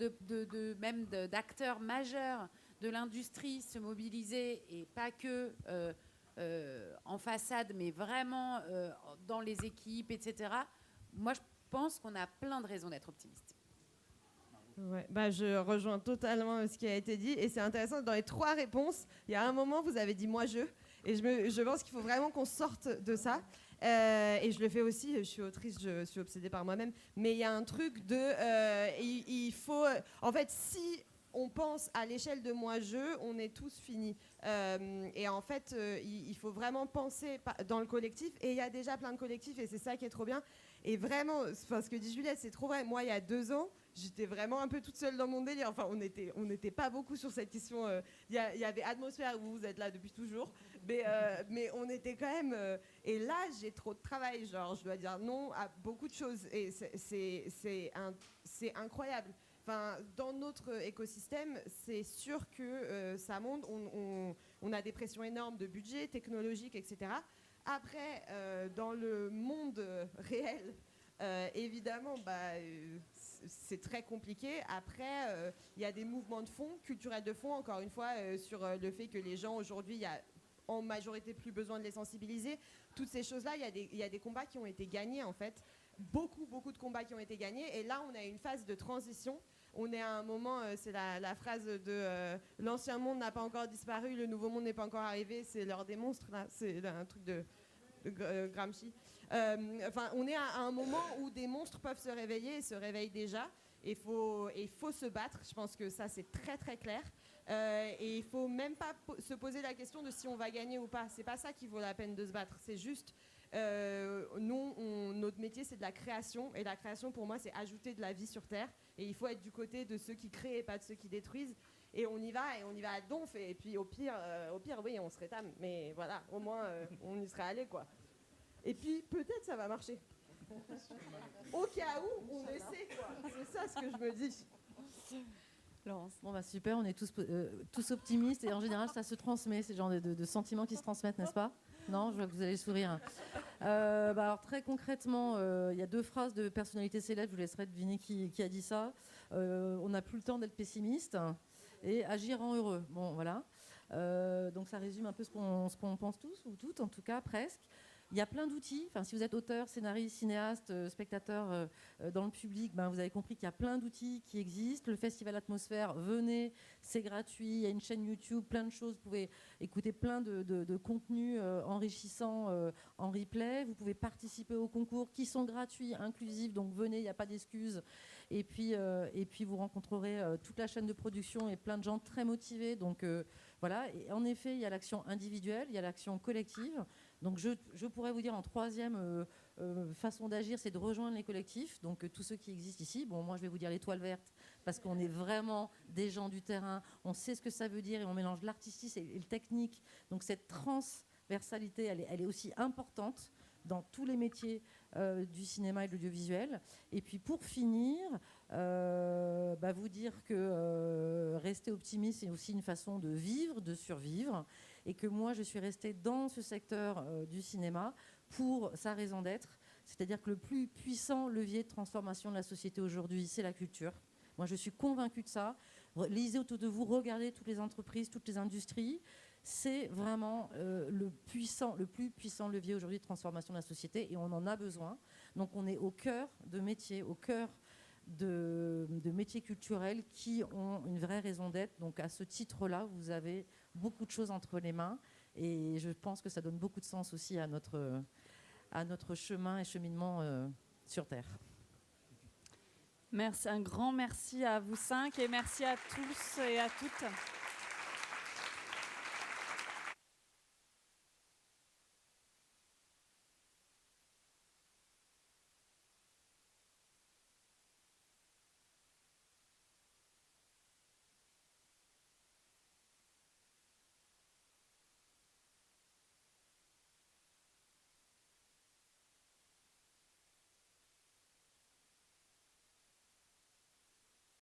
même d'acteurs majeurs de l'industrie se mobiliser, et pas que... en façade, mais vraiment dans les équipes, etc. Moi, je pense qu'on a plein de raisons d'être optimiste. Ouais, je rejoins totalement ce qui a été dit. Et c'est intéressant, dans les 3 réponses, il y a un moment, vous avez dit « moi, je ». Et je pense qu'il faut vraiment qu'on sorte de ça. Et je le fais aussi, je suis autrice, je suis obsédée par moi-même. Mais il y a un truc il faut... En fait, si... on pense à l'échelle de moi-je, on est tous finis. Et en fait, il faut vraiment penser dans le collectif. Et il y a déjà plein de collectifs, et c'est ça qui est trop bien. Et vraiment, ce que dit Juliette, c'est trop vrai. Moi, il y a 2 ans, j'étais vraiment un peu toute seule dans mon délire. Enfin, on n'était pas beaucoup sur cette question. Il y avait Atmosphère, où vous êtes là depuis toujours. Mais on était quand même... et là, j'ai trop de travail. Genre, je dois dire non à beaucoup de choses. Et c'est incroyable. Enfin, dans notre écosystème, c'est sûr que ça monte. On a des pressions énormes de budget, technologique, etc. Après, dans le monde réel, évidemment, c'est très compliqué. Après, il y a des mouvements de fond, culturels de fond, encore une fois, sur le fait que les gens, aujourd'hui, il y a en majorité plus besoin de les sensibiliser. Toutes ces choses-là, il y a des combats qui ont été gagnés, en fait. Beaucoup de combats qui ont été gagnés. Et là, on a une phase de transition. On est à un moment, c'est la phrase de l'ancien monde n'a pas encore disparu, le nouveau monde n'est pas encore arrivé, c'est l'heure des monstres, là. C'est un truc de Gramsci. On est à un moment où des monstres peuvent se réveiller et se réveillent déjà. Il faut se battre, je pense que ça c'est très très clair. Et il ne faut même pas se poser la question de si on va gagner ou pas. C'est pas ça qui vaut la peine de se battre, c'est juste... notre métier c'est de la création, et la création pour moi c'est ajouter de la vie sur Terre, et il faut être du côté de ceux qui créent et pas de ceux qui détruisent, et on y va à donf, et puis au pire oui on se rétame, mais voilà, au moins on y serait allé quoi, et puis peut-être ça va marcher. Au cas où on essaie quoi, c'est ça ce que je me dis. Laurence. Bon super, on est tous optimistes, et en général ça se transmet, ces genres de sentiments qui se transmettent, n'est-ce pas? Non, je vois que vous allez sourire. Alors très concrètement, il y a 2 phrases de personnalités célèbres, je vous laisserai deviner qui a dit ça. On n'a plus le temps d'être pessimiste, et agir rend heureux. Bon, voilà. Donc ça résume un peu ce qu'on pense tous, ou toutes, en tout cas, presque. Il y a plein d'outils. Enfin, si vous êtes auteur, scénariste, cinéaste, spectateur dans le public, vous avez compris qu'il y a plein d'outils qui existent. Le Festival Atmosphère, venez, c'est gratuit. Il y a une chaîne YouTube, plein de choses. Vous pouvez écouter plein de contenus enrichissants en replay. Vous pouvez participer aux concours qui sont gratuits, inclusifs. Donc venez, il n'y a pas d'excuses. Et puis vous rencontrerez toute la chaîne de production et plein de gens très motivés. Donc voilà. Et en effet, il y a l'action individuelle, il y a l'action collective. Donc je pourrais vous dire en troisième façon d'agir, c'est de rejoindre les collectifs, donc tous ceux qui existent ici. Bon, moi je vais vous dire l'étoile verte, parce qu'on est vraiment des gens du terrain, on sait ce que ça veut dire et on mélange l'artistique et le technique. Donc cette transversalité, elle est aussi importante dans tous les métiers du cinéma et de l'audiovisuel. Et puis pour finir, vous dire que rester optimiste, c'est aussi une façon de vivre, de survivre, et que moi je suis restée dans ce secteur du cinéma pour sa raison d'être, c'est-à-dire que le plus puissant levier de transformation de la société aujourd'hui, c'est la culture. Moi je suis convaincue de ça. Lisez autour de vous, regardez toutes les entreprises, toutes les industries. C'est vraiment le plus puissant levier aujourd'hui de transformation de la société, et on en a besoin. Donc on est au cœur de métiers, au cœur de métiers culturels qui ont une vraie raison d'être. Donc à ce titre-là, vous avez beaucoup de choses entre les mains, et je pense que ça donne beaucoup de sens aussi à notre chemin et cheminement sur Terre. Merci, un grand merci à vous 5 et merci à tous et à toutes.